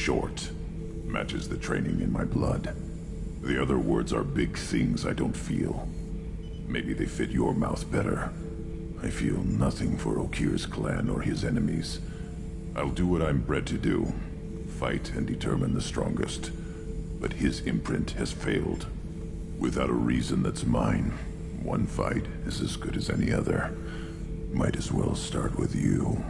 short. Matches the training in my blood. The other words are big things I don't feel. Maybe they fit your mouth better. I feel nothing for Okir's clan or his enemies. I'll do what I'm bred to do. Fight and determine the strongest. But his imprint has failed. Without a reason that's mine, one fight is as good as any other. Might as well start with you.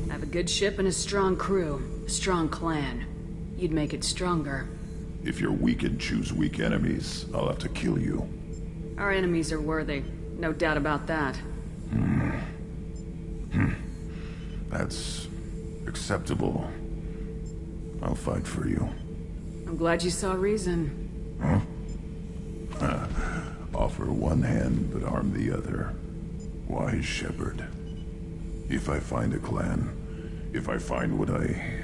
I have a good ship and a strong crew. A strong clan. You'd make it stronger. If you're weak and choose weak enemies, I'll have to kill you. Our enemies are worthy. No doubt about that. That's acceptable. I'll fight for you. I'm glad you saw reason. Huh? Offer one hand, but arm the other. Wise shepherd. If I find a clan, if I find what I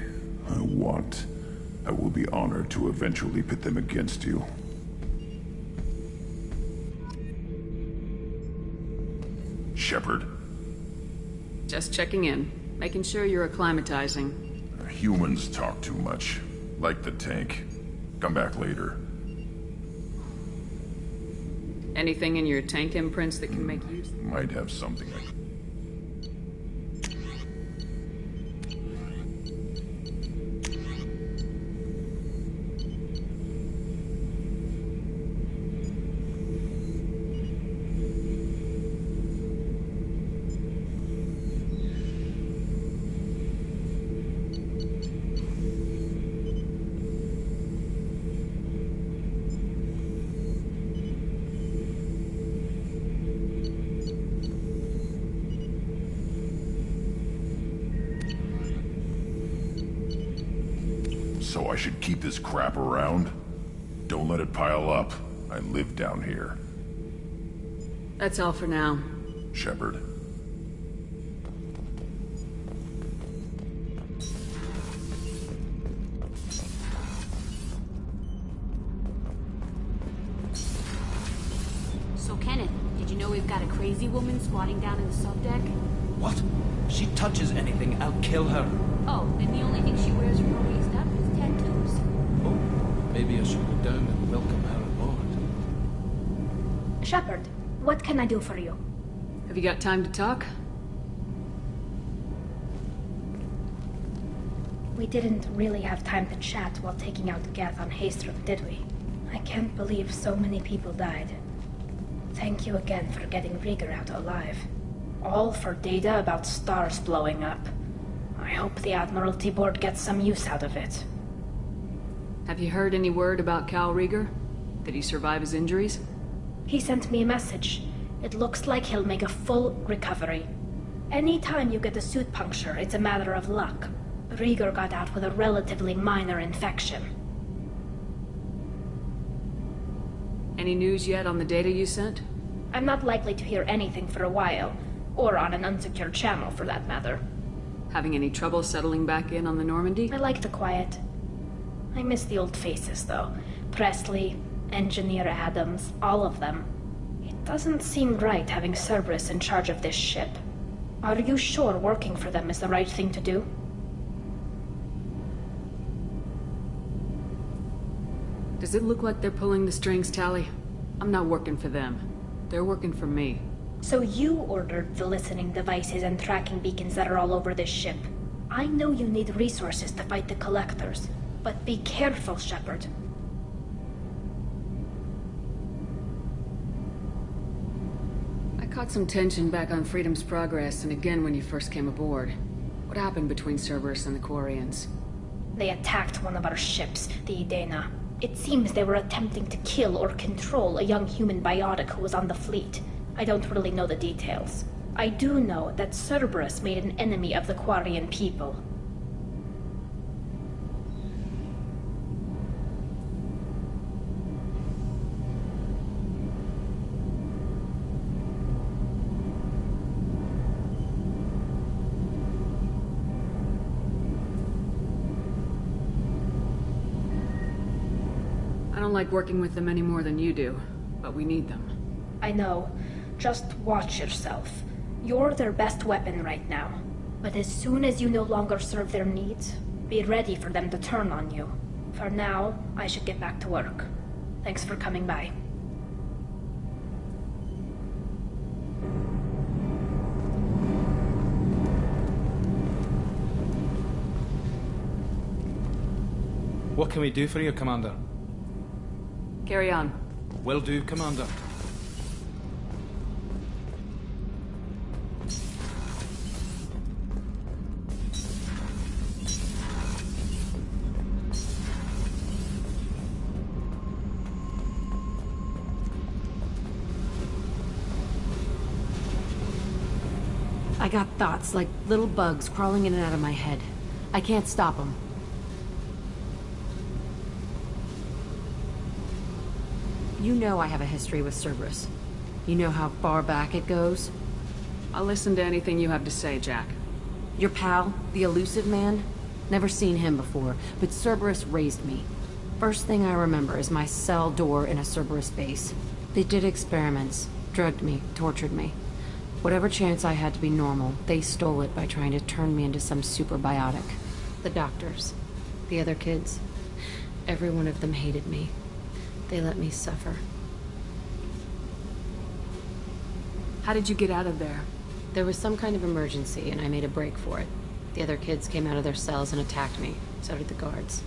want, I will be honored to eventually pit them against you. Shepherd? Just checking in. Making sure you're acclimatizing. Humans talk too much. Like the tank. Come back later. Anything in your tank imprints that can make use? Might have something So I should keep this crap around? Don't let it pile up. I live down here. That's all for now. Shepherd. So Kenneth, did you know we've got a crazy woman squatting down in the subdeck? What? If she touches anything, I'll kill her. Oh, then the only thing she wears from her waist up is tattoos. Oh, maybe I should go down and welcome her aboard. Shepard, what can I do for you? Have you got time to talk? We didn't really have time to chat while taking out Gath on Haystrom, did we? I can't believe so many people died. Thank you again for getting Rieger out alive. All for data about stars blowing up. I hope the Admiralty Board gets some use out of it. Have you heard any word about Cal Rieger? Did he survive his injuries? He sent me a message. It looks like he'll make a full recovery. Anytime you get a suit puncture, it's a matter of luck. Rieger got out with a relatively minor infection. Any news yet on the data you sent? I'm not likely to hear anything for a while, or on an unsecured channel for that matter. Having any trouble settling back in on the Normandy? I like the quiet. I miss the old faces, though. Presley, Engineer Adams, all of them. It doesn't seem right having Cerberus in charge of this ship. Are you sure working for them is the right thing to do? Does it look like they're pulling the strings, Tally? I'm not working for them. They're working for me. So you ordered the listening devices and tracking beacons that are all over this ship. I know you need resources to fight the Collectors, but be careful, Shepard. I caught some tension back on Freedom's Progress, and again when you first came aboard. What happened between Cerberus and the Quarians? They attacked one of our ships, the Idena. It seems they were attempting to kill or control a young human biotic who was on the fleet. I don't really know the details. I do know that Cerberus made an enemy of the Quarian people. I don't like working with them any more than you do, but we need them. I know. Just watch yourself. You're their best weapon right now. But as soon as you no longer serve their needs, be ready for them to turn on you. For now, I should get back to work. Thanks for coming by. What can we do for you, Commander? Carry on. Will do, Commander. I got thoughts like little bugs crawling in and out of my head. I can't stop them. You know I have a history with Cerberus. You know how far back it goes? I'll listen to anything you have to say, Jack. Your pal, the elusive man? Never seen him before, but Cerberus raised me. First thing I remember is my cell door in a Cerberus base. They did experiments, drugged me, tortured me. Whatever chance I had to be normal, they stole it by trying to turn me into some superbiotic. The doctors, the other kids, every one of them hated me. They let me suffer. How did you get out of there? There was some kind of emergency, and I made a break for it. The other kids came out of their cells and attacked me. So did the guards.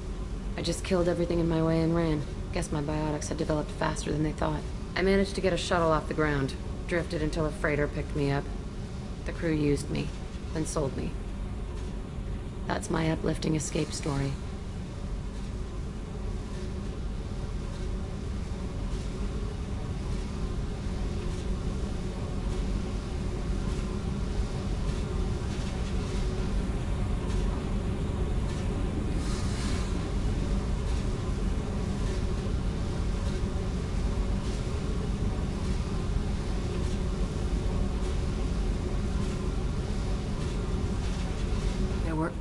I just killed everything in my way and ran. Guess my biotics had developed faster than they thought. I managed to get a shuttle off the ground. Drifted until a freighter picked me up. The crew used me, then sold me. That's my uplifting escape story.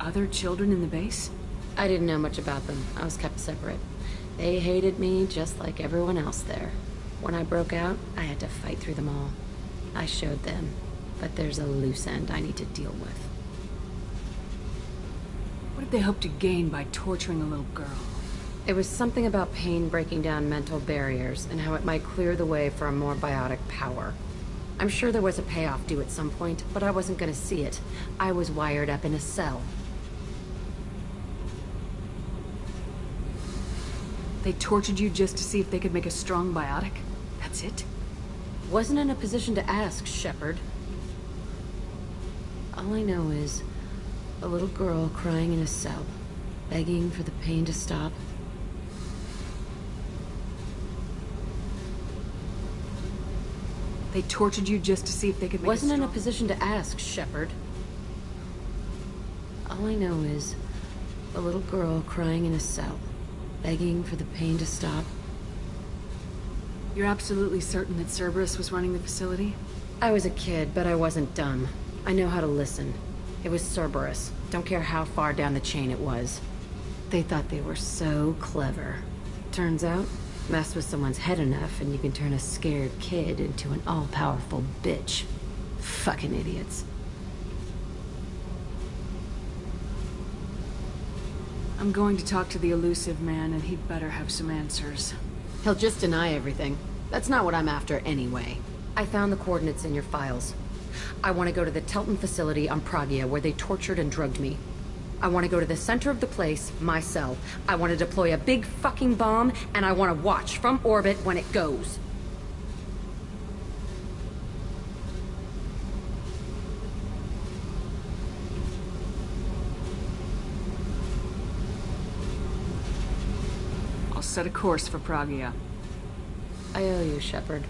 Other children in the base? I didn't know much about them. I was kept separate. They hated me just like everyone else there. When I broke out, I had to fight through them all. I showed them, but there's a loose end I need to deal with. What did they hope to gain by torturing a little girl? It was something about pain breaking down mental barriers and how it might clear the way for a more biotic power. I'm sure there was a payoff due at some point, but I wasn't gonna see it. I was wired up in a cell. They tortured you just to see if they could make a strong biotic? That's it? Wasn't in a position to ask, Shepard. All I know is a little girl crying in a cell, begging for the pain to stop. They tortured you just to see if they could make Wasn't in a strong... position to ask, Shepard. All I know is a little girl crying in a cell, begging for the pain to stop. You're absolutely certain that Cerberus was running the facility? I was a kid, but I wasn't dumb. I know how to listen. It was Cerberus. Don't care how far down the chain it was. They thought they were so clever. Turns out, mess with someone's head enough and you can turn a scared kid into an all-powerful bitch. Fucking idiots. I'm going to talk to the elusive man, and he'd better have some answers. He'll just deny everything. That's not what I'm after anyway. I found the coordinates in your files. I want to go to the Telton facility on Pragia where they tortured and drugged me. I want to go to the center of the place, my cell. I want to deploy a big fucking bomb, and I want to watch from orbit when it goes. I'll set a course for Pragia. I owe you, Shepard.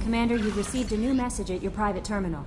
Commander, you've received a new message at your private terminal.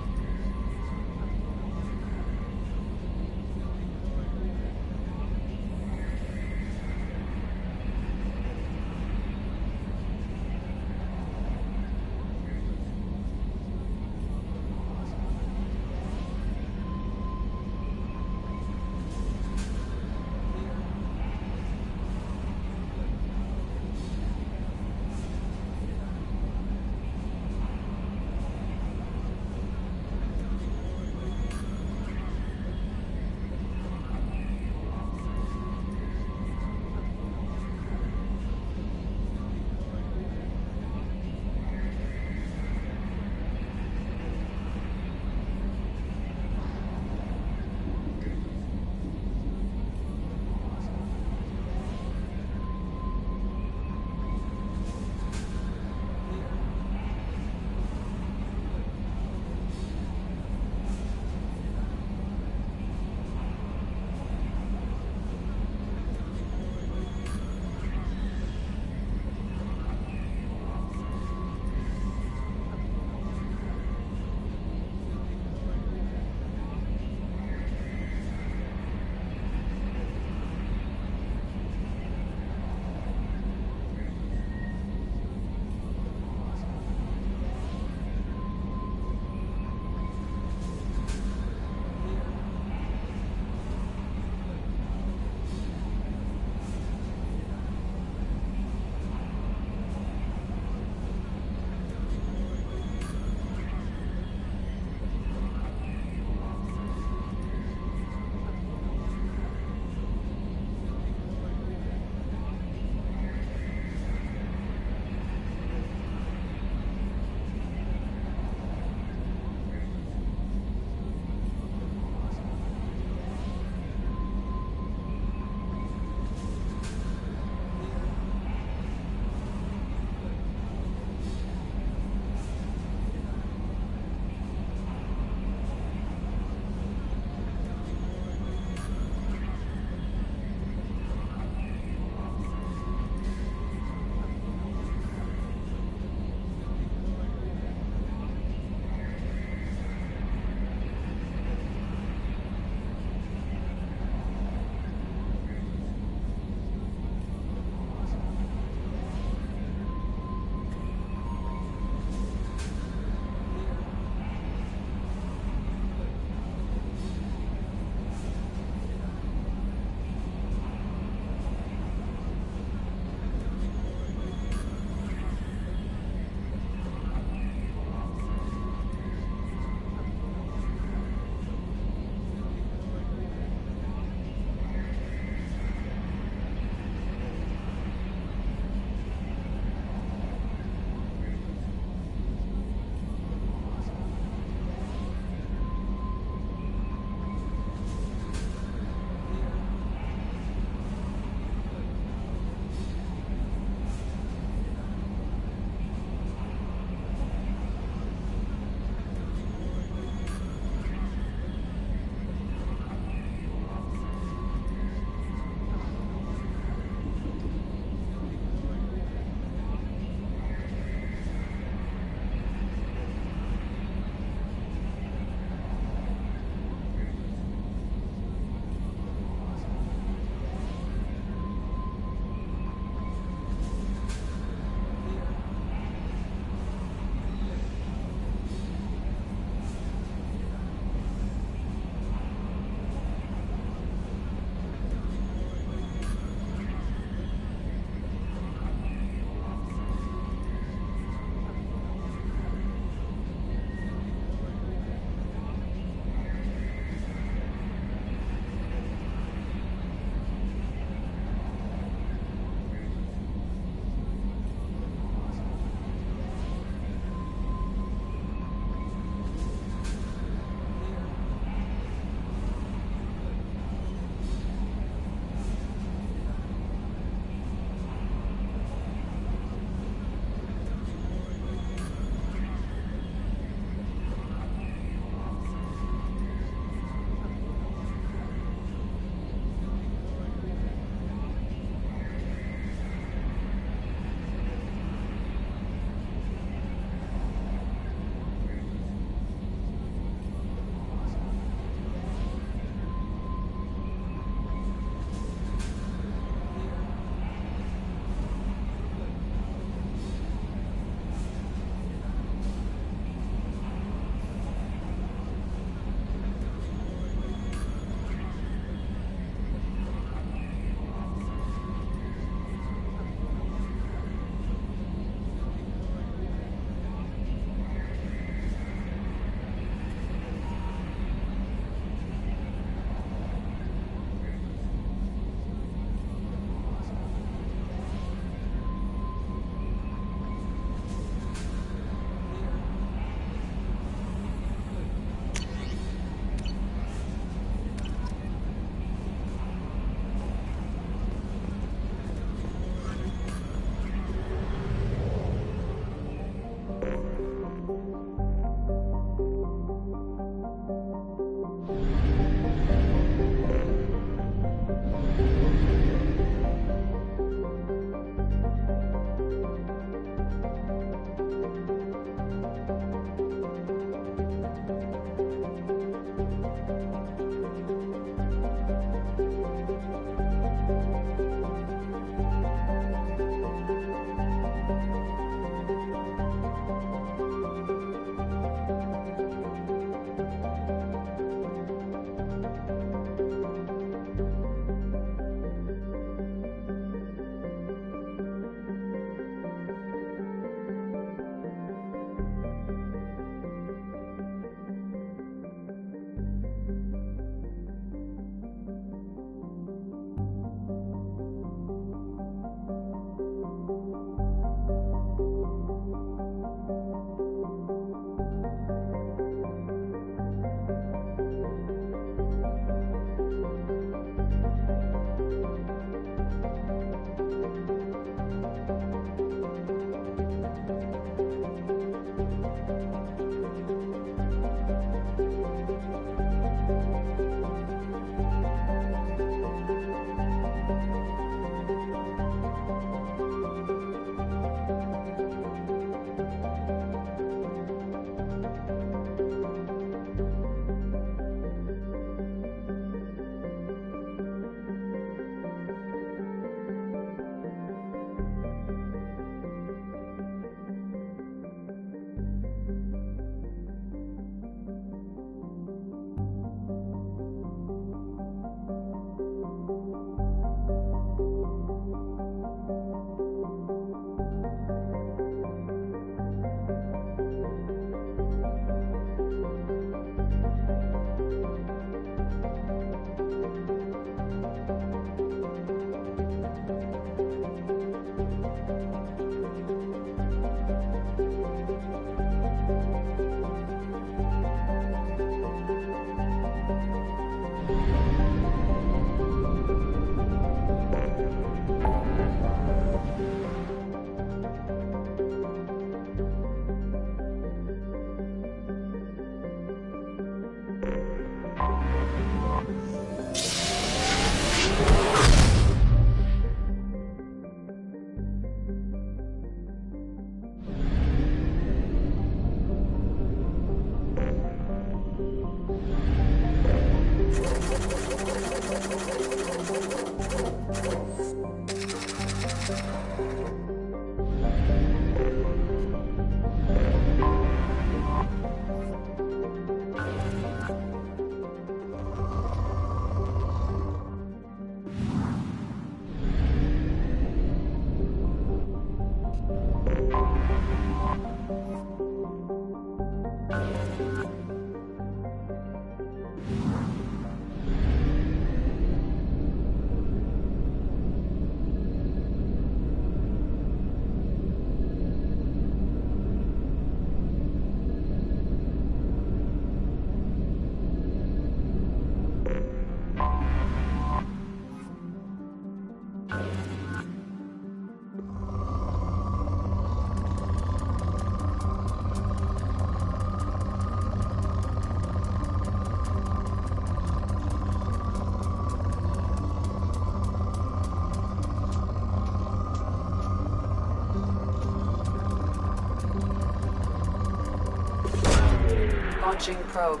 Launching probe.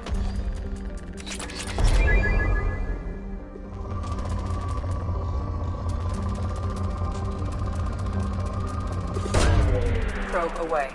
Probe away.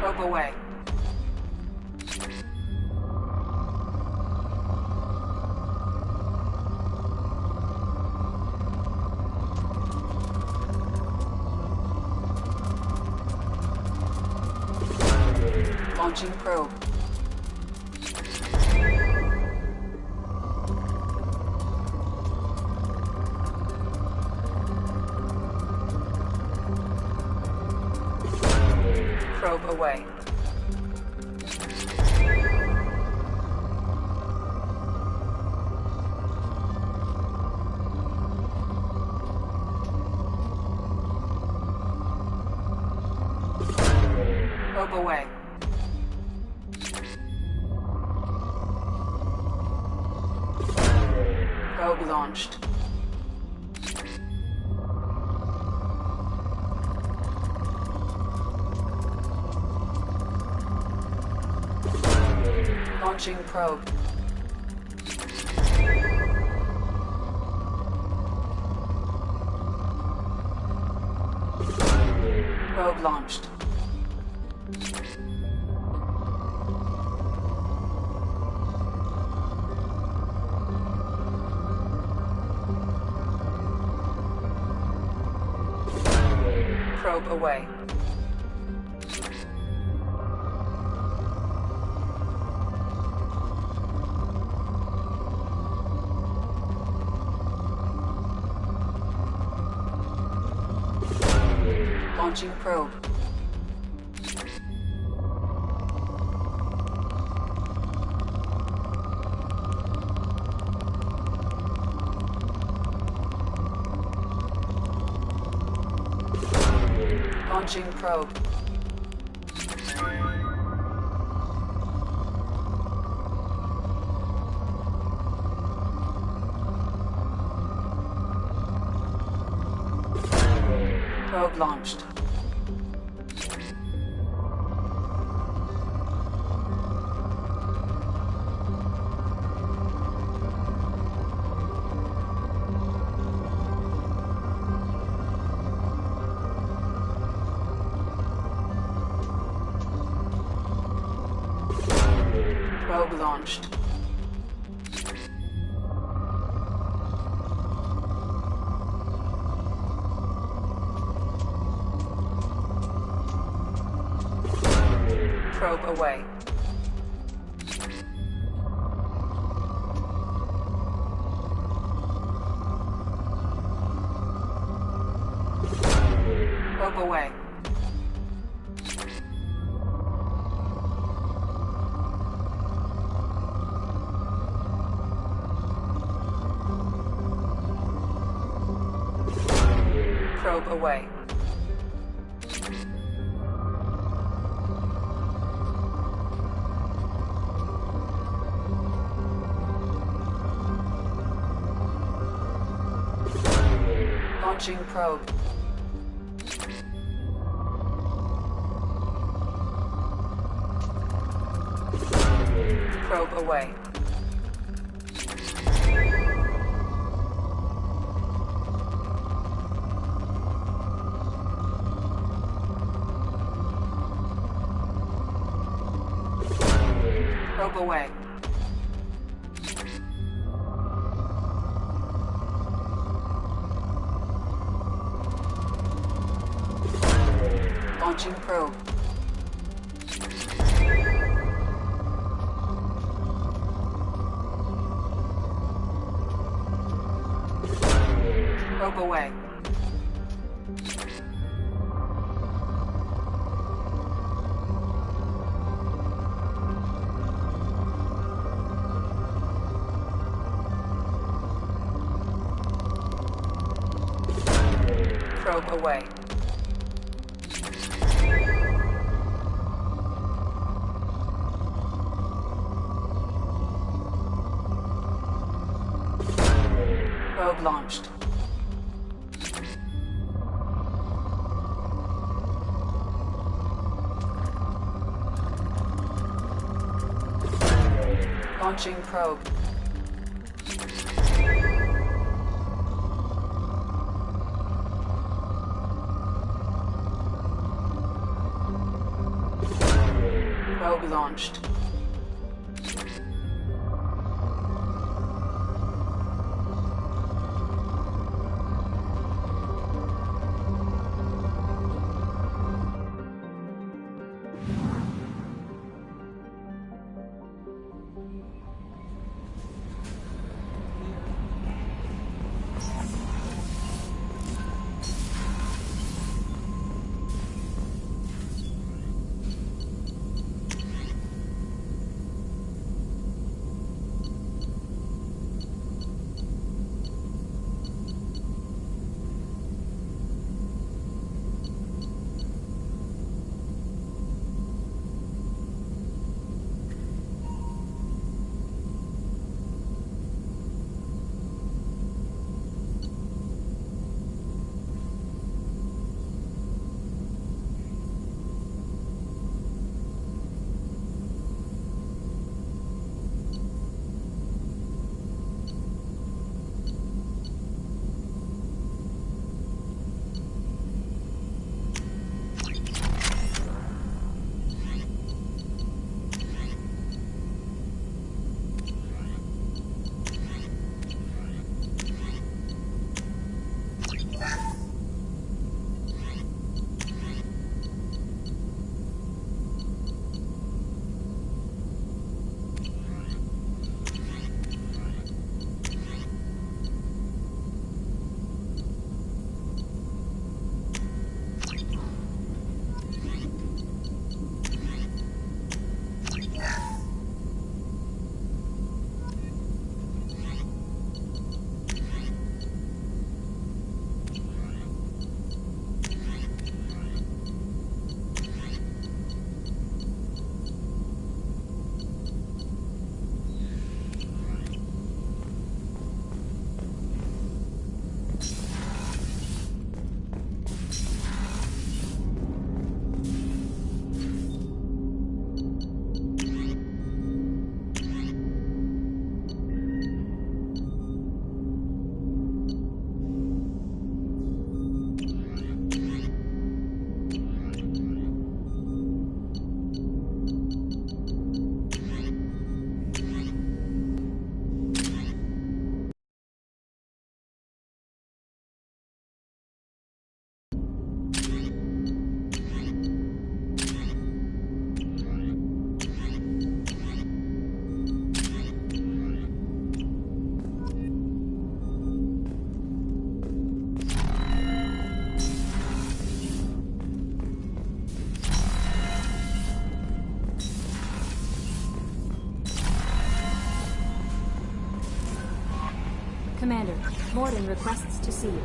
Probe away. Launching probe. Probe away. Probe away. Probe launched. Launching probe. Probe launched. Probe away. Launching probe. Launching probe. Probe launched. Probe launched. Probe away. Probe away. Probe away. Launching probe. Probe away. Probe away. Launching probe. Probe away. Probe away. Probe launched. Launching probe. Probe launched. Commander, Morden requests to see you.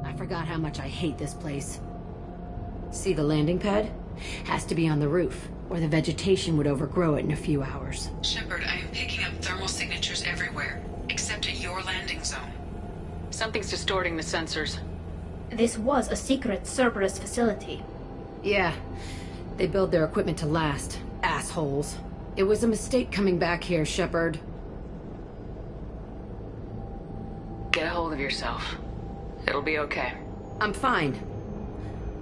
I forgot how much I hate this place. See the landing pad? Has to be on the roof, or the vegetation would overgrow it in a few hours. Shepard, I am picking up thermal signatures everywhere, except at your landing zone. Something's distorting the sensors. This was a secret Cerberus facility. Yeah, they build their equipment to last. Assholes. It was a mistake coming back here, Shepard. Get a hold of yourself. It'll be okay. I'm fine.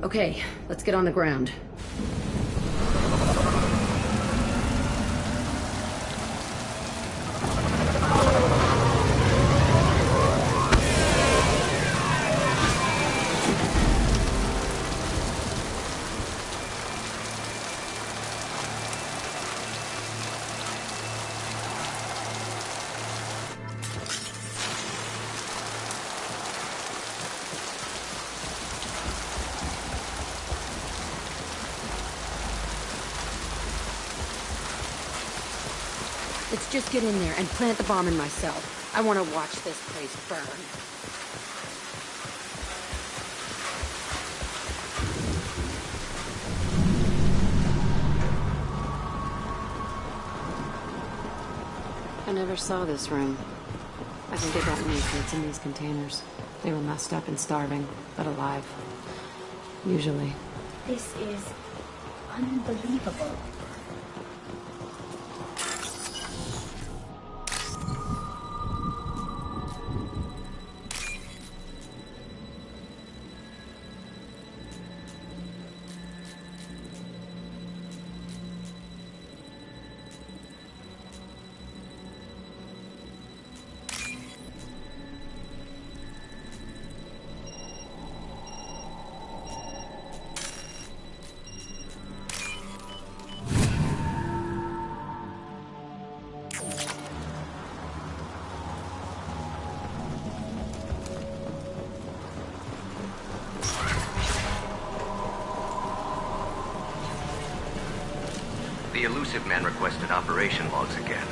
Okay, let's get on the ground. Let's just get in there and plant the bomb in myself. I want to watch this place burn. I never saw this room. I think they got nutrients in these containers. They were messed up and starving, but alive. Usually. This is unbelievable. The elusive man requested operation logs again.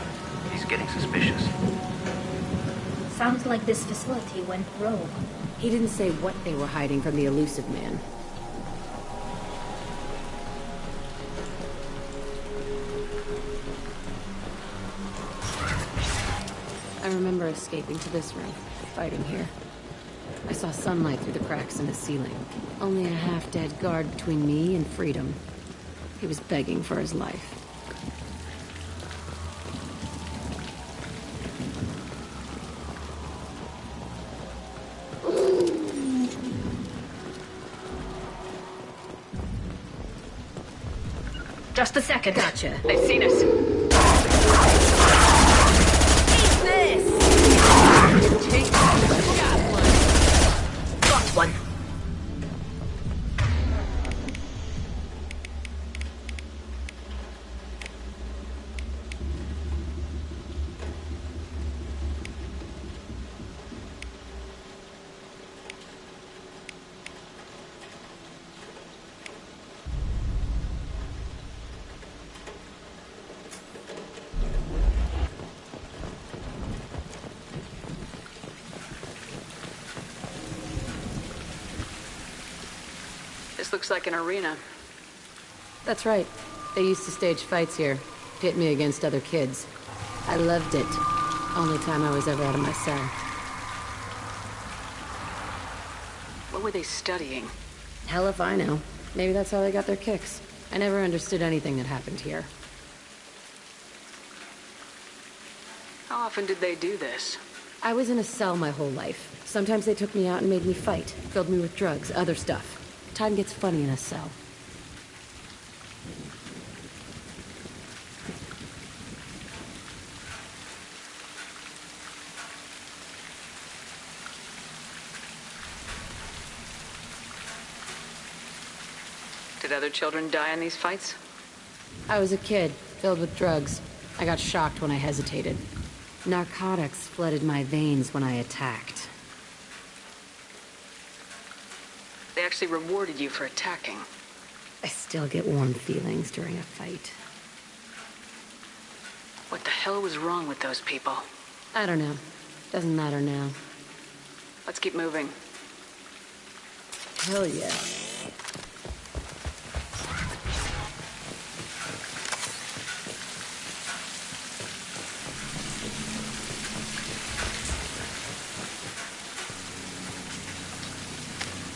He's getting suspicious. Sounds like this facility went rogue. He didn't say what they were hiding from the elusive man. I remember escaping to this room, fighting here. I saw sunlight through the cracks in the ceiling. Only a half-dead guard between me and freedom. He was begging for his life. Just a second. Gotcha. They've seen us. This looks like an arena. That's right. They used to stage fights here, pit me against other kids. I loved it. Only time I was ever out of my cell. What were they studying? Hell if I know. Maybe that's how they got their kicks. I never understood anything that happened here. How often did they do this? I was in a cell my whole life. Sometimes they took me out and made me fight, filled me with drugs, other stuff. Time gets funny in a cell. Did other children die in these fights? I was a kid, filled with drugs. I got shocked when I hesitated. Narcotics flooded my veins when I attacked. They actually rewarded you for attacking. I still get warm feelings during a fight. What the hell was wrong with those people? I don't know. Doesn't matter now. Let's keep moving. Hell yeah.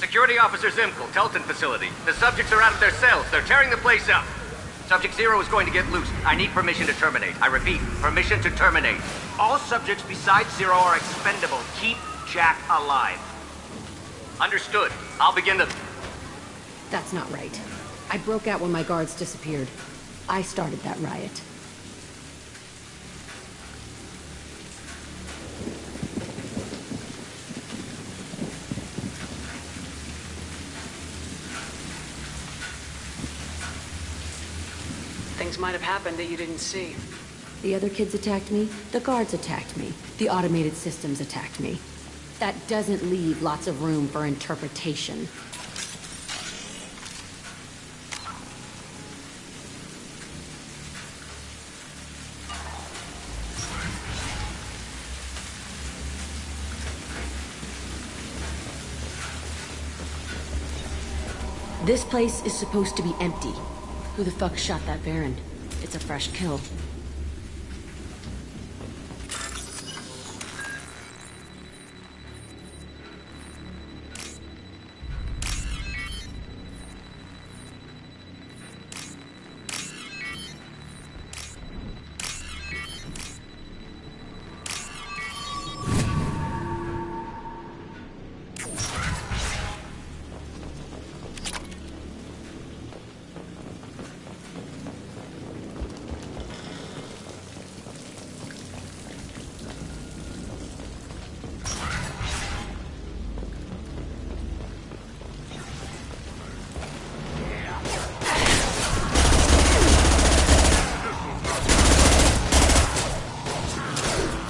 Security Officer Zimkel, Telton facility. The subjects are out of their cells. They're tearing the place up. Subject Zero is going to get loose. I need permission to terminate. I repeat, permission to terminate. All subjects besides Zero are expendable. Keep Jack alive. Understood. I'll begin the... That's not right. I broke out when my guards disappeared. I started that riot. Things might have happened that you didn't see. The other kids attacked me, the guards attacked me, the automated systems attacked me. That doesn't leave lots of room for interpretation. This place is supposed to be empty. Who the fuck shot that Baron? It's a fresh kill.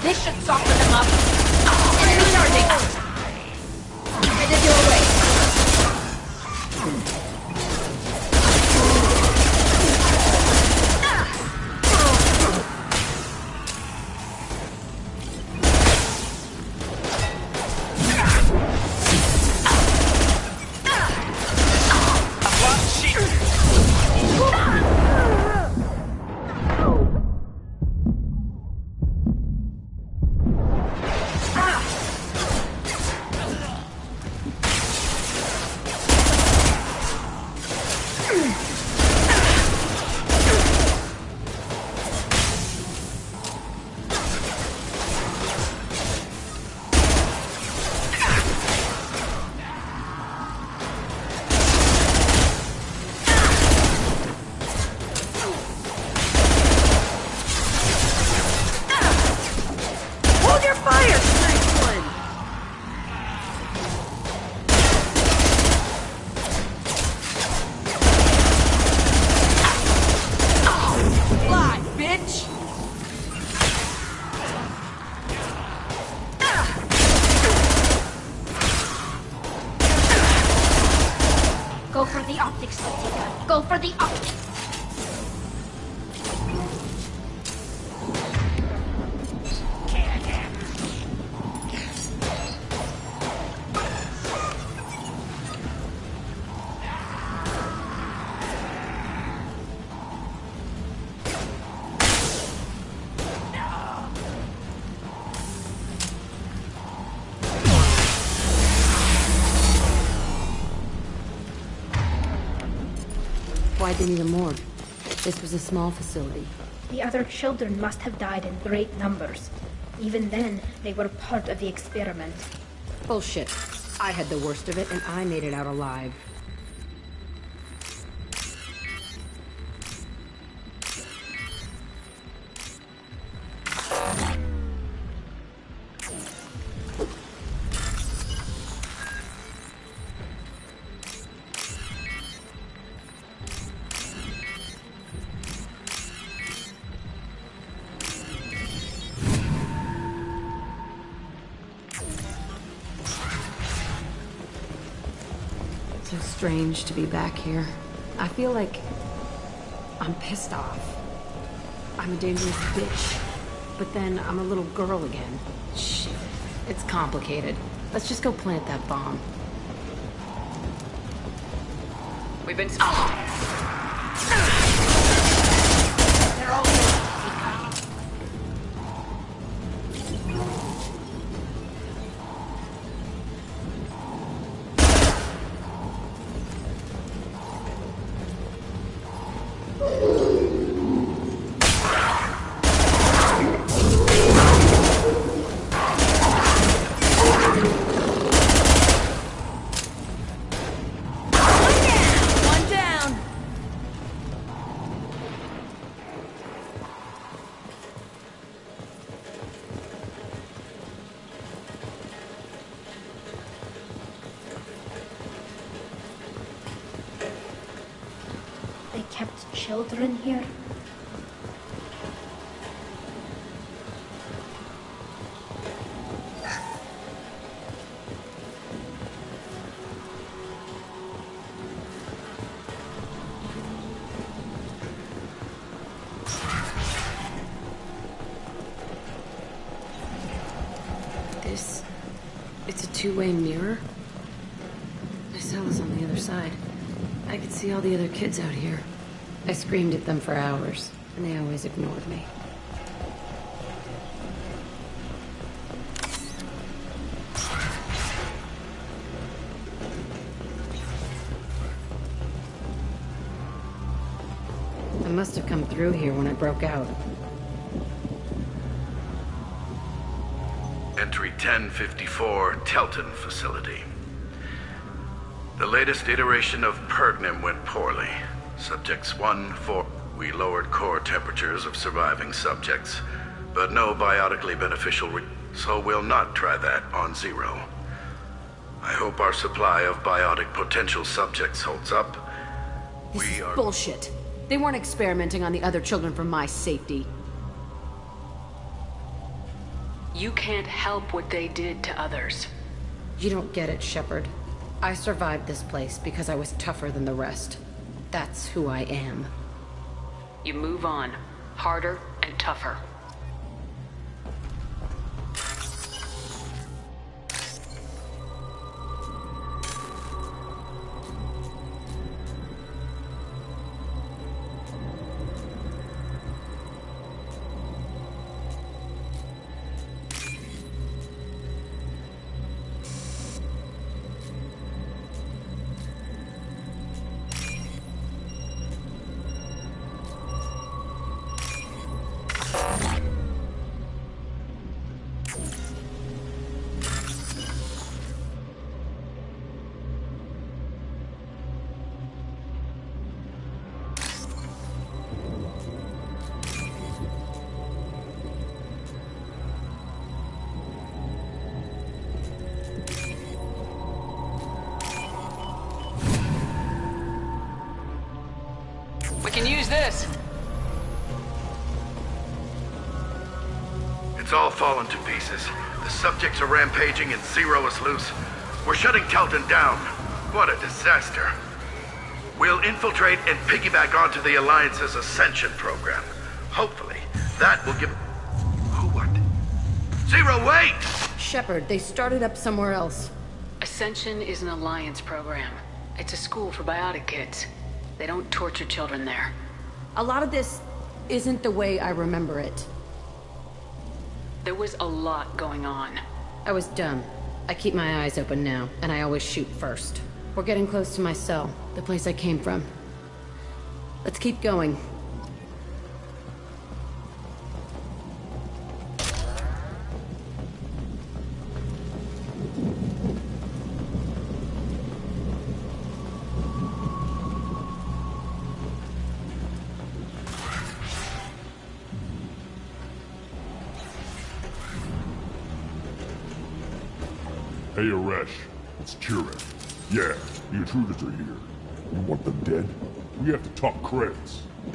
This should soften them up. Enemy charging. Headed your way. Go for the optics, Latika. Go for the optics. Why'd they need a morgue? This was a small facility. The other children must have died in great numbers. Even then, they were part of the experiment. Bullshit. I had the worst of it, and I made it out alive. So strange to be back here. I feel like I'm pissed off. I'm a dangerous bitch. But then I'm a little girl again. Shit. It's complicated. Let's just go plant that bomb. We've been... They kept children here? It's a two-way mirror? My cell is on the other side. I could see all the other kids out here. I screamed at them for hours, and they always ignored me. I must have come through here when I broke out. Entry 1054, Telton facility. The latest iteration of Pergnim went poorly. Subjects 1, 4... We lowered core temperatures of surviving subjects, but no biotically beneficial so we'll not try that on Zero. I hope our supply of biotic potential subjects holds up. This is bullshit. They weren't experimenting on the other children for my safety. You can't help what they did to others. You don't get it, Shepard. I survived this place because I was tougher than the rest. That's who I am. You move on. Harder and tougher. Can use this. It's all fallen to pieces. The subjects are rampaging and Zero is loose. We're shutting Telton down. What a disaster. We'll infiltrate and piggyback onto the Alliance's Ascension program. Hopefully, that will give... Who what? Zero, wait! Shepard, they started up somewhere else. Ascension is an Alliance program. It's a school for biotic kids. They don't torture children there. A lot of this isn't the way I remember it. There was a lot going on. I was dumb. I keep my eyes open now, and I always shoot first. We're getting close to my cell, the place I came from. Let's keep going. Hey, Aresh. It's Kieran. Yeah, the intruders are here. You want them dead? We have to talk credits. You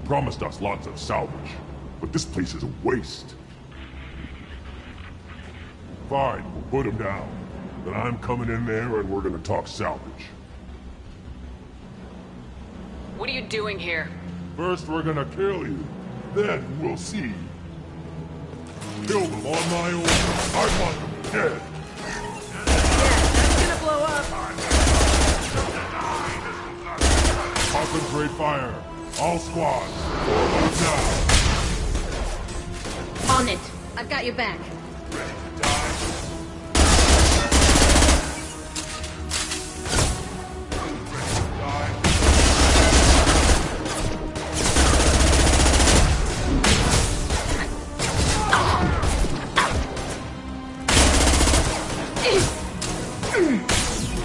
promised us lots of salvage, but this place is a waste. Fine, we'll put them down. Then I'm coming in there and we're gonna talk salvage. What are you doing here? First we're gonna kill you, then we'll see. Kill them on my own. I want them dead. Concentrate fire. All squads. Form up now. On it. I've got your back. Ready to die? Ready to die?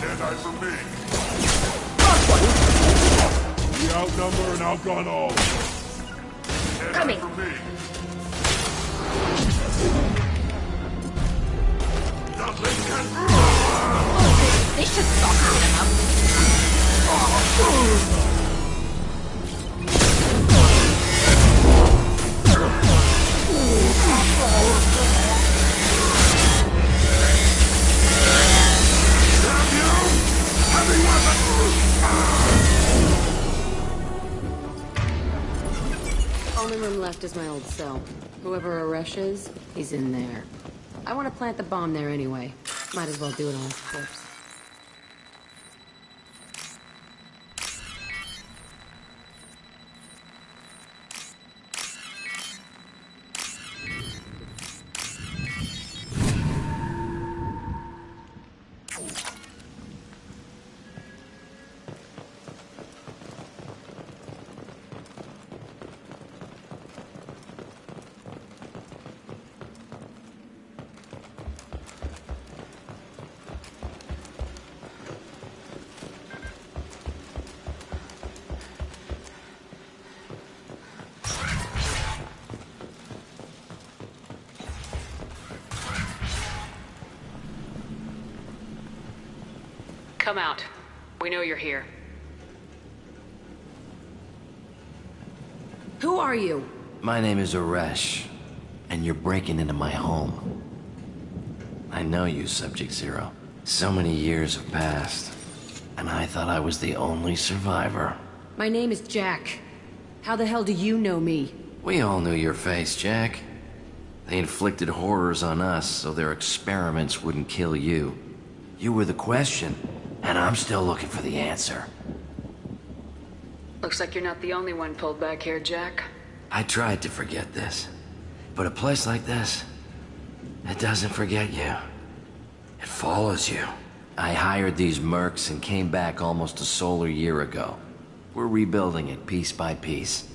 Can't die from me. We outnumber and outgun all. Coming. For me. Nothing can. They should stop them up. Only room left is my old cell. Whoever Aresh is, he's in there. I want to plant the bomb there anyway. Might as well do it on his corpse. Come out. We know you're here. Who are you? My name is Aresh, and you're breaking into my home. I know you, Subject Zero. So many years have passed, and I thought I was the only survivor. My name is Jack. How the hell do you know me? We all knew your face, Jack. They inflicted horrors on us so their experiments wouldn't kill you. You were the question, and I'm still looking for the answer. Looks like you're not the only one pulled back here, Jack. I tried to forget this, but a place like this, it doesn't forget you. It follows you. I hired these mercs and came back almost a solar year ago. We're rebuilding it piece by piece.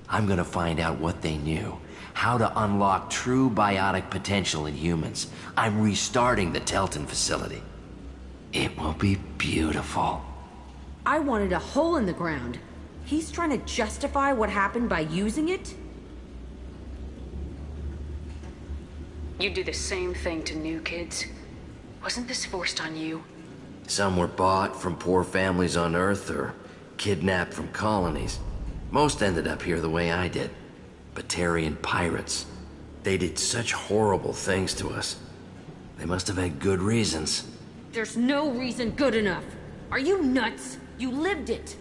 I'm gonna find out what they knew, how to unlock true biotic potential in humans. I'm restarting the Telton facility. It will be beautiful. I wanted a hole in the ground. He's trying to justify what happened by using it? You do the same thing to new kids. Wasn't this forced on you? Some were bought from poor families on Earth or kidnapped from colonies. Most ended up here the way I did. Batarian pirates. They did such horrible things to us. They must have had good reasons. There's no reason good enough. Are you nuts? You lived it.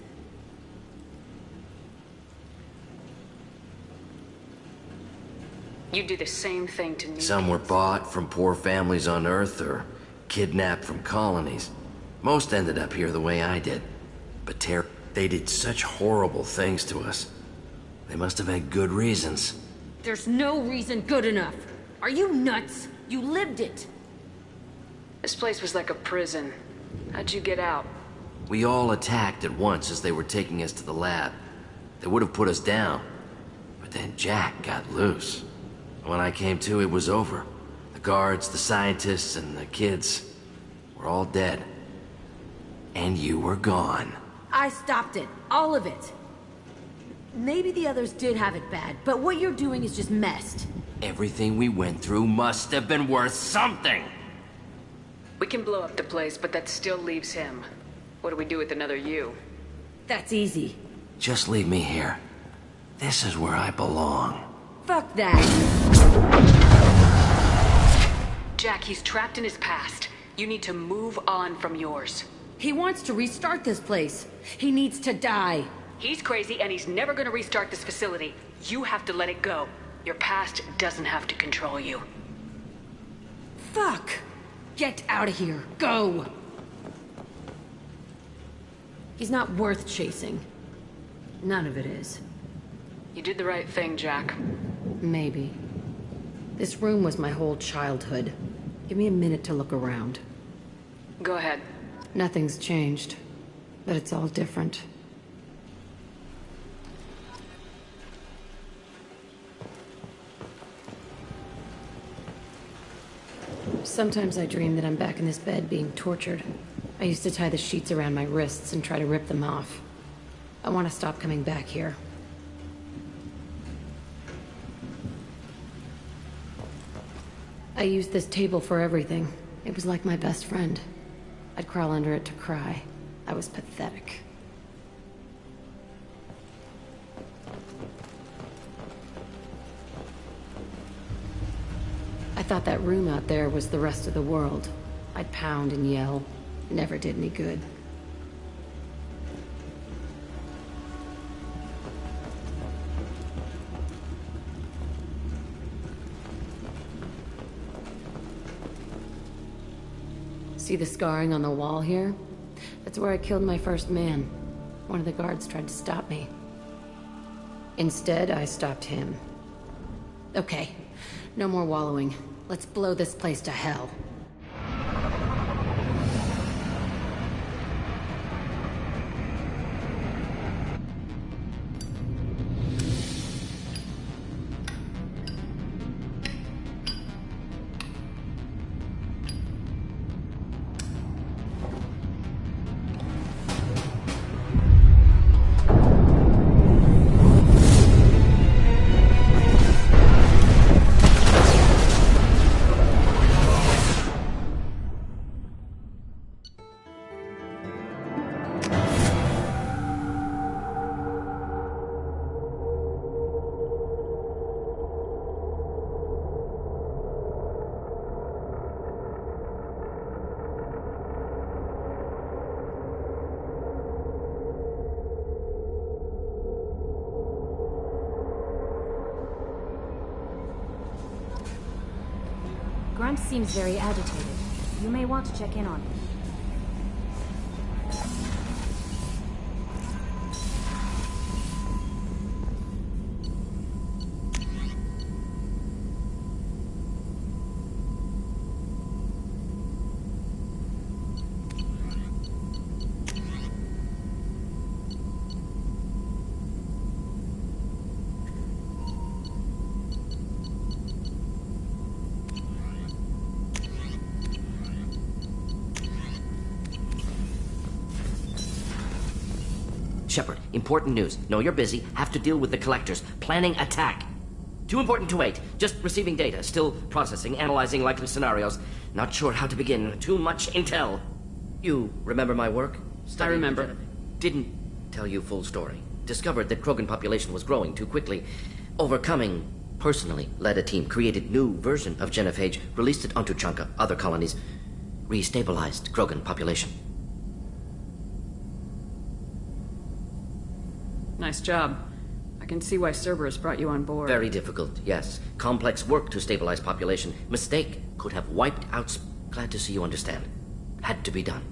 You do the same thing to new Some were kids. bought from poor families on Earth or kidnapped from colonies. Most ended up here the way I did. They did such horrible things to us. They must have had good reasons. There's no reason good enough. Are you nuts? You lived it. This place was like a prison. How'd you get out? We all attacked at once as they were taking us to the lab. They would have put us down. But then Jack got loose. When I came to, it was over. The guards, the scientists, and the kids were all dead. And you were gone. I stopped it. All of it. Maybe the others did have it bad, but what you're doing is just messed. Everything we went through must have been worth something! We can blow up the place, but that still leaves him. What do we do with another you? That's easy. Just leave me here. This is where I belong. Fuck that. Jack, he's trapped in his past. You need to move on from yours. He wants to restart this place. He needs to die. He's crazy and he's never gonna restart this facility. You have to let it go. Your past doesn't have to control you. Fuck! Get out of here. Go! He's not worth chasing. None of it is. You did the right thing, Jack. Maybe. This room was my whole childhood. Give me a minute to look around. Go ahead. Nothing's changed, but it's all different. Sometimes I dream that I'm back in this bed being tortured. I used to tie the sheets around my wrists and try to rip them off. I want to stop coming back here. I used this table for everything. It was like my best friend. I'd crawl under it to cry. I was pathetic. I thought that room out there was the rest of the world. I'd pound and yell. Never did any good. See the scarring on the wall here? That's where I killed my first man. One of the guards tried to stop me. Instead, I stopped him. Okay, no more wallowing. Let's blow this place to hell. Grunt seems very agitated. You may want to check in on him. Shepard, important news. Know you're busy. Have to deal with the collectors. Planning attack. Too important to wait. Just receiving data. Still processing, analyzing likely scenarios. Not sure how to begin. Too much intel. You remember my work? I remember. Didn't tell you full story. Discovered that Krogan population was growing too quickly. Overcoming. Personally led a team. Created new version of genophage. Released it onto Chunka. Other colonies. Restabilized Krogan population. Nice job. I can see why Cerberus brought you on board. Very difficult, yes. Complex work to stabilize population. Mistake could have wiped out... Glad to see you understand. Had to be done.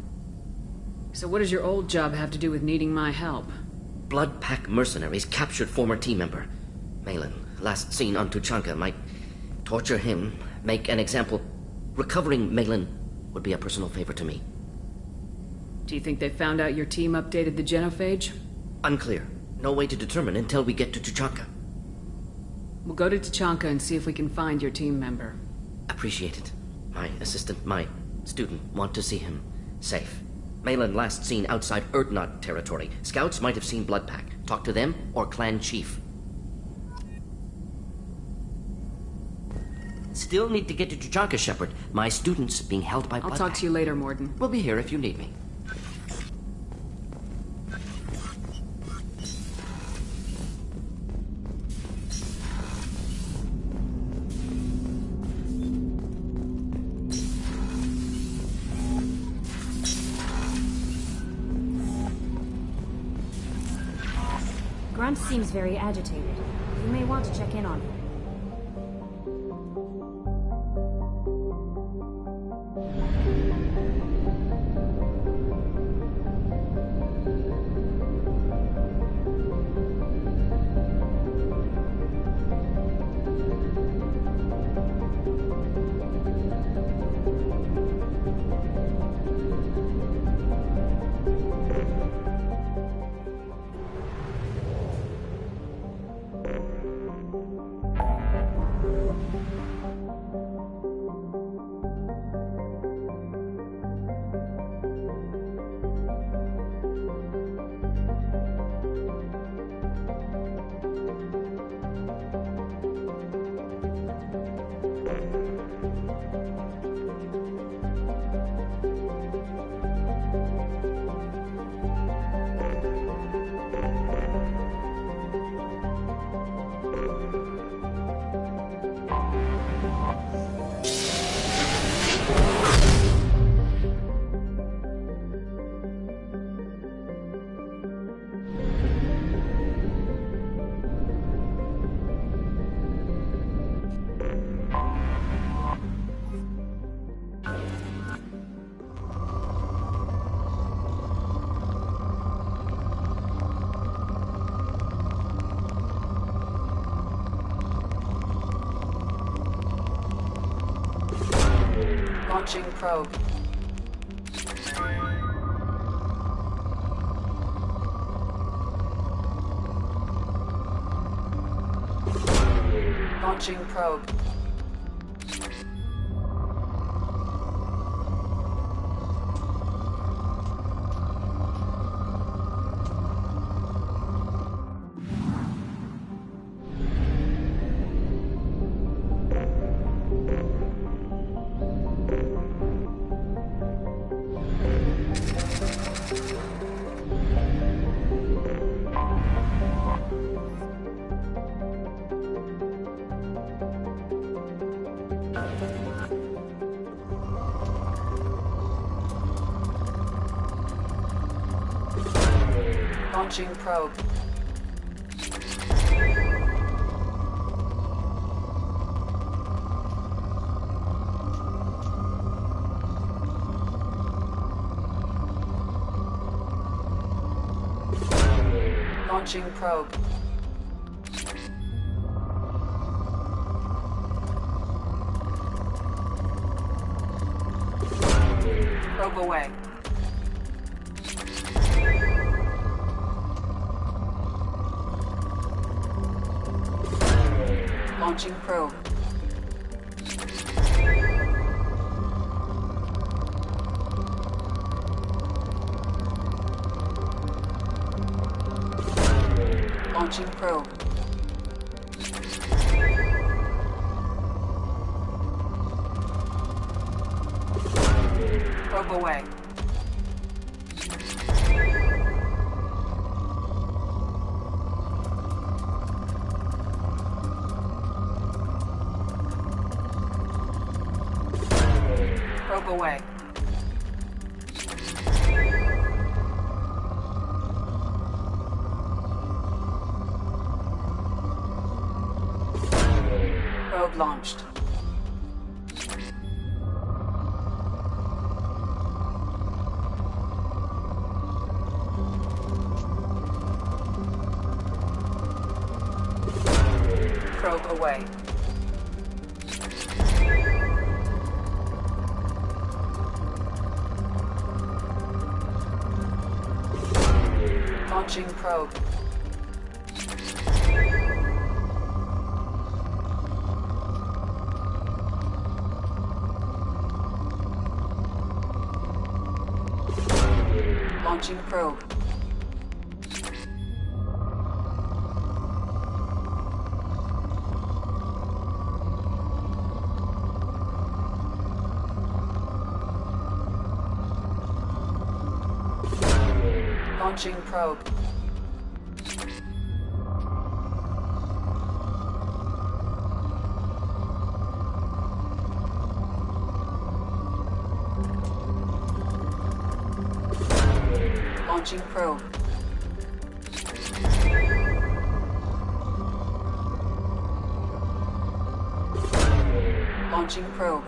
So what does your old job have to do with needing my help? Blood Pack mercenaries captured former team member. Malin, last seen on Tuchanka, might torture him, make an example. Recovering Malin would be a personal favor to me. Do you think they found out your team updated the genophage? Unclear. No way to determine until we get to Tuchanka. We'll go to Tuchanka and see if we can find your team member. Appreciate it. My assistant, my student, want to see him safe. Malin last seen outside Erdnot territory. Scouts might have seen Bloodpack. Talk to them or clan chief. Still need to get to Tuchanka, Shepard. My student's being held by Bloodpack. I'll talk to you later, Morden. We'll be here if you need me. Grunt seems very agitated. You may want to check in on him. Launching probe. Launching probe. Launching probe. Launching probe. Probe away. Launching probe. Launching probe. Probe away. Probe away. Probe launched. Probe away. Launching probe. Launching probe. Launching probe. Launching probe. Launching probe.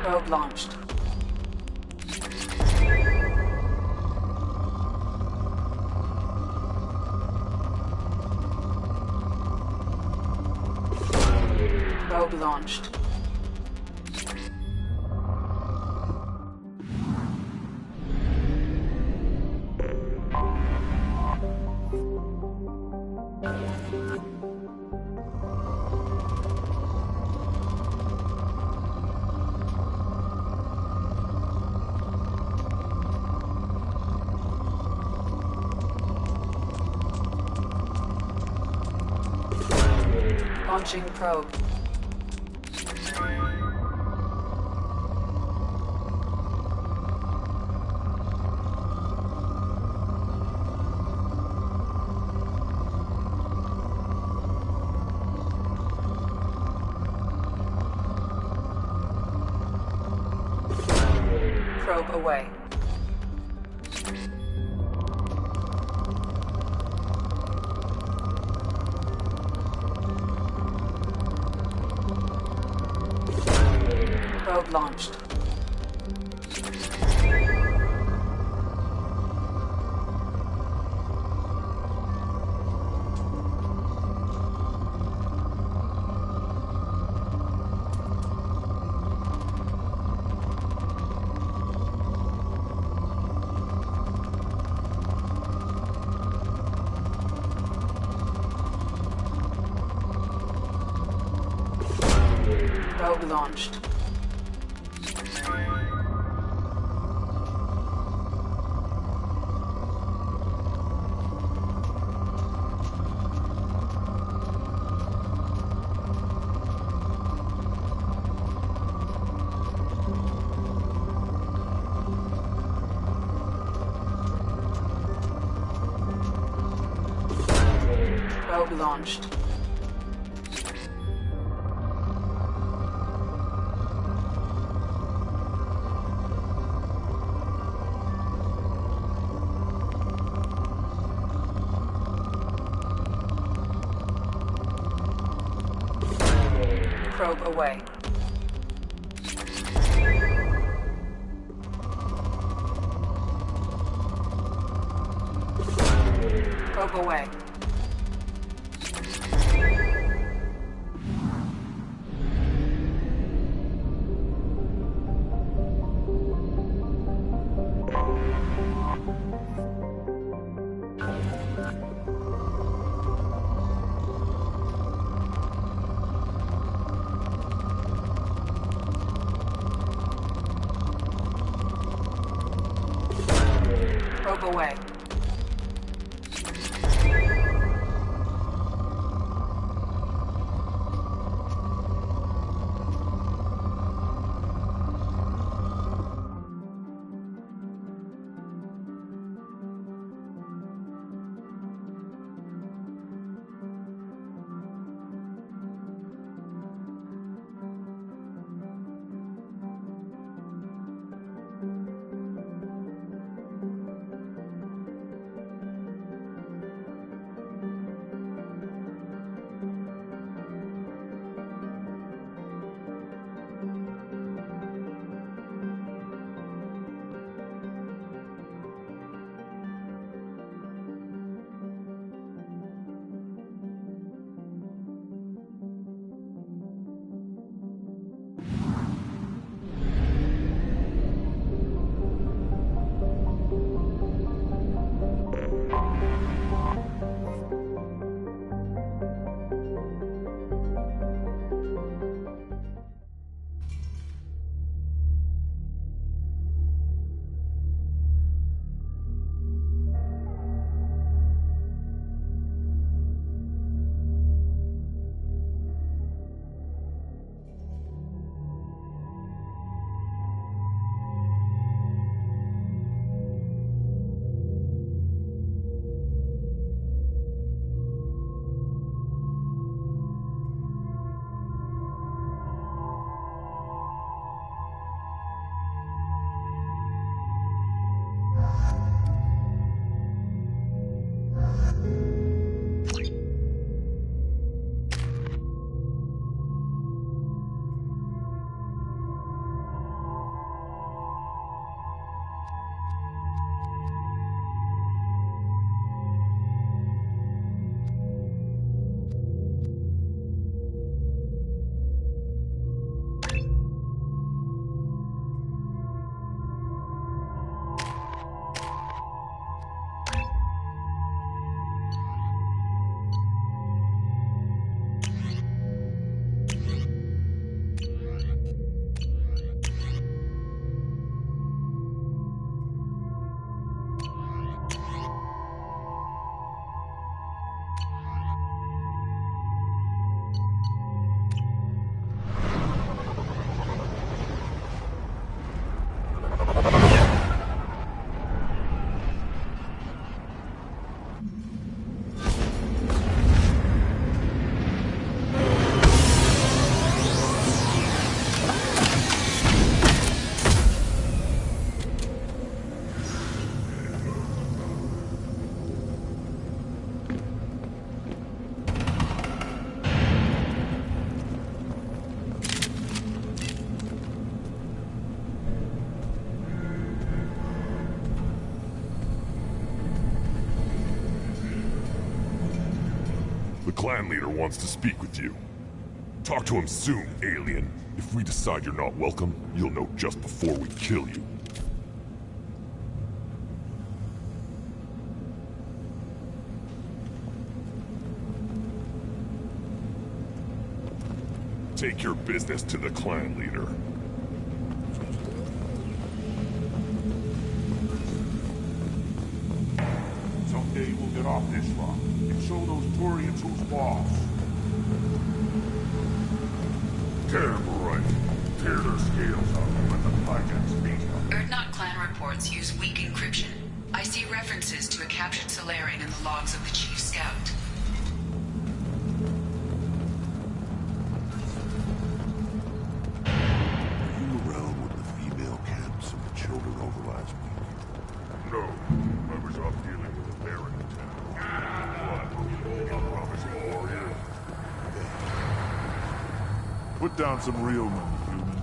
Probe launched. Probe launched. Launching probe. Probe away. Probe launched. Probe launched. Probe launched. Probe away. Probe away. Probe away. clan leader wants to speak with you. Talk to him soon, alien. If we decide you're not welcome, you'll know just before we kill you. Take your business to the clan leader. Someday we'll get off this rock and show those Turians who's boss. Damn right. Tear their scales out and let the Pygax beat them. Erdnot clan reports use weak encryption. I see references to a captured Solarian in the logs of the Chief Scout. Were you around when the female camps and the children over last week? No. I was off dealing with a Baron in town. What? A promising warrior? Put down some real money, human.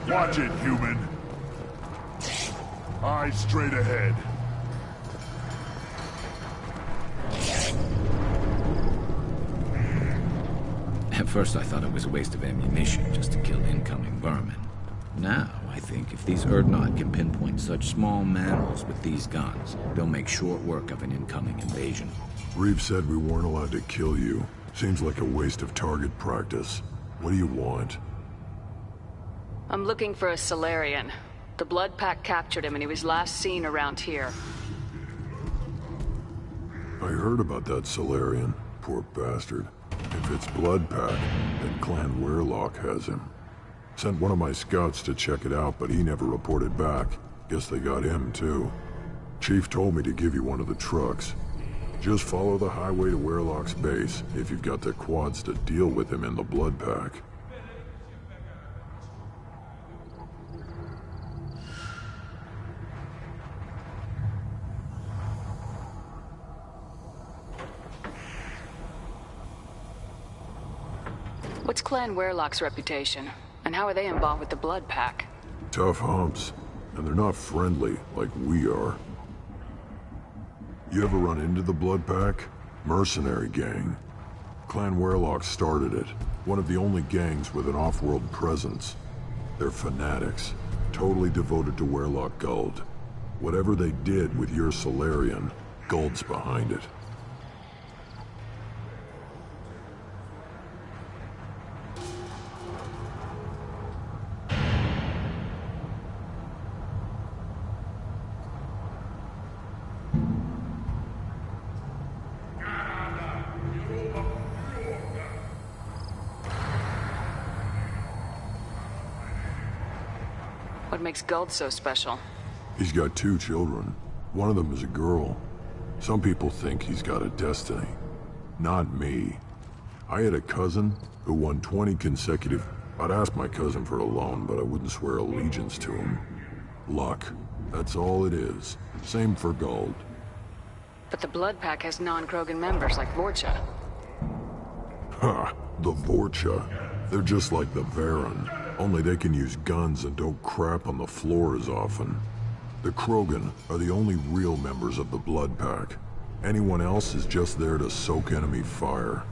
Watch it, human. Eyes straight ahead. At first I thought it was a waste of ammunition just to kill incoming vermin. Now, I think if these Erdnot can pinpoint such small mammals with these guns, they'll make short work of an incoming invasion. Reeve said we weren't allowed to kill you. Seems like a waste of target practice. What do you want? I'm looking for a Solarian. The Blood Pack captured him and he was last seen around here. I heard about that Solarian. Poor bastard. If it's Blood Pack, then Clan Weirlock has him. Sent one of my scouts to check it out, but he never reported back. Guess they got him, too. Chief told me to give you one of the trucks. Just follow the highway to Weirlock's base, if you've got the quads to deal with him in the Blood Pack. What's Clan Weirlock's reputation? And how are they involved with the Blood Pack? Tough humps, and they're not friendly like we are. You ever run into the Blood Pack? Mercenary gang. Clan Weirlock started it. One of the only gangs with an off-world presence. They're fanatics, totally devoted to Weirlock Guld. Whatever they did with your Solarian, Guld's behind it. What makes Guld so special? He's got 2 children. One of them is a girl. Some people think he's got a destiny. Not me. I had a cousin who won 20 consecutive... I'd ask my cousin for a loan, but I wouldn't swear allegiance to him. Luck. That's all it is. Same for Guld. But the Blood Pack has non-Krogan members like Vorcha. Ha! The Vorcha. They're just like the Varen. Only they can use guns and don't crap on the floor as often. The Krogan are the only real members of the Blood Pack. Anyone else is just there to soak enemy fire.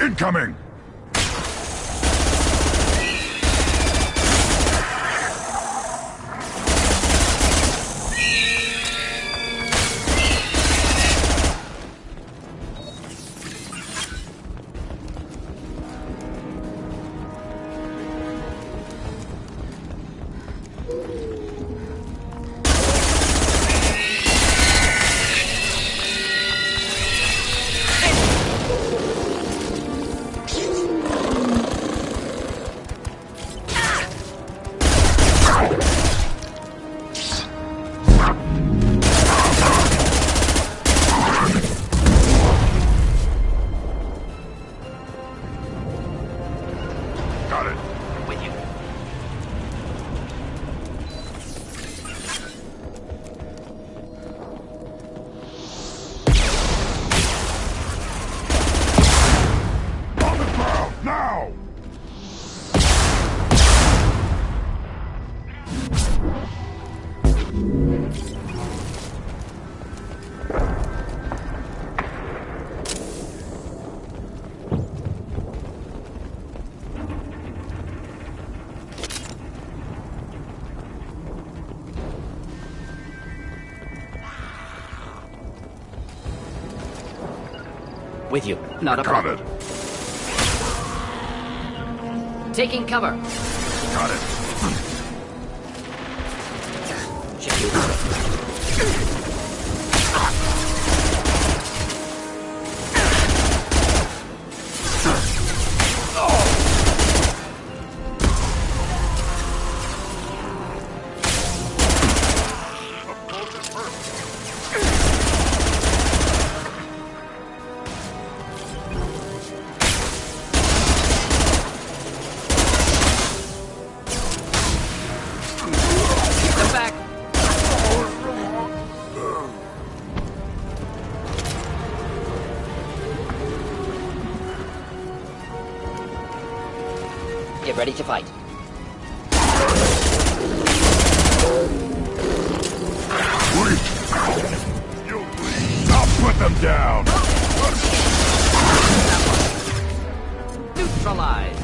Incoming! With you. Not a problem. Taking cover. Got it. Check you. Get ready to fight. I'll put them down! Neutralize.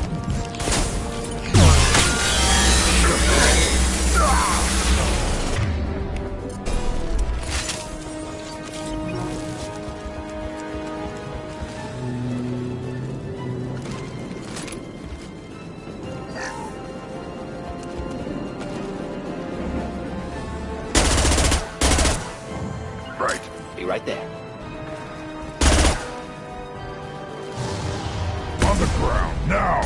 Be right there. On the ground, now!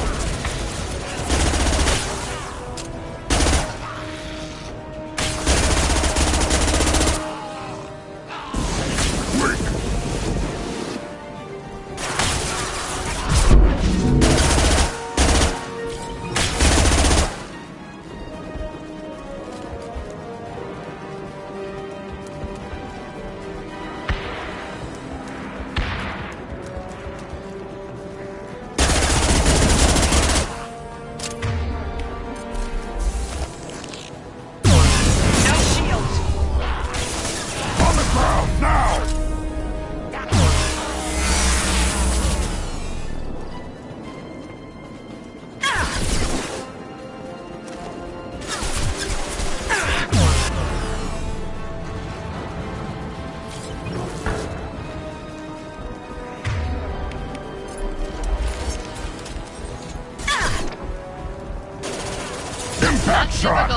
Impact shot!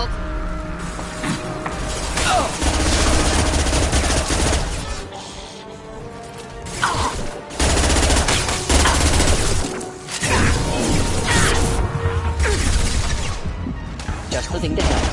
Just the thing to have.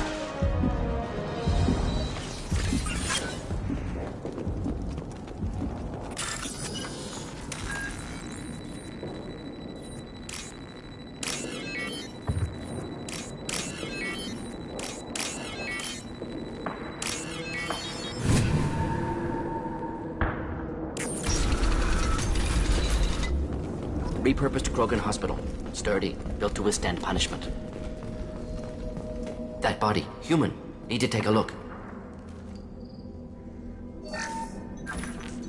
Repurposed Krogan Hospital. Sturdy, built to withstand punishment. That body, human. Need to take a look.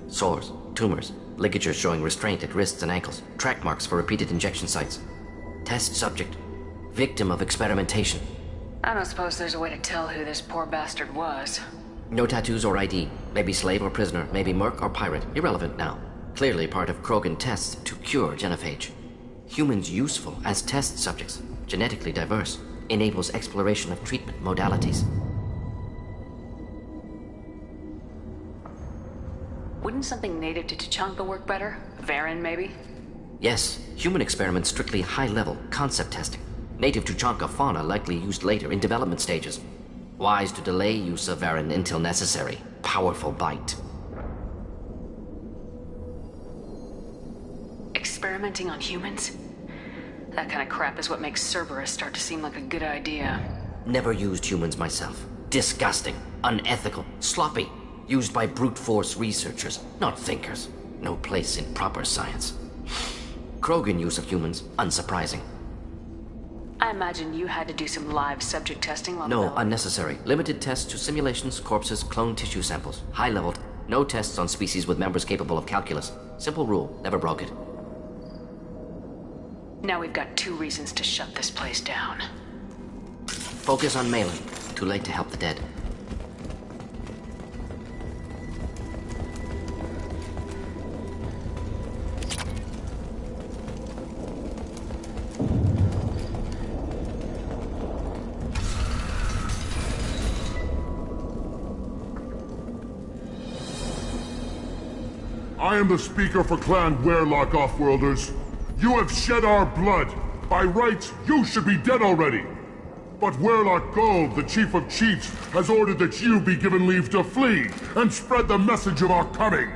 Sores, tumors, Ligatures showing restraint at wrists and ankles. Track marks for repeated injection sites. Test subject. Victim of experimentation. I don't suppose there's a way to tell who this poor bastard was. No tattoos or ID. Maybe slave or prisoner. Maybe merc or pirate. Irrelevant now. Clearly part of Krogan tests to cure genophage. Humans useful as test subjects. Genetically diverse. Enables exploration of treatment modalities. Wouldn't something native to Tuchanka work better? Varen, maybe? Yes, human experiments strictly high-level, concept testing. Native Tuchanka fauna likely used later in development stages. Wise to delay use of Varen until necessary. Powerful bite. Experimenting on humans? That kind of crap is what makes Cerberus start to seem like a good idea. Never used humans myself. Disgusting, unethical, sloppy. Used by brute force researchers, not thinkers. No place in proper science. Krogan use of humans, unsurprising. I imagine you had to do some live subject testing while No, developing. unnecessary. Limited tests to simulations, corpses, cloned tissue samples. High-level. No tests on species with members capable of calculus. Simple rule, never broke it. Now we've got 2 reasons to shut this place down. Focus on Malin. Too late to help the dead. I am the speaker for Clan Werlock, Offworlders. You have shed our blood. By rights, you should be dead already. But Werlock Gold, the Chief of Chiefs, has ordered that you be given leave to flee and spread the message of our coming.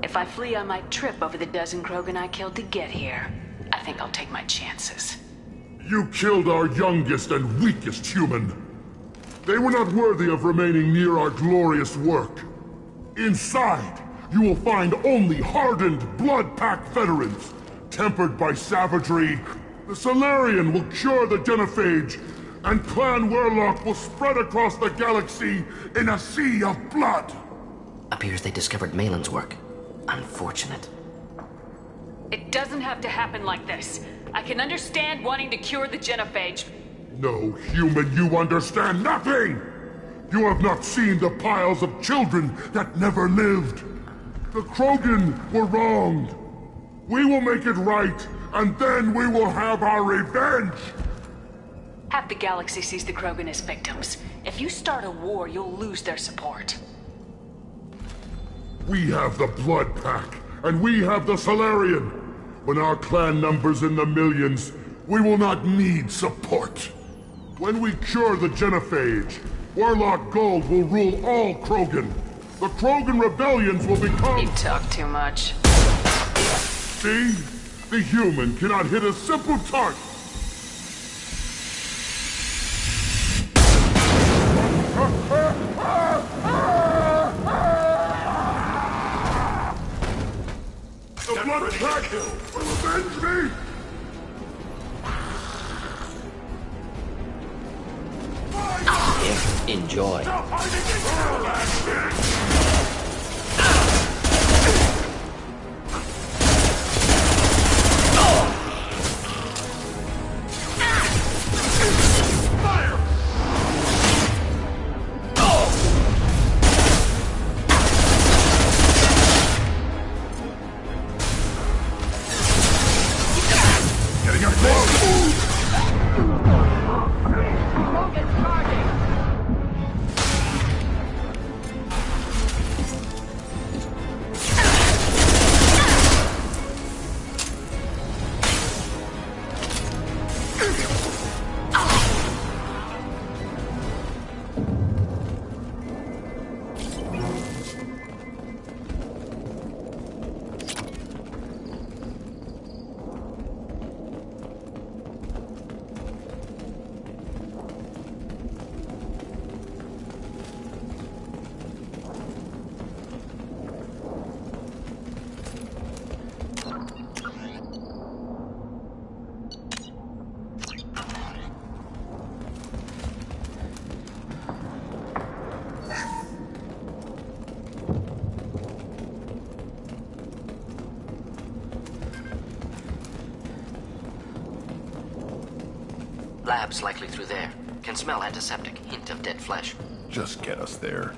If I flee, I might trip over the dozen Krogan I killed to get here. I think I'll take my chances. You killed our youngest and weakest human. They were not worthy of remaining near our glorious work. Inside, you will find only hardened, blood-packed veterans. Tempered by savagery, the Solarian will cure the genophage, and Clan Werlock will spread across the galaxy in a sea of blood. Appears they discovered Malin's work. Unfortunate. It doesn't have to happen like this. I can understand wanting to cure the genophage. No, human, you understand nothing! You have not seen the piles of children that never lived. The Krogan were wronged. We will make it right, and then we will have our revenge! Half the galaxy sees the Krogan as victims. If you start a war, you'll lose their support. We have the Blood Pack, and we have the Solarian. When our clan numbers in the millions, we will not need support. When we cure the genophage, Werlock Gold will rule all Krogan. The Krogan rebellions will become... You talk too much. See? The human cannot hit a simple target. The Blood Pack will avenge me! Enjoy. Getting up close! Lab's likely through there. Can smell antiseptic, hint of dead flesh. Just get us there.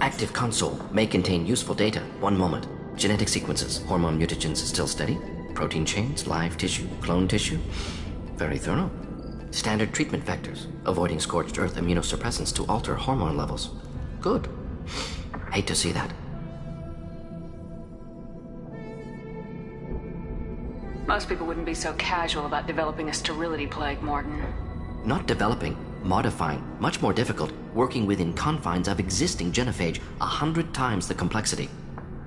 Active console may contain useful data. One moment. Genetic sequences, hormone mutagens still steady. Protein chains, live tissue, clone tissue. Very thorough. Standard treatment vectors, avoiding scorched earth immunosuppressants to alter hormone levels. Good. Hate to see that. Most people wouldn't be so casual about developing a sterility plague, Morton. Not developing, modifying, much more difficult, working within confines of existing genophage, 100 times the complexity.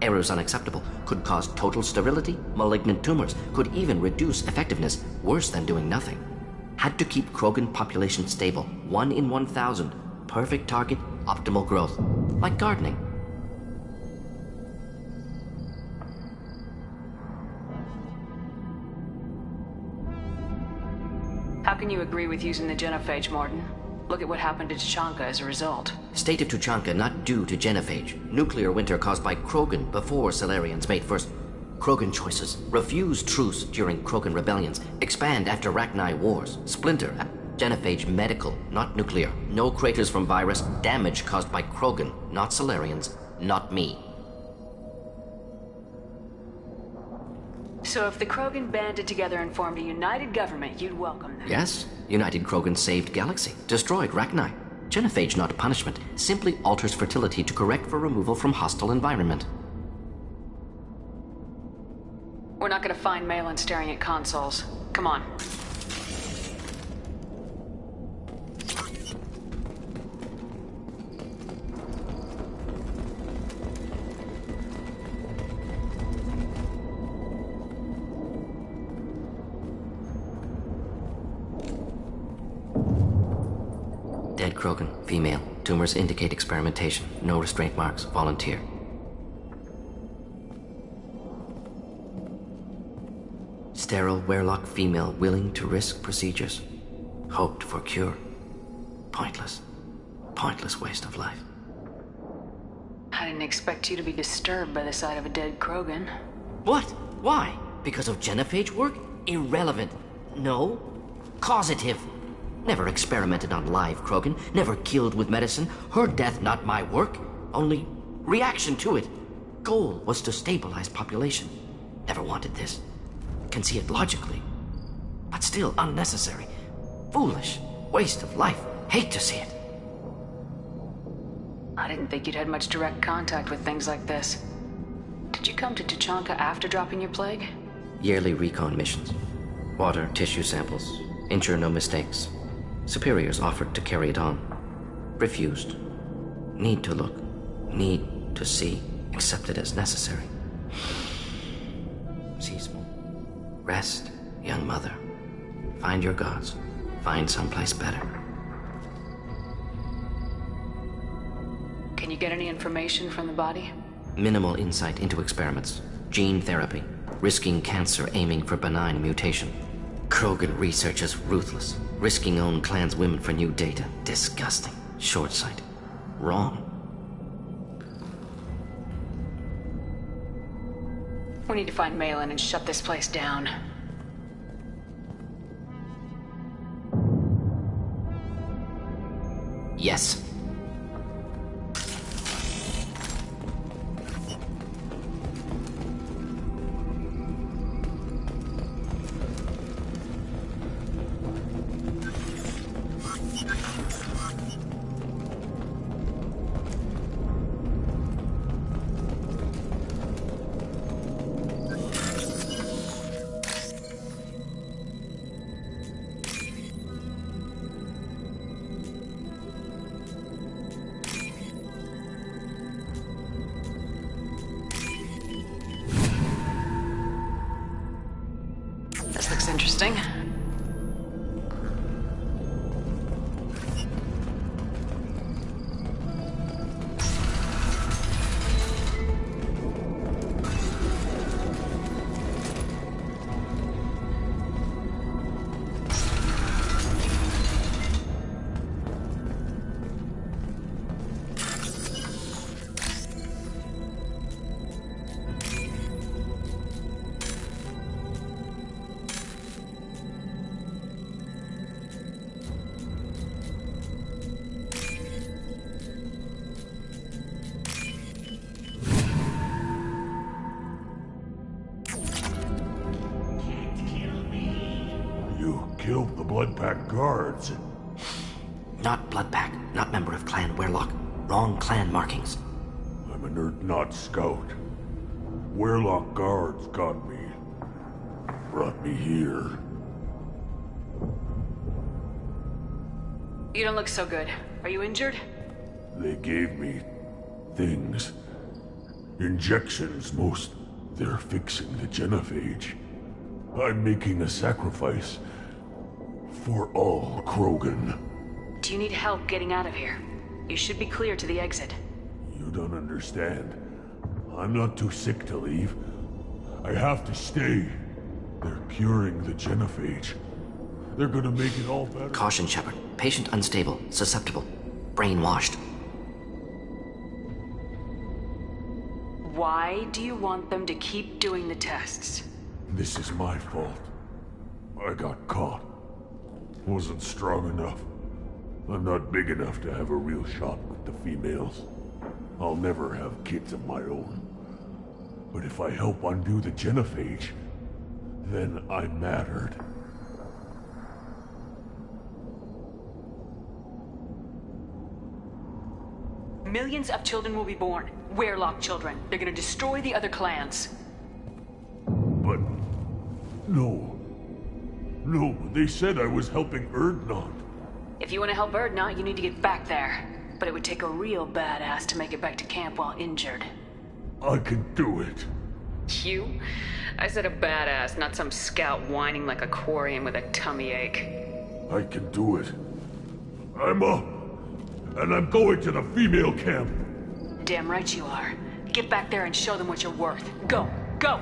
Errors unacceptable, could cause total sterility, malignant tumors, could even reduce effectiveness, worse than doing nothing. Had to keep Krogan population stable, 1 in 1,000, perfect target, optimal growth, like gardening. How can you agree with using the genophage, Morton? Look at what happened to Tuchanka as a result. State of Tuchanka not due to genophage. Nuclear winter caused by Krogan before Salarians made first Krogan choices. Refuse truce during Krogan rebellions. Expand after Rachni wars. Splinter. Genophage medical, not nuclear. No craters from virus. Damage caused by Krogan, not Salarians. Not me. So if the Krogan banded together and formed a united government, you'd welcome them? Yes. United Krogan saved Galaxy. Destroyed Rachni. Genophage not punishment. Simply alters fertility to correct for removal from hostile environment. We're not gonna find Malin staring at consoles. Come on. Dead Krogan, female. Tumors indicate experimentation. No restraint marks. Volunteer. Sterile Werelock female willing to risk procedures. Hoped for cure. Pointless. Pointless waste of life. I didn't expect you to be disturbed by the sight of a dead Krogan. What? Why? Because of genophage work? Irrelevant. No. Causative. Never experimented on live Krogan. Never killed with medicine. Her death not my work. Only reaction to it. Goal was to stabilize population. Never wanted this. Can see it logically. But still unnecessary. Foolish. Waste of life. Hate to see it. I didn't think you'd had much direct contact with things like this. Did you come to Tuchanka after dropping your plague? Yearly recon missions. Water, tissue samples. Ensure no mistakes. Superiors offered to carry it on. Refused. Need to look. Need to see. Accepted as necessary. Seasonal. Rest, young mother. Find your gods. Find someplace better. Can you get any information from the body? Minimal insight into experiments. Gene therapy. Risking cancer aiming for benign mutation. Krogan researchers ruthless. Risking own clan's women for new data. Disgusting. Short sight. Wrong. We need to find Malin and shut this place down. Yes. This looks interesting. killed the Blood Pack guards. Not Blood Pack, not member of Clan Werlock. Wrong clan markings. I'm an Urdnot scout. Werlock guards got me. Brought me here. You don't look so good. Are you injured? They gave me things. Injections, most. They're fixing the genophage. I'm making a sacrifice for all Krogan. Do you need help getting out of here? You should be clear to the exit. You don't understand. I'm not too sick to leave. I have to stay. They're curing the genophage. They're gonna make it all better. Caution, Shepard. Patient unstable, susceptible, brainwashed. Why do you want them to keep doing the tests? This is my fault. I got caught. Wasn't strong enough. I'm not big enough to have a real shot with the females. I'll never have kids of my own. But if I help undo the genophage, then I mattered. Millions of children will be born. Werlock children. They're gonna destroy the other clans. But... No, they said I was helping Urdnot. If you want to help Urdnot, you need to get back there. But it would take a real badass to make it back to camp while injured. I can do it. You? I said a badass, not some scout whining like a Quarian with a tummy ache. I can do it. I'm up. And I'm going to the female camp. Damn right you are. Get back there and show them what you're worth. Go! Go!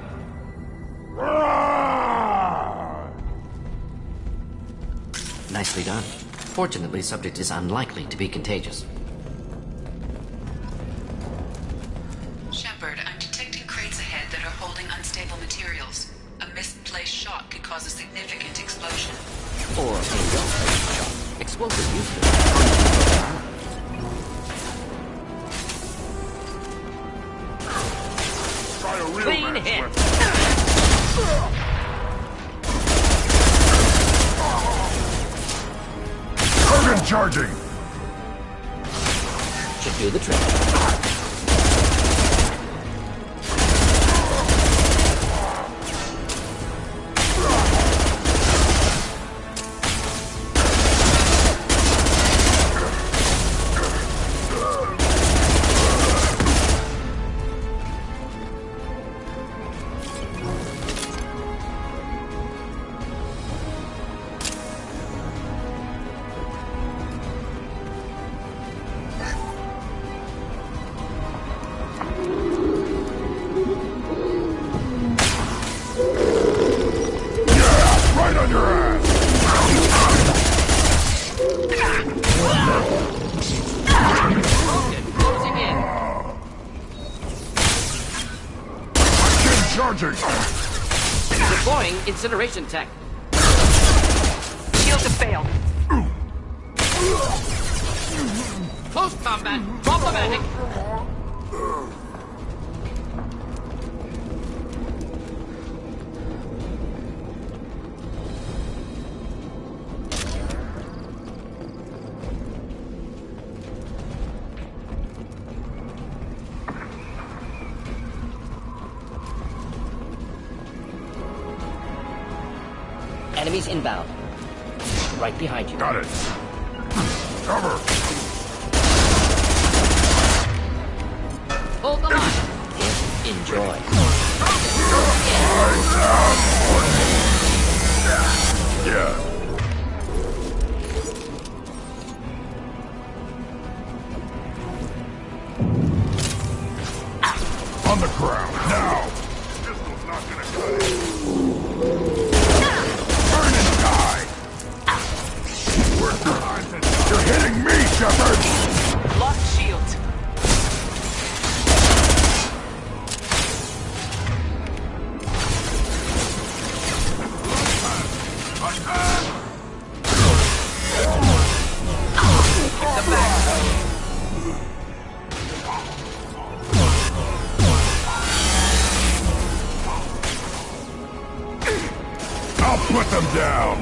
Nicely done. Fortunately, subject is unlikely to be contagious. Shepard, I'm detecting crates ahead that are holding unstable materials. A misplaced shot could cause a significant explosion. Or a well-placed shot. Explosive use. Clean hit! Krogan charging! Should do the trick. Deploying incineration tech. Shields have failed. Close combat. Problematic. Enemies inbound. Right behind you. Got it. Cover. Hold the line. Enjoy. Yeah. On the ground, now! Pistol's not gonna cut it. Burn and die! You're hitting me, Shepard! Lost shield. I'll put them down!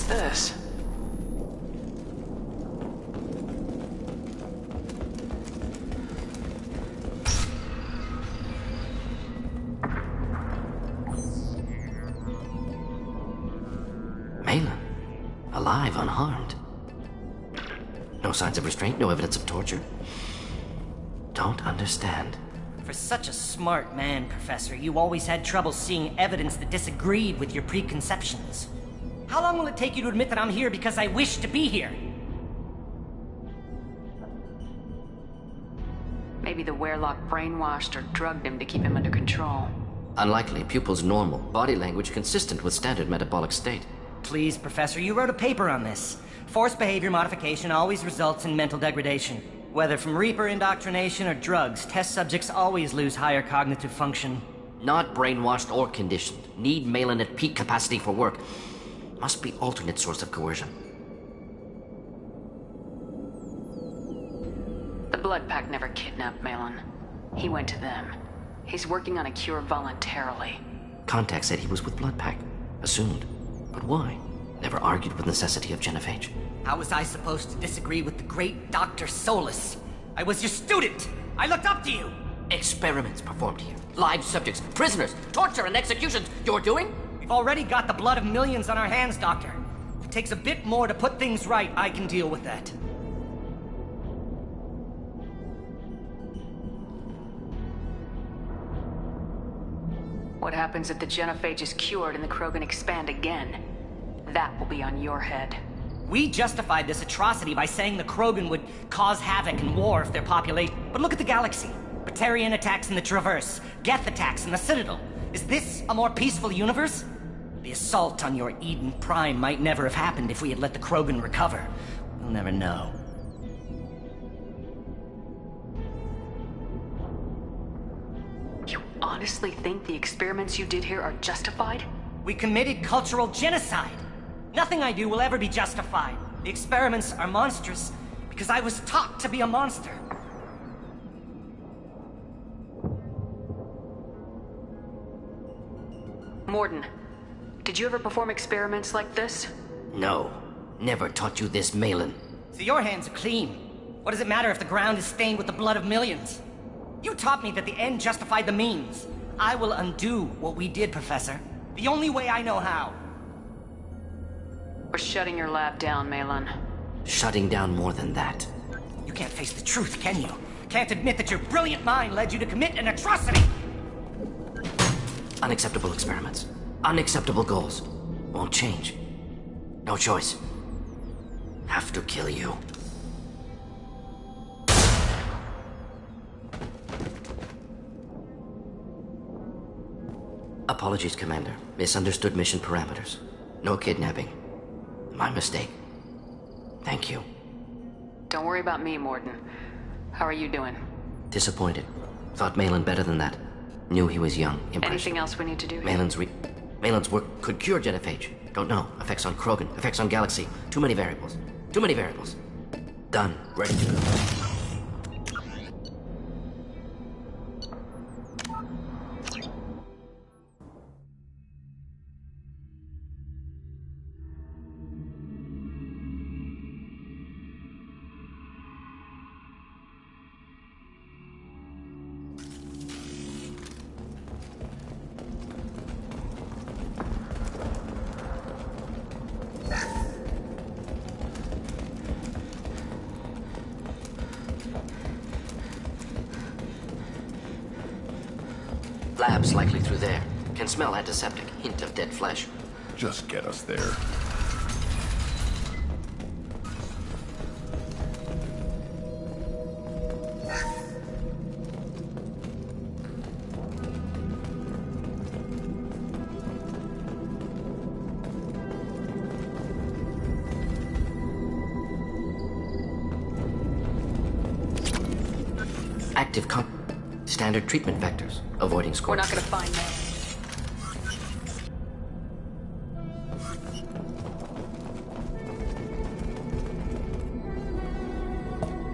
is this? Malin. Alive, unharmed. No signs of restraint, no evidence of torture. Don't understand. For such a smart man, Professor, you always had trouble seeing evidence that disagreed with your preconceptions. How long will it take you to admit that I'm here because I wish to be here? Maybe the Werelock brainwashed or drugged him to keep him under control. Unlikely. Pupil's normal. Body language consistent with standard metabolic state. Please, Professor, you wrote a paper on this. Forced behavior modification always results in mental degradation. Whether from Reaper indoctrination or drugs, test subjects always lose higher cognitive function. Not brainwashed or conditioned. Need Malin at peak capacity for work. Must be alternate source of coercion. The Blood Pack never kidnapped Malin. He went to them. He's working on a cure voluntarily. Contact said he was with Blood Pack. Assumed. But why? Never argued with necessity of genophage. How was I supposed to disagree with the great Dr. Solus? I was your student! I looked up to you! Experiments performed here. Live subjects, prisoners, torture and executions. You're doing? We've already got the blood of millions on our hands, Doctor. If it takes a bit more to put things right, I can deal with that. What happens if the genophage is cured and the Krogan expand again? That will be on your head. We justified this atrocity by saying the Krogan would cause havoc and war if their population... But look at the galaxy. Batarian attacks in the Traverse, Geth attacks in the Citadel. Is this a more peaceful universe? The assault on your Eden Prime might never have happened if we had let the Krogan recover. We'll never know. You honestly think the experiments you did here are justified? We committed cultural genocide. Nothing I do will ever be justified. The experiments are monstrous because I was taught to be a monster. Morden, did you ever perform experiments like this? No. Never taught you this, Malin. So your hands are clean. What does it matter if the ground is stained with the blood of millions? You taught me that the end justified the means. I will undo what we did, Professor. The only way I know how. We're shutting your lab down, Malin. Shutting down more than that. You can't face the truth, can you? Can't admit that your brilliant mind led you to commit an atrocity! Unacceptable experiments. Unacceptable goals. Won't change. No choice. Have to kill you. Apologies, Commander. Misunderstood mission parameters. No kidnapping. My mistake. Thank you. Don't worry about me, Morden. How are you doing? Disappointed. Thought Malin better than that. Knew he was young, impressionable. Anything else we need to do here? Malin's work could cure genophage. Don't know. Effects on Krogan, effects on Galaxy. Too many variables. Too many variables. Done. Ready to go. Labs likely through there. Can smell antiseptic. Hint of dead flesh. Just get us there. Active standard treatment vectors. Avoiding scorch. We're not gonna find them.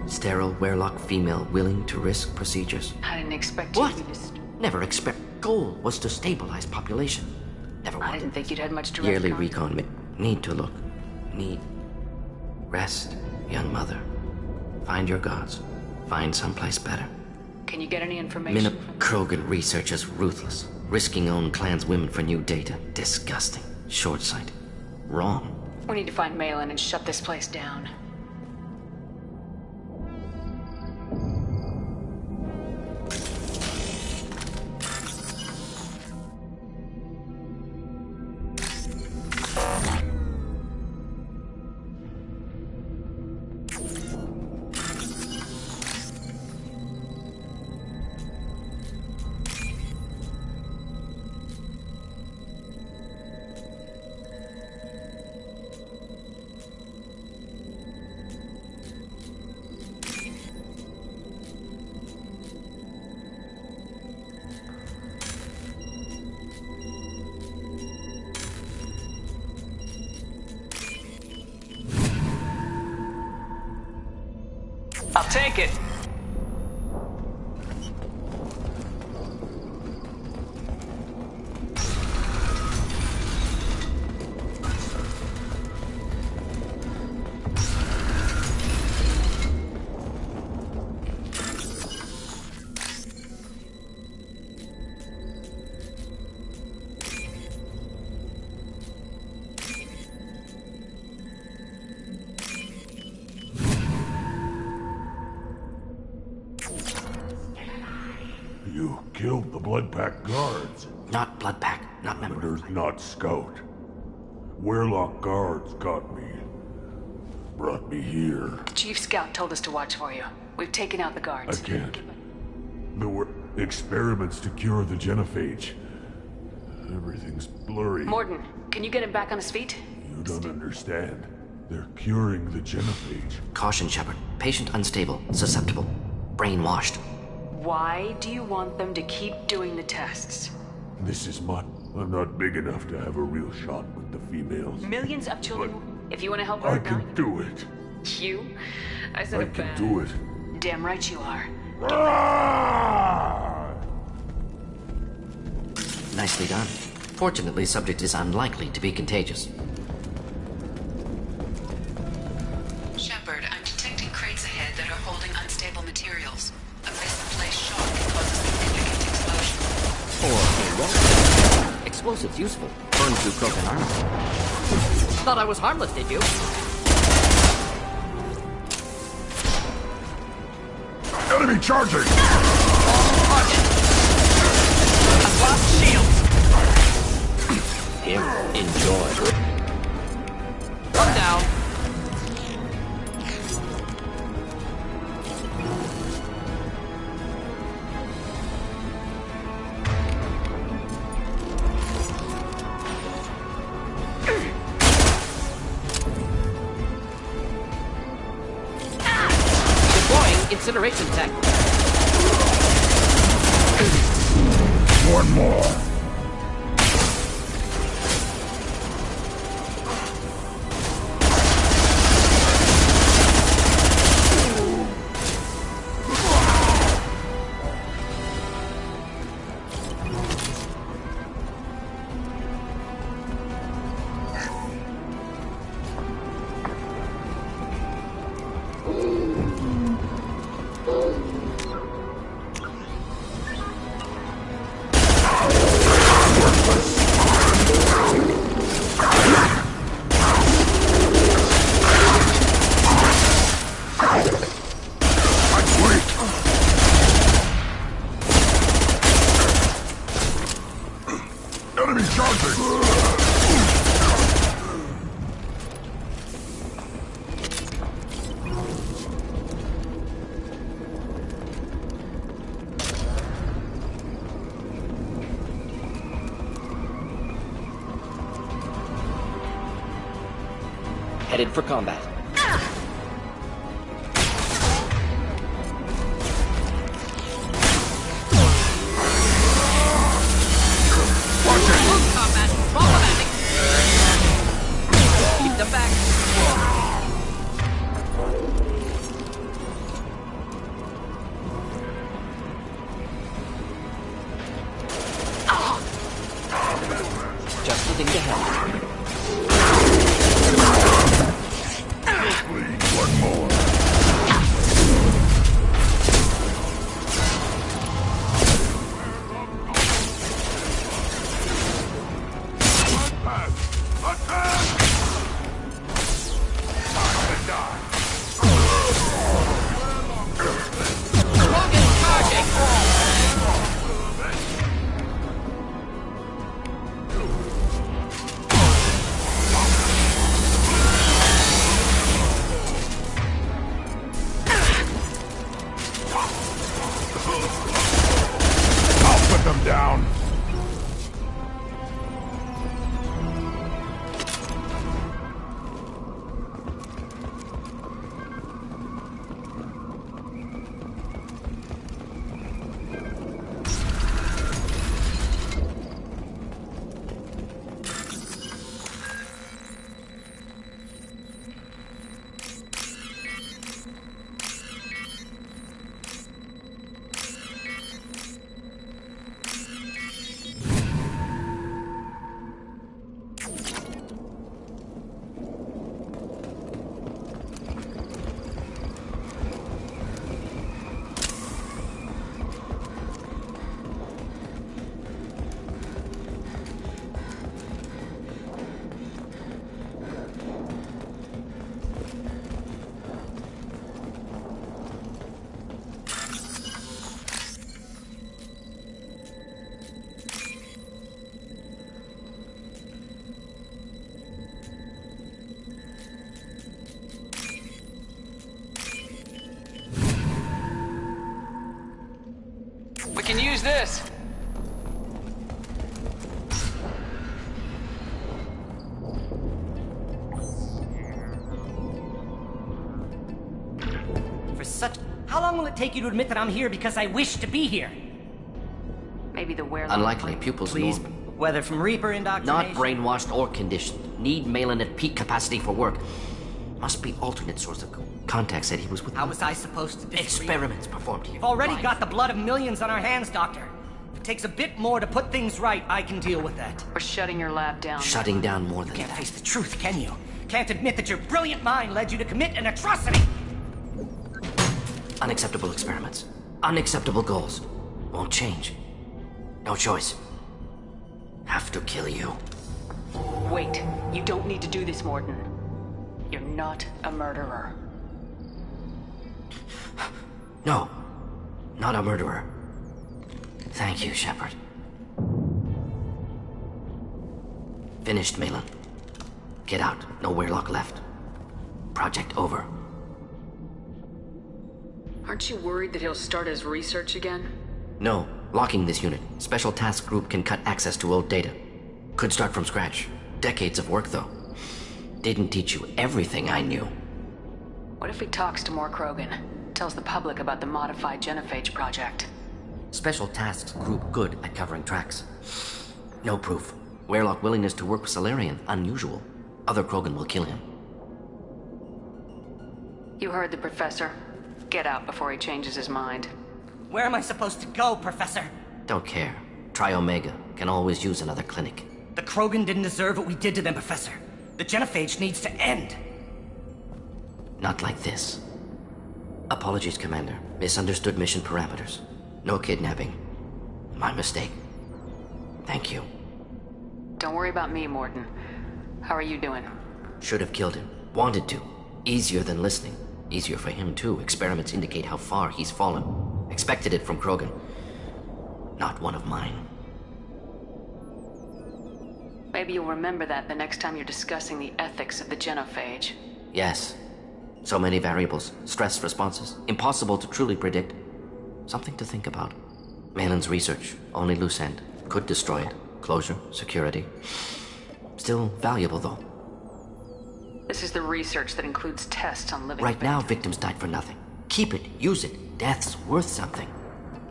Sterile, Werelock female willing to risk procedures. I didn't expect What? you to just... Never expect. Goal was to stabilize population. Never wanted. I didn't think you'd had much direct Yearly contact. recon. Need to look. me rest, young mother. Find your gods. Find someplace better. Can you get any information? Minna Krogan research is ruthless. Risking own clan's women for new data. Disgusting. Short-sighted. Wrong. We need to find Malin and shut this place down. I'll take it. You killed the Blood Pack guards. Not Blood Pack, not members. Not Scout. Warlock guards got me. Brought me here. Chief Scout told us to watch for you. We've taken out the guards. I can't. There were experiments to cure the genophage. Everything's blurry. Morton, can you get him back on his feet? You don't understand. They're curing the genophage. Caution, Shepard. Patient unstable, susceptible, brainwashed. Why do you want them to keep doing the tests? This is I'm not big enough to have a real shot with the females. Millions of children. If you want to help I her, can do it. You? I said I it can bad. do it. Damn right you are. Nicely done. Fortunately, subject is unlikely to be contagious. Shepard, I'm detecting crates ahead that are holding unstable materials. A misplaced shock can cause a significant explosion. Or a weapon. Explosives useful. Burn through Krogan armor. Thought I was harmless, did you? Enemy charging! Target! I've lost shields! Here, enjoy. One down. Incineration tech. One more. Headed for combat. Keep them back. Just the thing to have. One more. Down. We can use this. For such... How long will it take you to admit that I'm here because I wish to be here? Maybe the werewolf. Unlikely. Pupils Please, normal. whether from Reaper indoctrination... Not brainwashed or conditioned. Need Malin at peak capacity for work. Must be alternate source of contact said he was with... How was I supposed to disagree? Experiments performed here. We've already got the blood of millions on our hands, Doctor. If it takes a bit more to put things right, I can deal with that. We're shutting your lab down. Shutting down more than You can't that. face the truth, can you? Can't admit that your brilliant mind led you to commit an atrocity! Unacceptable experiments. Unacceptable goals. Won't change. No choice. Have to kill you. Wait. You don't need to do this, Morton. You're not a murderer. No. Not a murderer. Thank you, Shepard. Finished, Malin. Get out. No Weirlock left. Project over. Aren't you worried that he'll start his research again? No. Locking this unit. Special task group can cut access to old data. Could start from scratch. Decades of work, though. Didn't teach you everything I knew. What if he talks to more Krogan? Tells the public about the modified genophage project? Special tasks group good at covering tracks. No proof. Weirlock willingness to work with Salarian, unusual. Other Krogan will kill him. You heard the professor. Get out before he changes his mind. Where am I supposed to go, Professor? Don't care. Try Omega. Can always use another clinic. The Krogan didn't deserve what we did to them, Professor. The genophage needs to end. Not like this. Apologies, Commander. Misunderstood mission parameters. No kidnapping. My mistake. Thank you. Don't worry about me, Morton. How are you doing? Should have killed him. Wanted to. Easier than listening. Easier for him, too. Experiments indicate how far he's fallen. Expected it from Krogan. Not one of mine. Maybe you'll remember that the next time you're discussing the ethics of the genophage. Yes. So many variables. Stress responses. Impossible to truly predict. Something to think about. Malin's research. Only loose end. Could destroy it. Closure. Security. Still valuable, though. This is the research that includes tests on living Right now, victims died for nothing. Keep it. Use it. Death's worth something.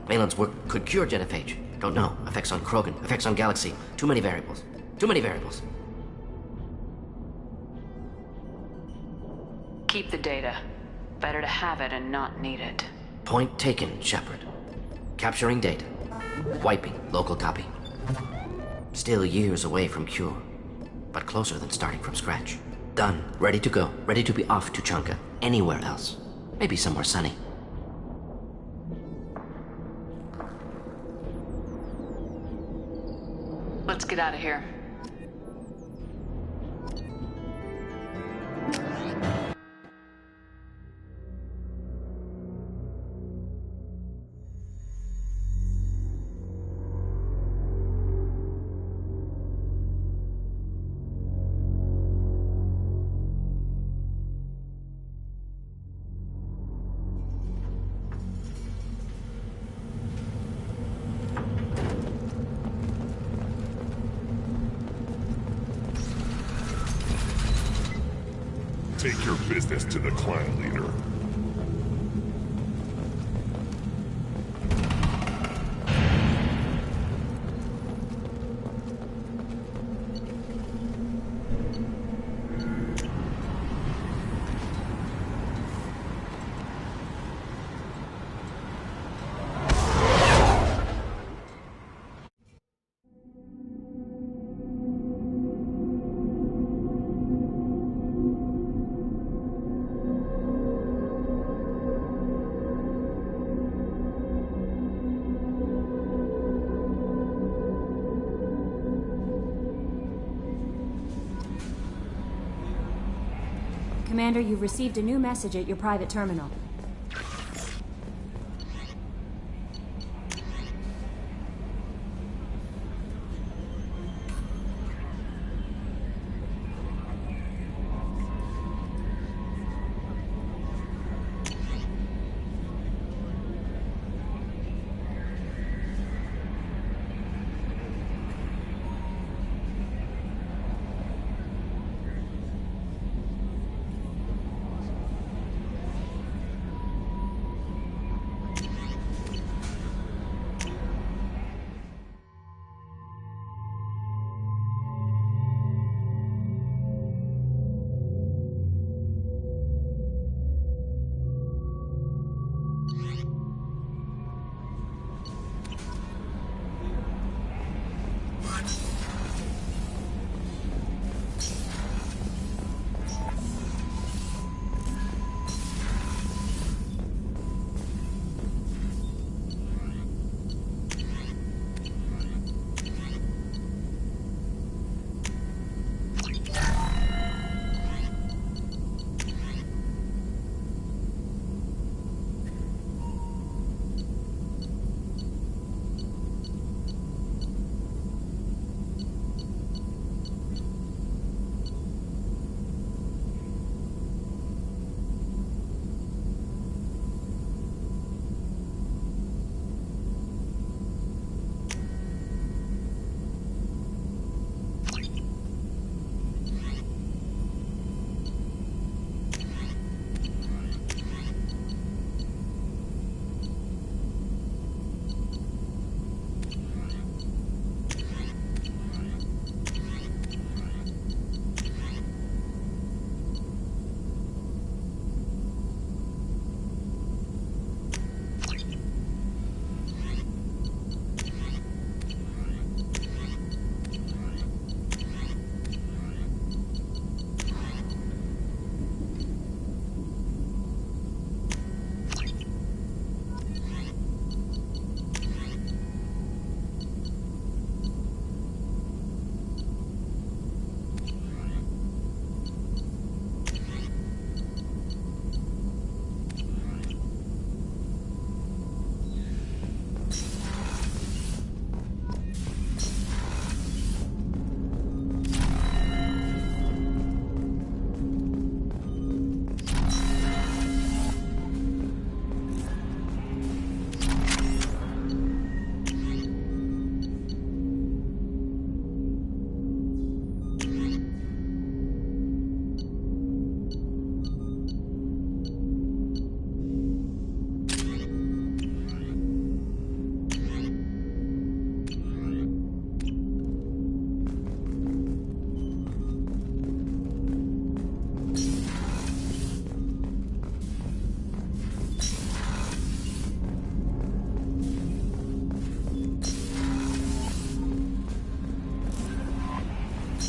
Malin's work could cure genophage. Don't know. Effects on Krogan. Effects on Galaxy. Too many variables. Too many variables. Keep the data. Better to have it and not need it. Point taken, Shepard. Capturing data. Wiping local copy. Still years away from cure, but closer than starting from scratch. Done. Ready to go. Ready to be off to Chunka. Anywhere else. Maybe somewhere sunny. Let's get out of here. Take your business to the clan leader. Commander, you've received a new message at your private terminal.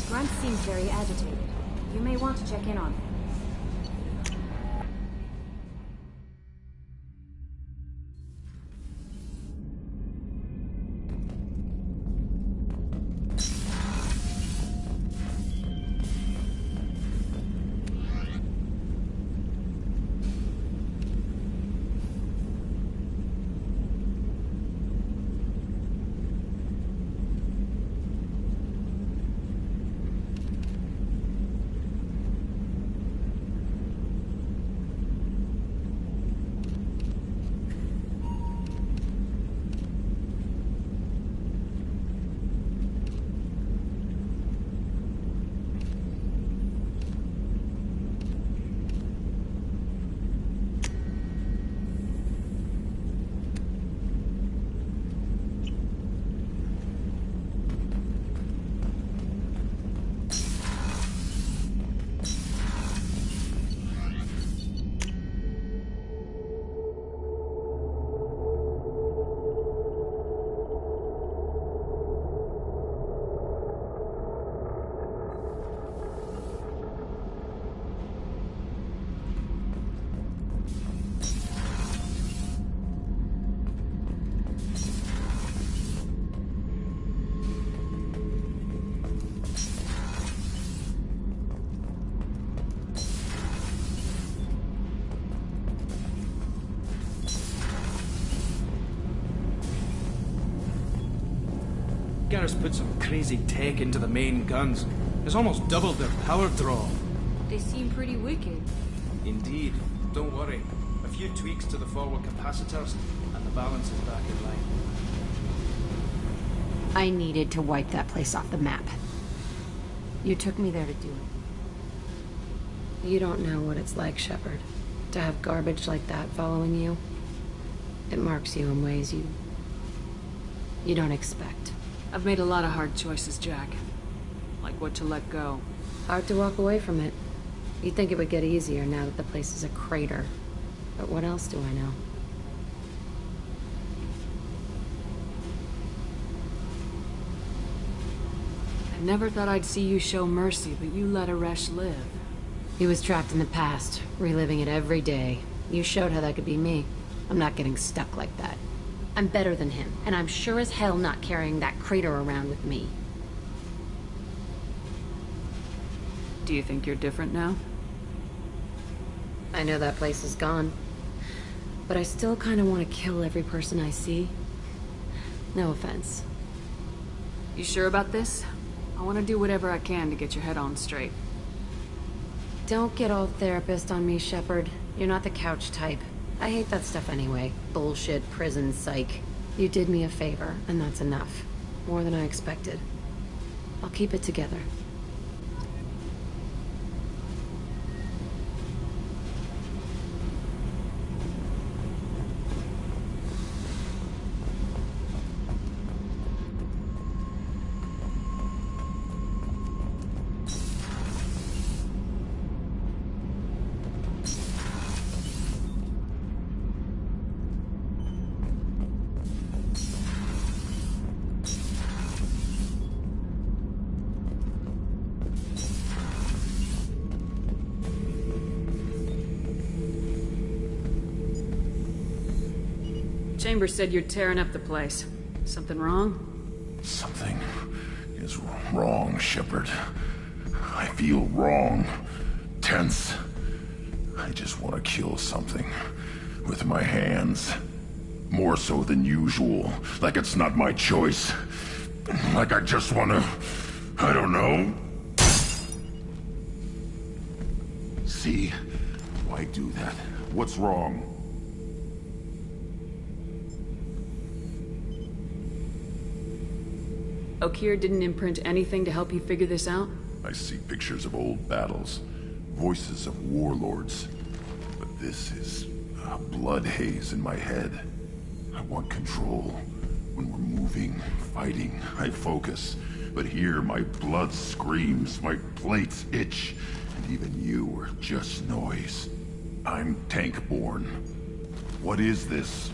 Grunt seems very agitated. You may want to check in on him. Garrus put some crazy tech into the main guns. It's almost doubled their power draw. They seem pretty wicked. Indeed. Don't worry. A few tweaks to the forward capacitors, and the balance is back in line. I needed to wipe that place off the map. You took me there to do it. You don't know what it's like, Shepard. To have garbage like that following you. It marks you in ways you don't expect. I've made a lot of hard choices, Jack. Like what to let go. Hard to walk away from it. You'd think it would get easier now that the place is a crater. But what else do I know? I never thought I'd see you show mercy, but you let Aresh live. He was trapped in the past, reliving it every day. You showed how that could be me. I'm not getting stuck like that. I'm better than him, and I'm sure as hell not carrying that crater around with me. Do you think you're different now? I know that place is gone. But I still kind of want to kill every person I see. No offense. You sure about this? I want to do whatever I can to get your head on straight. Don't get all therapist on me, Shepard. You're not the couch type. I hate that stuff anyway. Bullshit, prison, psych. You did me a favor, and that's enough. More than I expected. I'll keep it together. Chambers said you're tearing up the place. Something wrong? Something is wrong, Shepard. I feel wrong. Tense. I just want to kill something. With my hands. More so than usual. Like it's not my choice. Like I just want to... I don't know. See? Why do that? What's wrong? Okeer didn't imprint anything to help you figure this out? I see pictures of old battles, voices of warlords. But this is a blood haze in my head. I want control. When we're moving, fighting, I focus. But here my blood screams, my plates itch, and even you are just noise. I'm tank-born. What is this?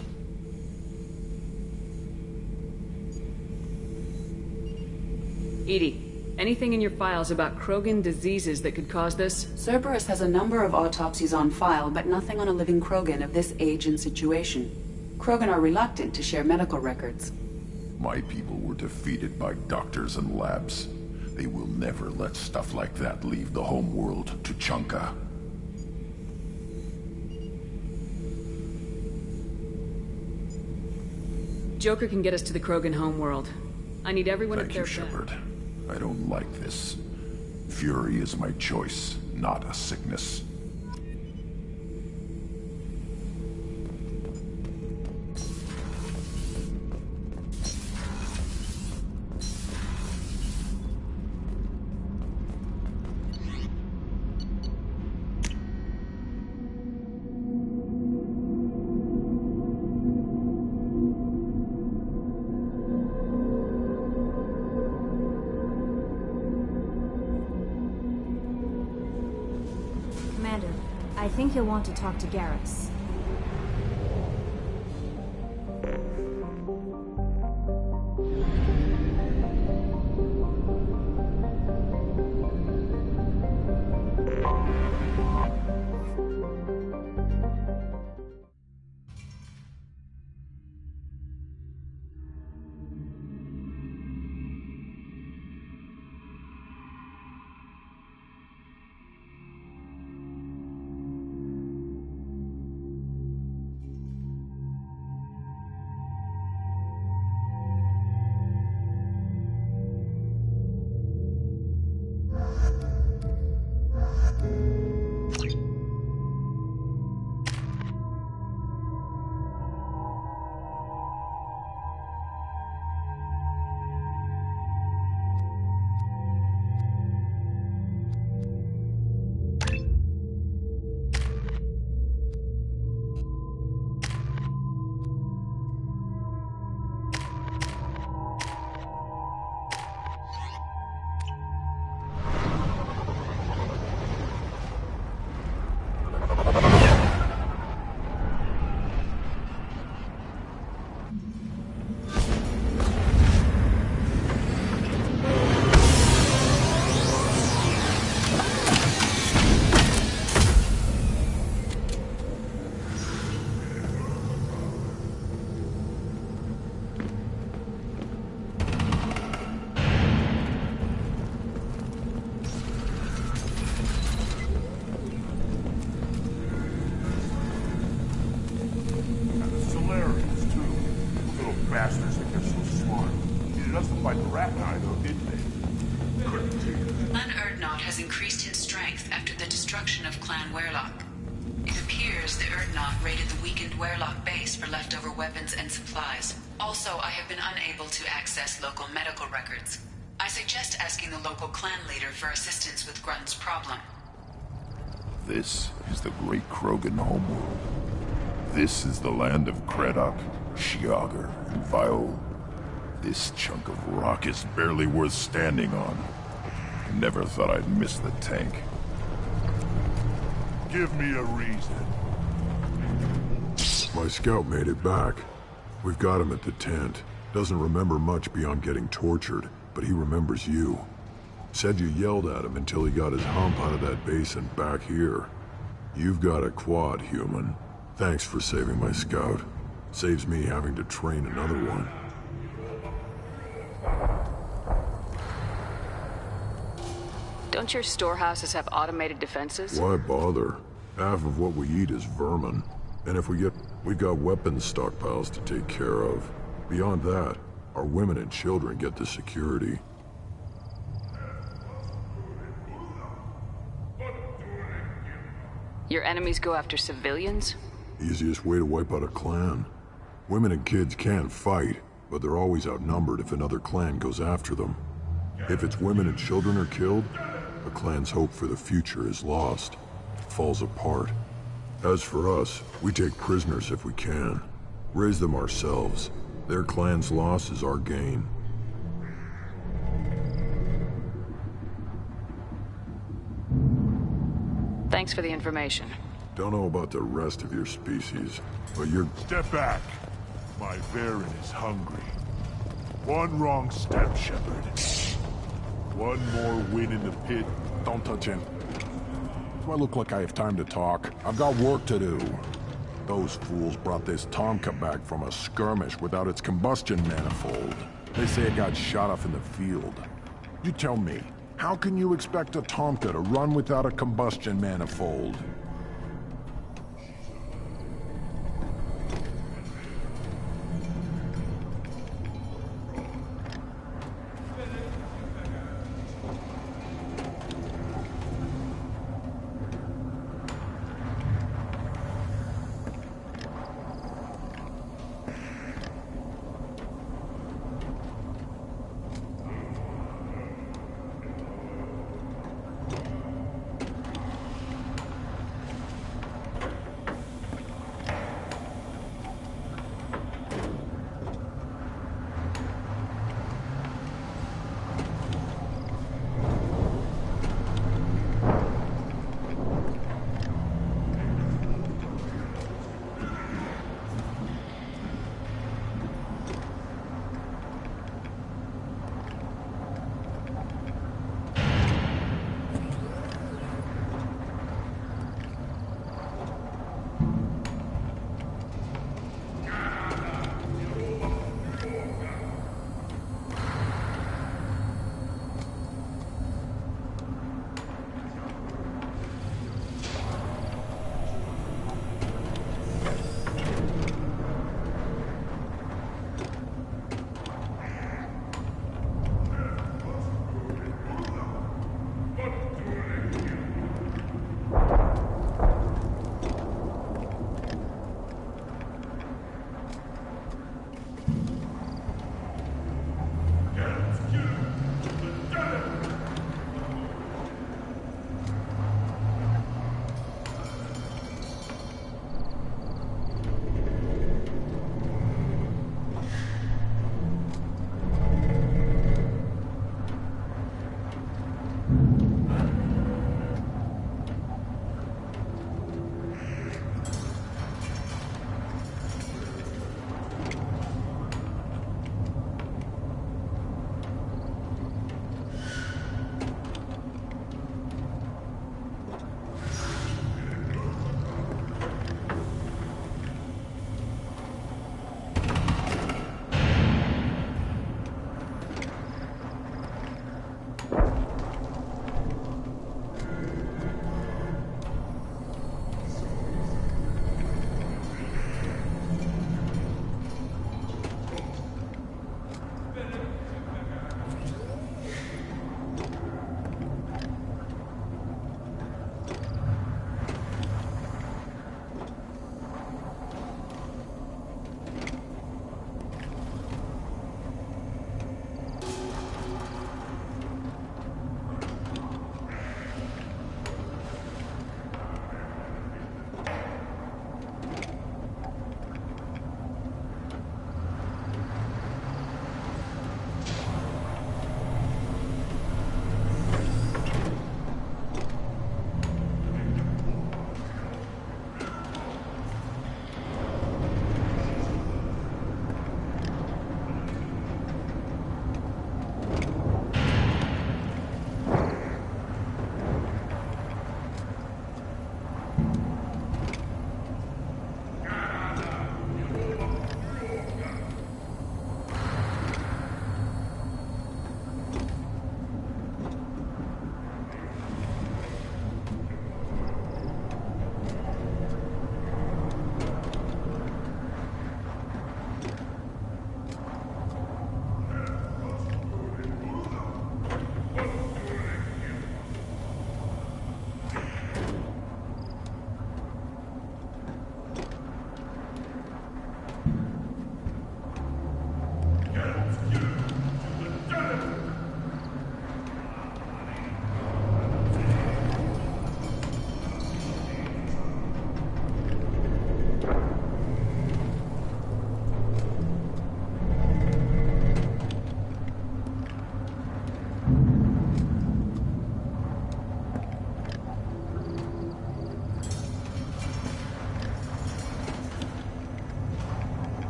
EDI, Anything in your files about Krogan diseases that could cause this? Cerberus has a number of autopsies on file, but nothing on a living Krogan of this age and situation. Krogan are reluctant to share medical records. My people were defeated by doctors and labs. They will never let stuff like that leave the home world to Chunka. Joker can get us to the Krogan homeworld. I need everyone at their best. Thank you, Shepard. I don't like this. Fury is my choice, not a sickness. I think you'll want to talk to Garrus. This is the great Krogan homeworld. This is the land of Kredok, Shiagar, and Viol. This chunk of rock is barely worth standing on. Never thought I'd miss the tank. Give me a reason. My scout made it back. We've got him at the tent. Doesn't remember much beyond getting tortured, but he remembers you. Said you yelled at him until he got his hump out of that basin back here. You've got a quad, human. Thanks for saving my scout. Saves me having to train another one. Don't your storehouses have automated defenses? Why bother? Half of what we eat is vermin. And if we've got weapons stockpiles to take care of. Beyond that, our women and children get the security. Your enemies go after civilians? Easiest way to wipe out a clan. Women and kids can fight, but they're always outnumbered if another clan goes after them. If its women and children are killed, a clan's hope for the future is lost. Falls apart. As for us, we take prisoners if we can. Raise them ourselves. Their clan's loss is our gain. Thanks for the information. Don't know about the rest of your species, but you're... Step back. My Baron is hungry. One wrong step, Shepard. One more win in the pit. Don't touch him. Do I look like I have time to talk? I've got work to do. Those fools brought this Tomka back from a skirmish without its combustion manifold. They say it got shot off in the field. You tell me, how can you expect a Tomka to run without a combustion manifold?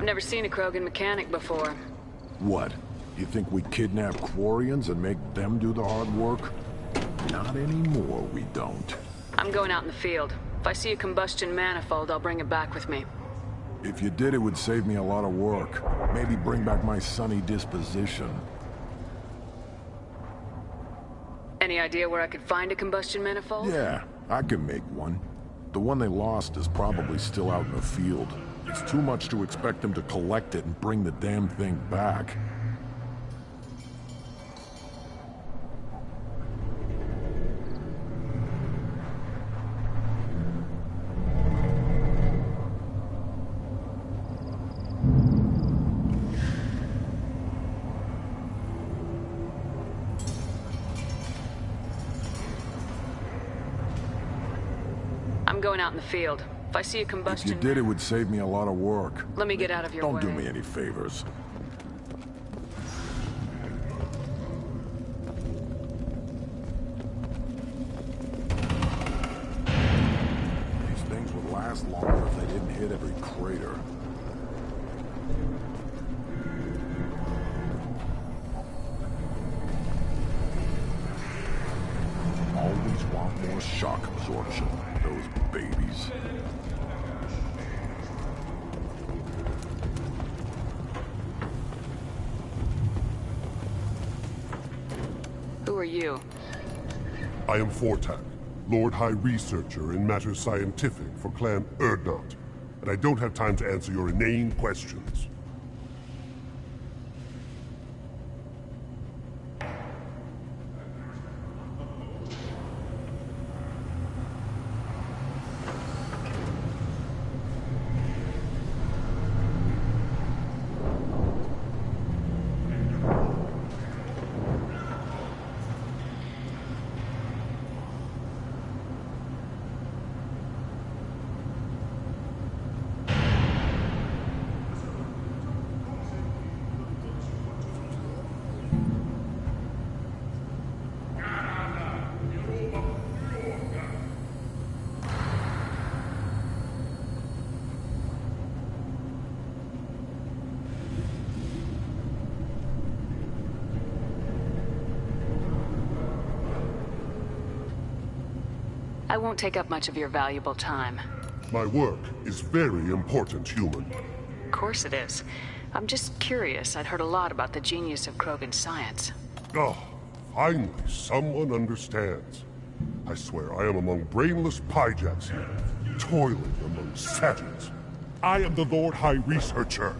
never seen a Krogan mechanic before. What? You think we kidnap Quarians and make them do the hard work? Not anymore, we don't. I'm going out in the field. If I see a combustion manifold, I'll bring it back with me. If you did, it would save me a lot of work. Maybe bring back my sunny disposition. Any idea where I could find a combustion manifold? Yeah, I can make one. The one they lost is probably still out in the field. It's too much to expect them to collect it and bring the damn thing back. I'm going out in the field. If I see a combustion... If you did, it would save me a lot of work. Let me get out of your way. Don't do me any favors. These things would last longer if they didn't hit every crater. Always want more shock absorption, those babies. Who are you? I am Fortak, Lord High Researcher in matters scientific for Clan Urdnot, and I don't have time to answer your inane questions. I won't take up much of your valuable time. My work is very important, human. Of course it is. I'm just curious. I'd heard a lot about the genius of Krogan science. Oh, finally, someone understands. I swear I am among brainless pyjaks here, toiling among savages. I am the Lord High Researcher.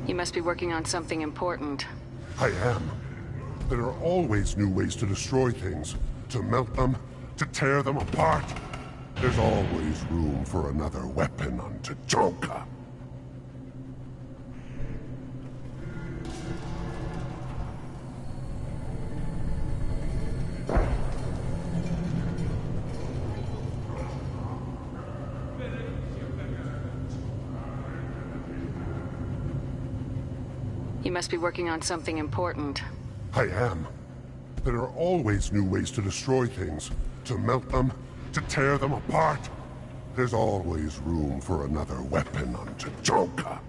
You must be working on something important. I am. There are always new ways to destroy things, to melt them, to tear them apart. There's always room for another weapon on Tajoka. You must be working on something important. I am. There are always new ways to destroy things, to melt them, to tear them apart. There's always room for another weapon on Tajoka.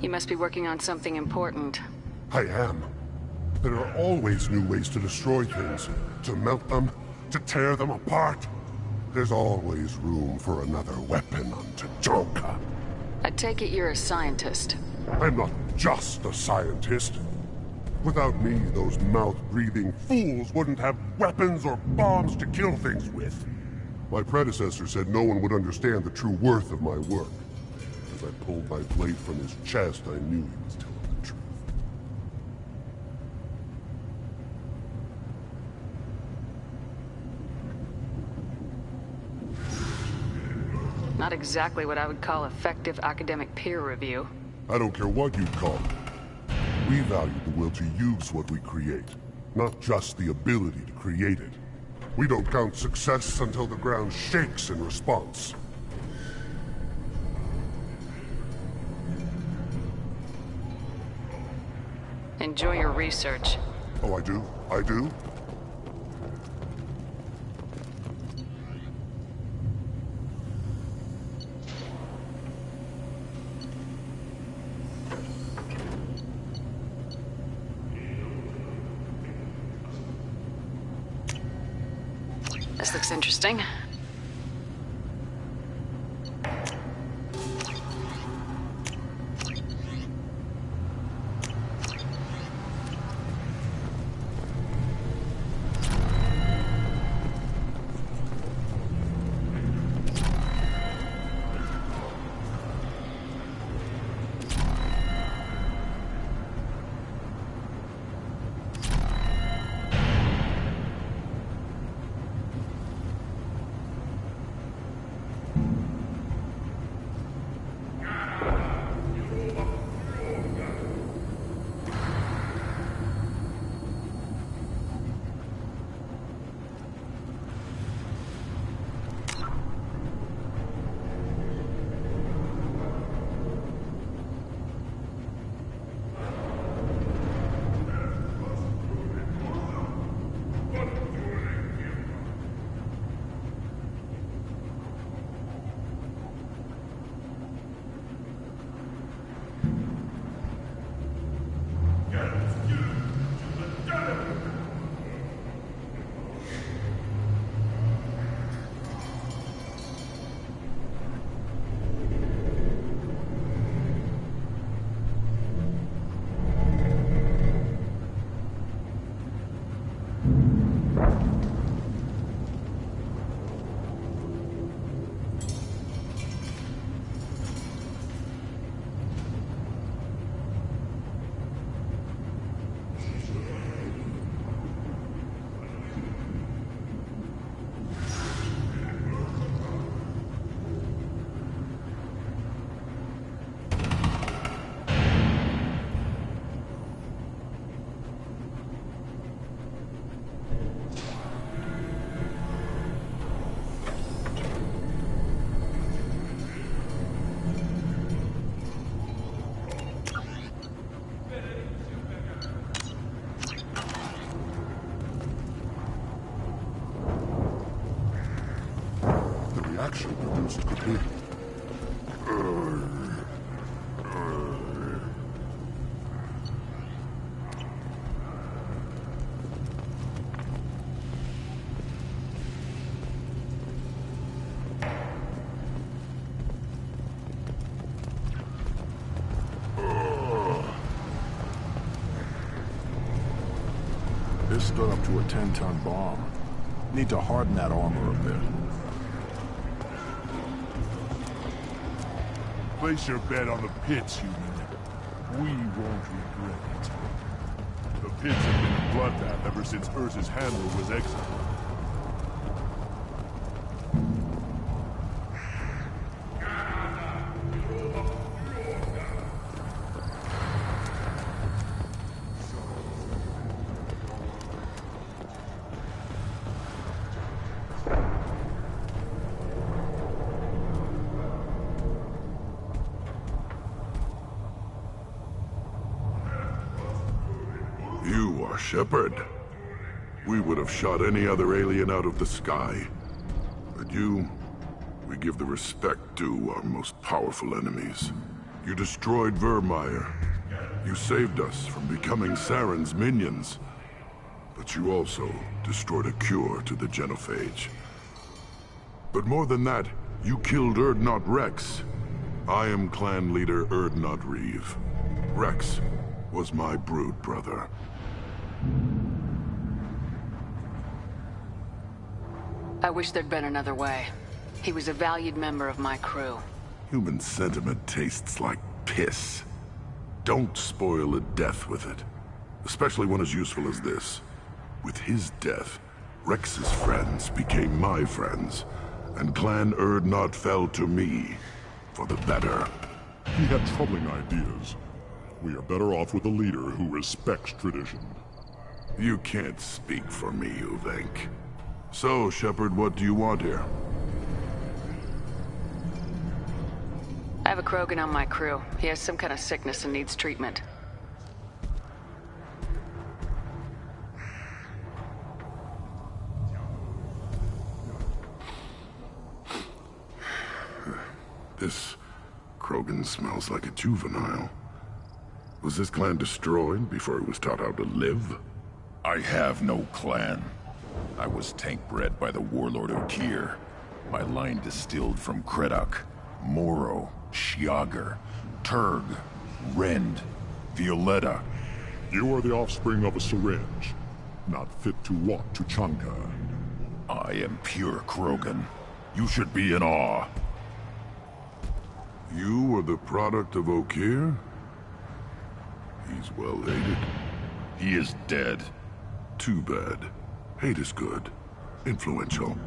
You must be working on something important. I am. There are always new ways to destroy things. To melt them, to tear them apart. There's always room for another weapon on Tajoka. I take it you're a scientist. I'm not just a scientist. Without me, those mouth-breathing fools wouldn't have weapons or bombs to kill things with. My predecessor said no one would understand the true worth of my work. As I pulled my blade from his chest, I knew he was telling the truth. Not exactly what I would call effective academic peer review. I don't care what you call it. We value the will to use what we create, not just the ability to create it. We don't count success until the ground shakes in response. Enjoy your research. Oh, I do? I do? This looks interesting. Action produced could be. This stood up to a 10-ton bomb. Need to harden that armor a bit. Place your bet on the pits, human. We won't regret it. The pits have been a bloodbath ever since Ursa's handler was exiled. You are Shepard. We would have shot any other alien out of the sky. But you, we give the respect due our most powerful enemies. You destroyed Vermeer. You saved us from becoming Saren's minions. But you also destroyed a cure to the genophage. But more than that, you killed Urdnot Rex. I am clan leader Urdnot Reeve. Rex was my brood brother. I wish there'd been another way. He was a valued member of my crew. Human sentiment tastes like piss. Don't spoil a death with it. Especially one as useful as this. With his death, Rex's friends became my friends, and Clan Urdnot fell to me for the better. He had troubling ideas. We are better off with a leader who respects tradition. You can't speak for me, Uvenk. So, Shepard, what do you want here? I have a Krogan on my crew. He has some kind of sickness and needs treatment. This Krogan smells like a juvenile. Was this clan destroyed before he was taught how to live? I have no clan. I was tank bred by the warlord Okier. My line distilled from Kredok, Moro, Shiagar, Turg, Rend, Violetta. You are the offspring of a syringe, not fit to walk to Chanka. I am pure Krogan. You should be in awe. You were the product of Okier? He's well hated. He is dead. Too bad. Hate is good. Influential.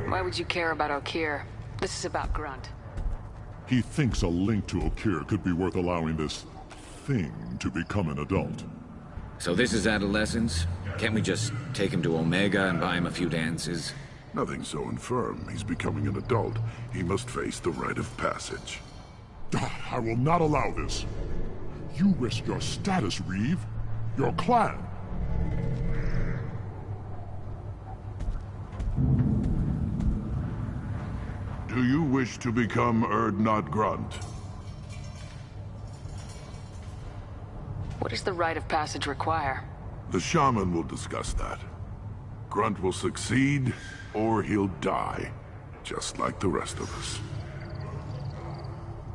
Why would you care about Okier? This is about Grunt. He thinks a link to Okier could be worth allowing this thing to become an adult. So this is adolescence? Can't we just take him to Omega and buy him a few dances? Nothing so infirm. He's becoming an adult. He must face the rite of passage. I will not allow this. You risk your status, Reeve. Your clan. Do you wish to become Urdnot Grunt? What does the rite of passage require? The shaman will discuss that. Grunt will succeed, or he'll die, just like the rest of us.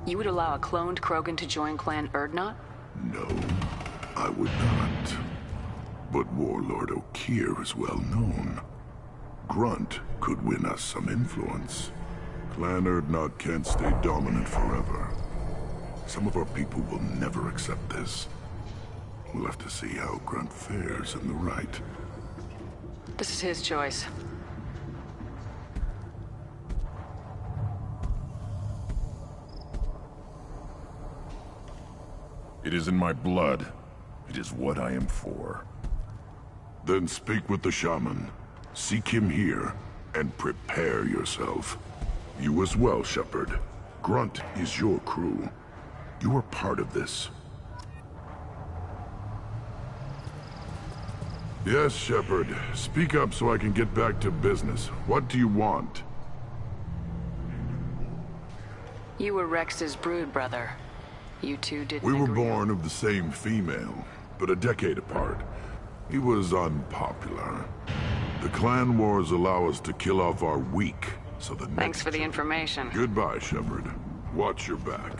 You would allow a cloned Krogan to join Clan Urdnot? No, I would not. But Warlord Okier is well known. Grunt could win us some influence. Clan Urdnot can't stay dominant forever. Some of our people will never accept this. We'll have to see how Grunt fares in the rite. This is his choice. It is in my blood. It is what I am for. Then speak with the shaman. Seek him here, and prepare yourself. You as well, Shepard. Grunt is your crew. You are part of this. Yes, Shepard. Speak up so I can get back to business. What do you want? You were Rex's brood brother. You two didn't We were agree. born of the same female, but a decade apart. He was unpopular. The clan wars allow us to kill off our weak, so the next... Thanks for the information. Goodbye, Shepard. Watch your back.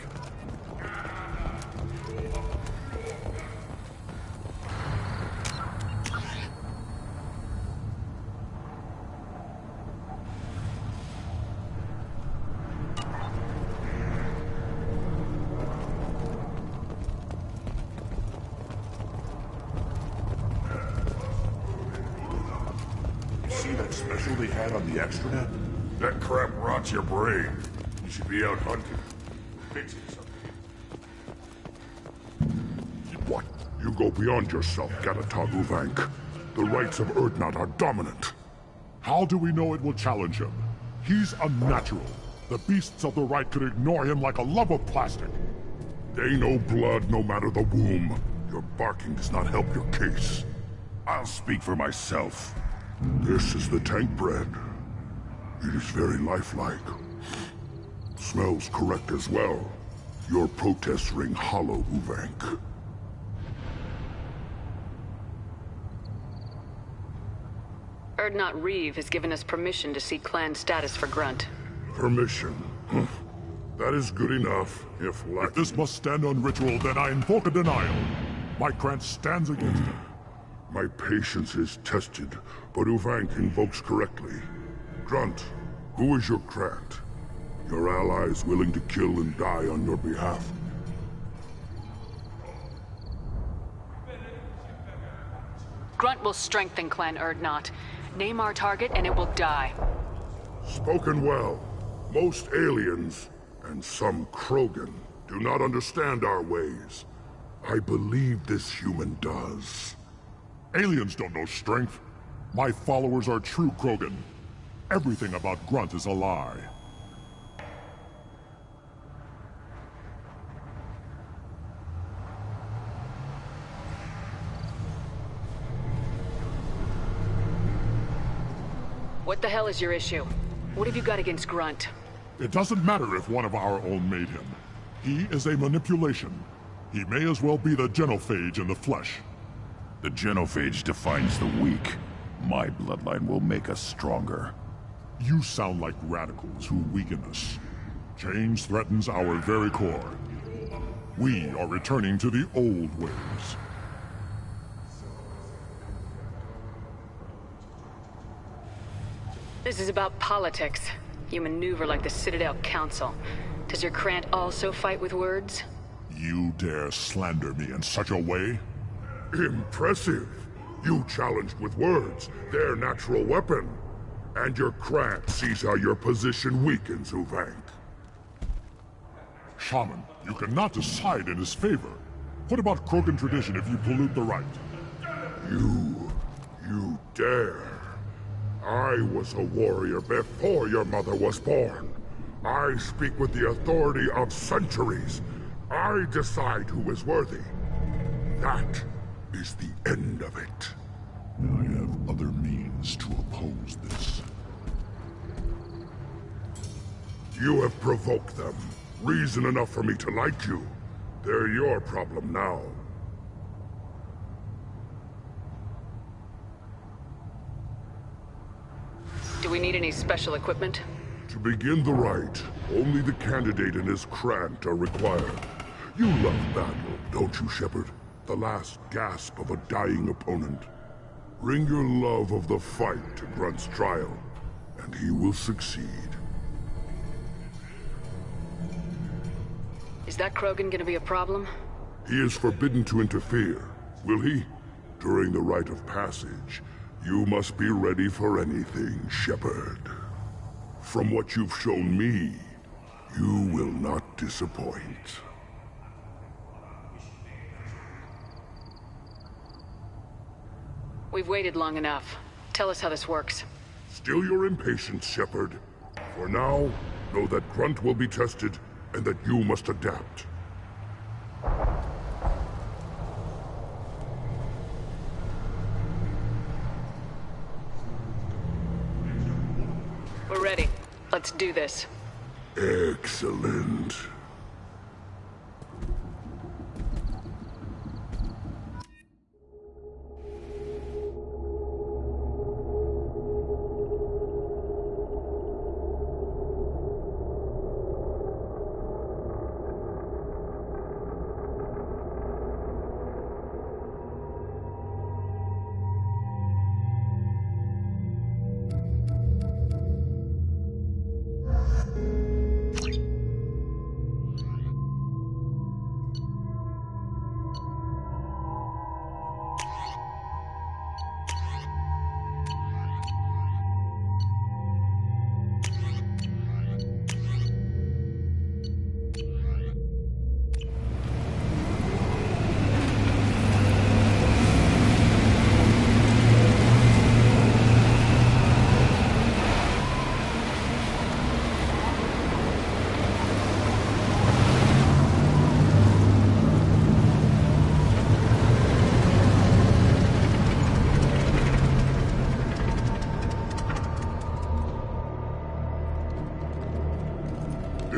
Special they had on the extranet? That crap rots your brain. You should be out hunting. Fixing something. What? You go beyond yourself, Gatatog Uvank. The rights of Urdnot are dominant. How do we know it will challenge him? He's unnatural. The beasts of the right could ignore him like a lump of plastic. They know blood no matter the womb. Your barking does not help your case. I'll speak for myself. This is the tank bread. It is very lifelike. Smells correct as well. Your protests ring hollow, Uvank. Urdnot Reeve has given us permission to seek clan status for Grunt. Permission? That is good enough, if this must stand on ritual, then I invoke a denial. My Krant stands against it. My patience is tested, but Uvank invokes correctly. Grunt, who is your Krant? Your allies willing to kill and die on your behalf? Grunt will strengthen Clan Urdnot. Name our target and it will die. Spoken well. Most aliens, and some Krogan, do not understand our ways. I believe this human does. Aliens don't know strength. My followers are true Krogan. Everything about Grunt is a lie. What the hell is your issue? What have you got against Grunt? It doesn't matter if one of our own made him. He is a manipulation. He may as well be the genophage in the flesh. The genophage defines the weak. My bloodline will make us stronger. You sound like radicals who weaken us. Change threatens our very core. We are returning to the old ways. This is about politics. You maneuver like the Citadel Council. Does your Krant also fight with words? You dare slander me in such a way? Impressive! You challenged with words, their natural weapon. And your Krant sees how your position weakens, Uvank. Shaman, you cannot decide in his favor. What about Krogan tradition if you pollute the rite? You dare. I was a warrior before your mother was born. I speak with the authority of centuries. I decide who is worthy. That is the end of it. I have other means to oppose this. You have provoked them. Reason enough for me to like you. They're your problem now. Do we need any special equipment? To begin the rite, only the candidate and his Krant are required. You love battle, don't you, Shepard? The last gasp of a dying opponent. Bring your love of the fight to Grunt's trial, and he will succeed. Is that Krogan gonna be a problem? He is forbidden to interfere, will he? During the rite of passage, you must be ready for anything, Shepard. From what you've shown me, you will not disappoint. We've waited long enough. Tell us how this works. Still your impatience, Shepard. For now, know that Grunt will be tested, and that you must adapt. We're ready. Let's do this. Excellent.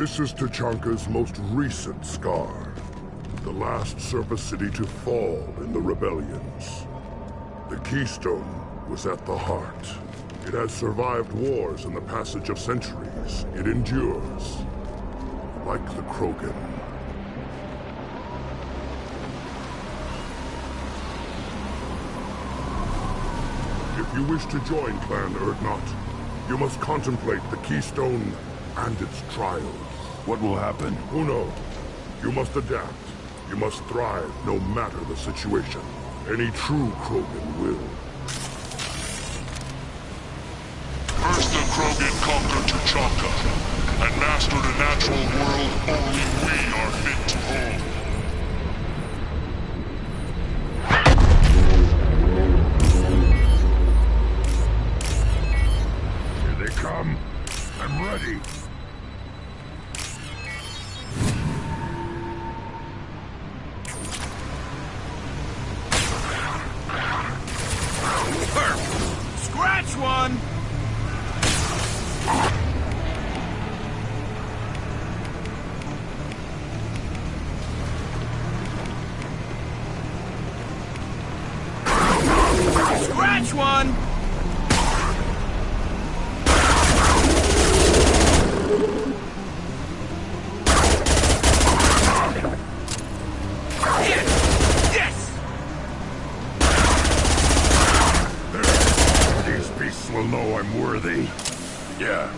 This is Tachanka's most recent scar. The last surface city to fall in the rebellions. The Keystone was at the heart. It has survived wars and the passage of centuries. It endures. Like the Krogan. If you wish to join Clan Urdnot, you must contemplate the Keystone and its trials. What will happen? Who knows? You must adapt. You must thrive no matter the situation. Any true Krogan will. First the Krogan conquered Tachanka, and mastered a natural world only we are fit to hold. Here they come. I'm ready. Scratch one! Scratch one! Yes! These beasts will know I'm worthy. Yeah.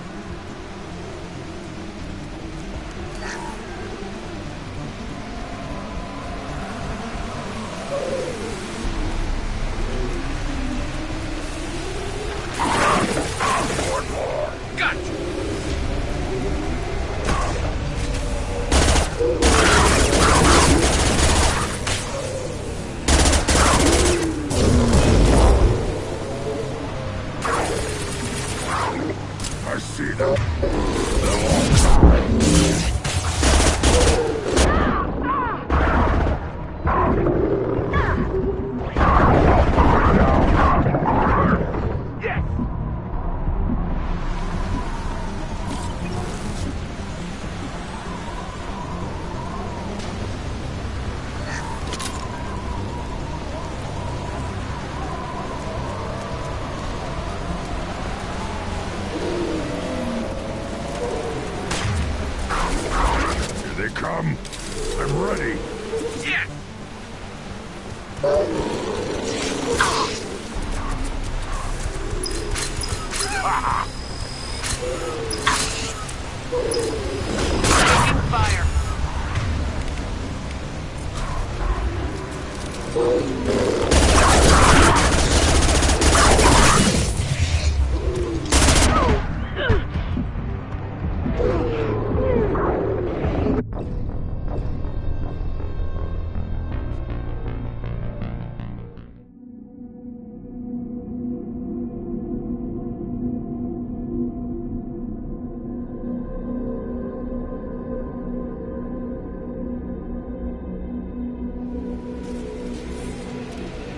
I see them. Here they come. I'm ready. Yeah! Taking fire.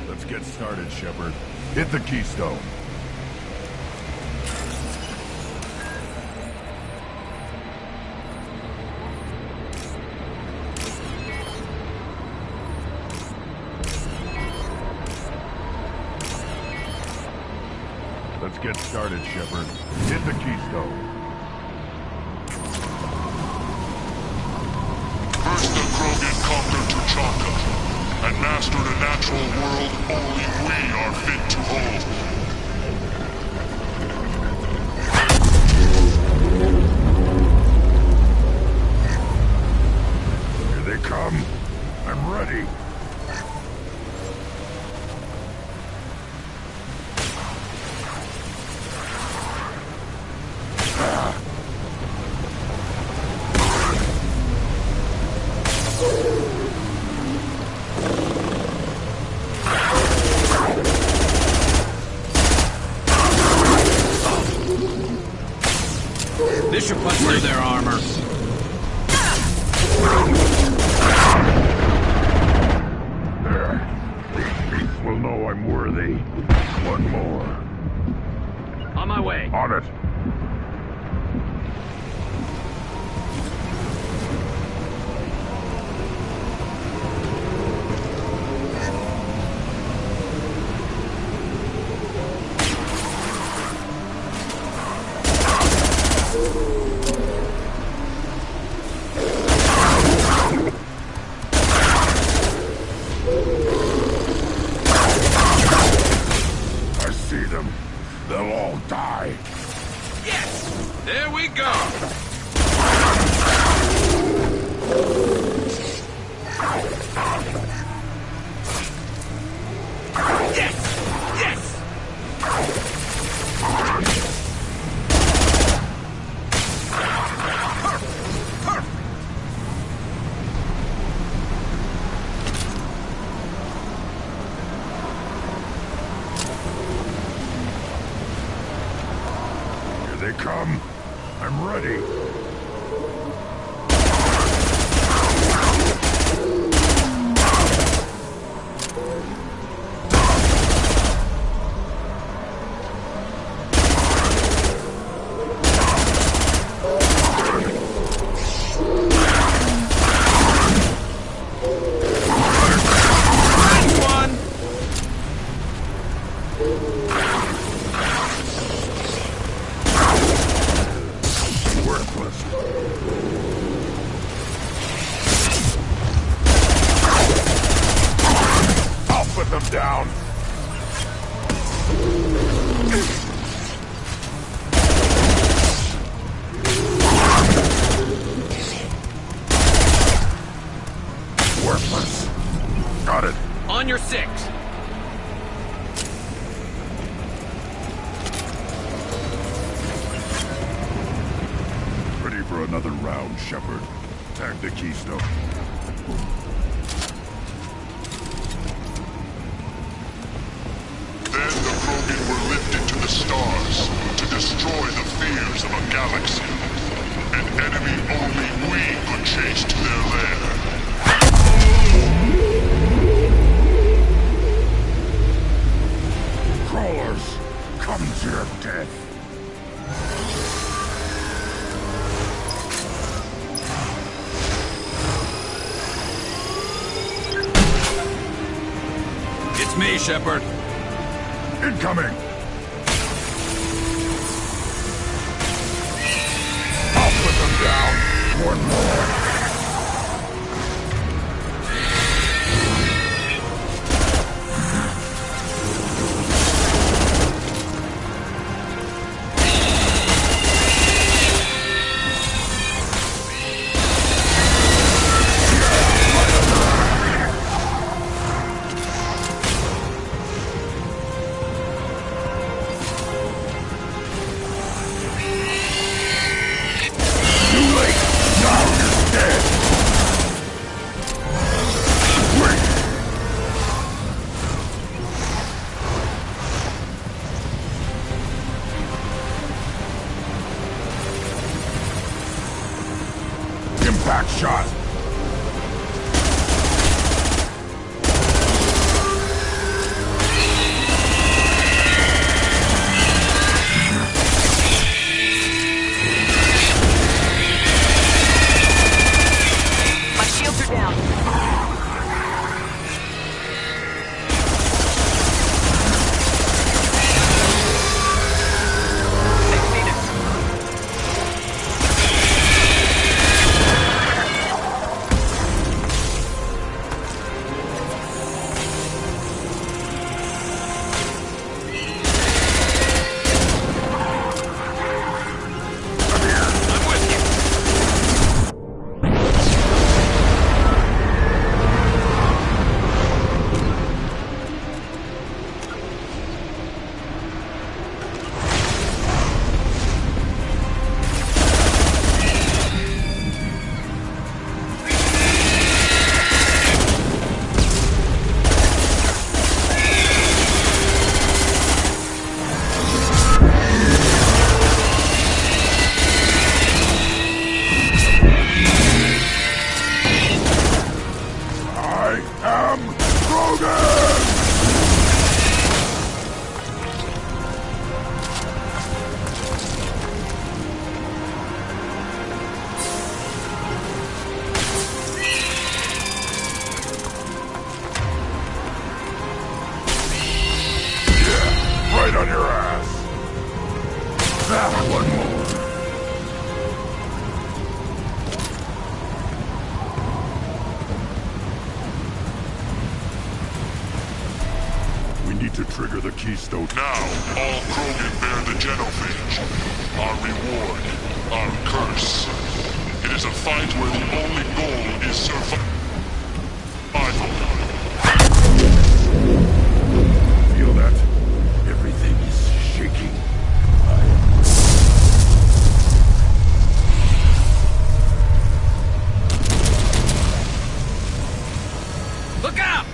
Let's get started, Shepard. Hit the Keystone. Let's get started, Shepard. Hit the Keystone. First the Krogan conquered Tachanka, and mastered a natural world only we are fit to hold. Here they come. I'm ready. This should punch through their armor. These beasts will know I'm worthy. One more. On my way. On it. them. They'll all die. Yes! There we go! Yes! Yes! Here they come. I'm ready. Down. Worthless. Got it. On your 6. Ready for another round, Shepard. Tag the keystone. Then the Krogan were lifted to the stars to destroy the fears of a galaxy. An enemy only we could chase to their lair. Crawlers, come to your death. It's me, Shepard. Incoming! I'll put them down. One more. Impact shot! My shields are down. Right on your ass. One more. We need to trigger the keystone. Now, all Krogan bear the genophage. Our reward, our curse. It is a fight where the only goal is survival. Feel that? Everything is shaking. Look out!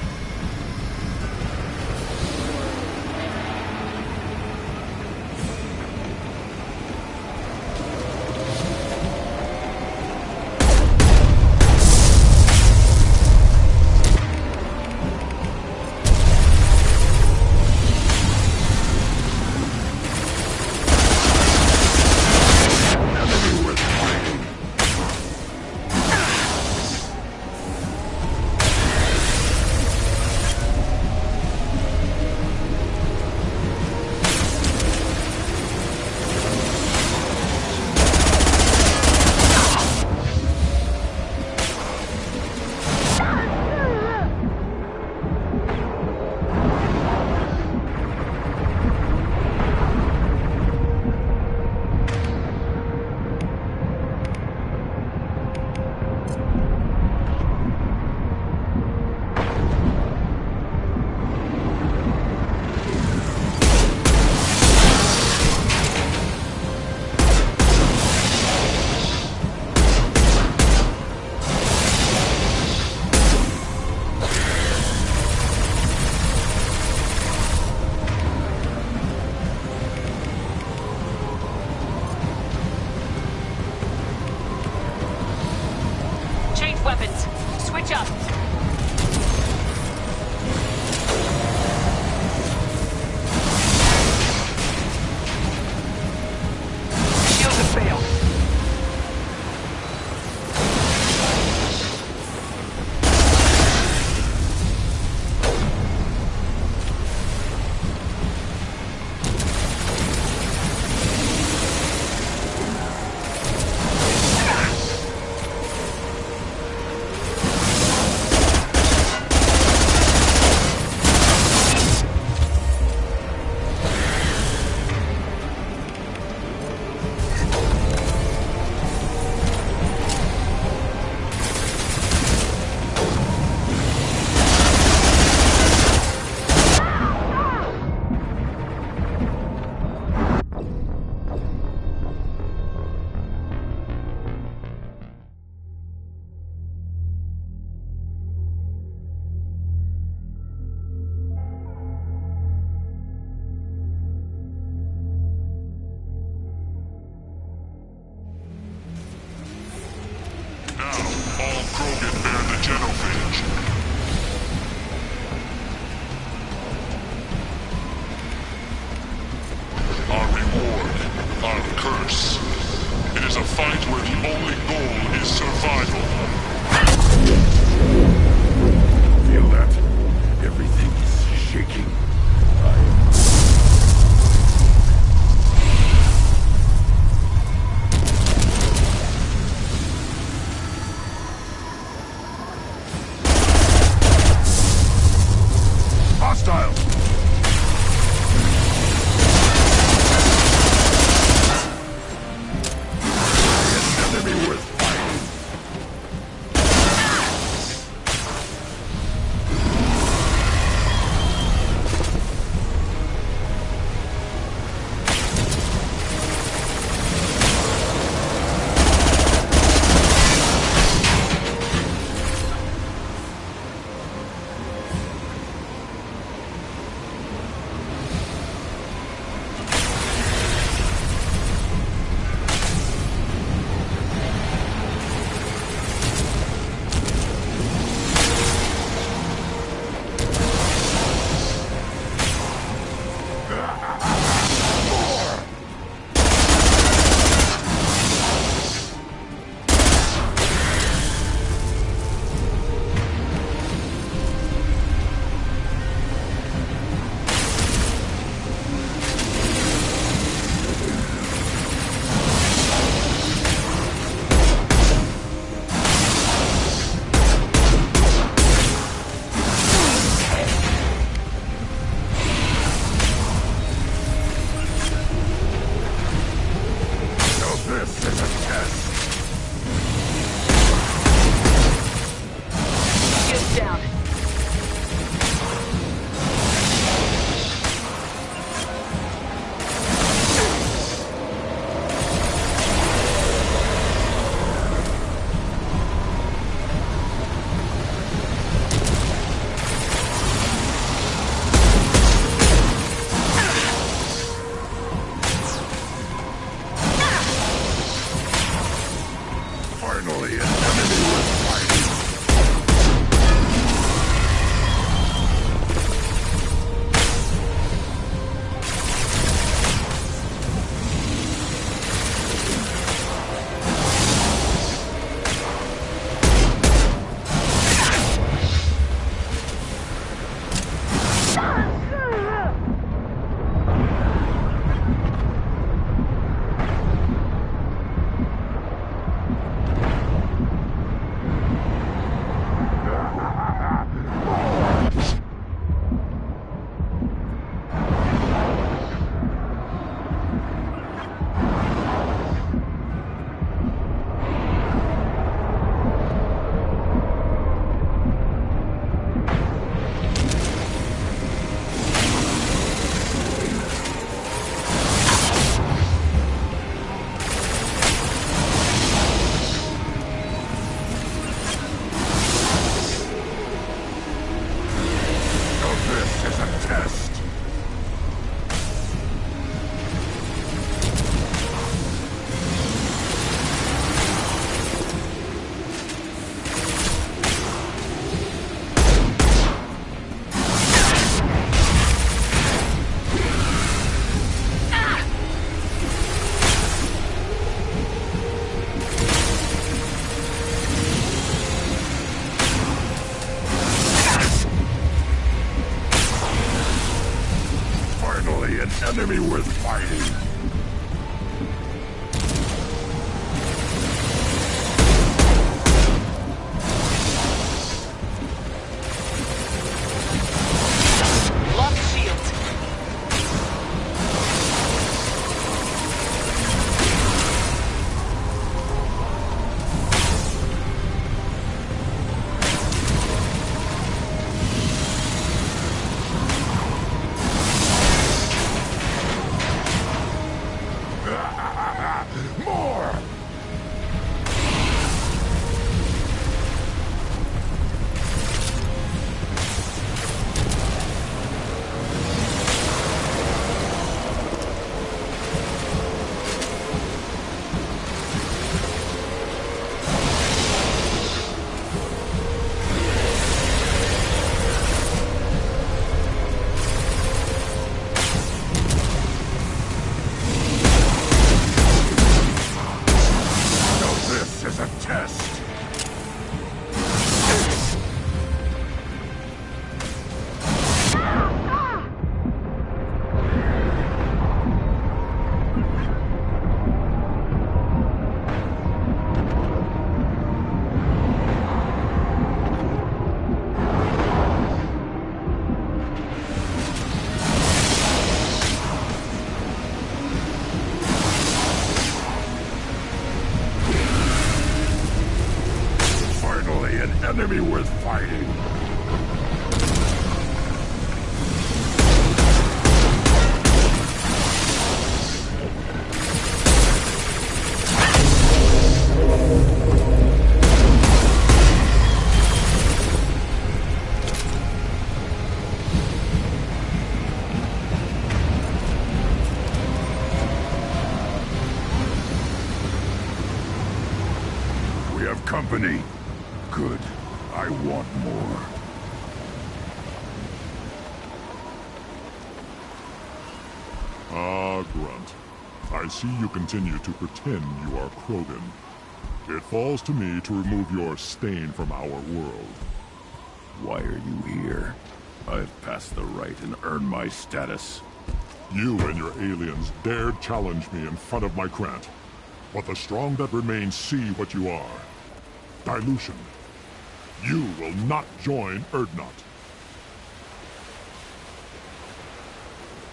Weapons. Switch up. Shields have failed. All Krogan bear the genophage. Our reward, our curse. It is a fight where the only goal is survival. Feel that? Everything is shaking. Hostile! An enemy worth fighting. Finally, an enemy worth fighting! Lock shields. More! This is a test. Finally, an enemy worth fighting. We have company. Good. I want more. Ah, Grunt. I see you continue to pretend you are Krogan. It falls to me to remove your stain from our world. Why are you here? I've passed the rite and earned my status. You and your aliens dared challenge me in front of my Grant. But the strong that remain see what you are. Dilution. You will not join Erdnot.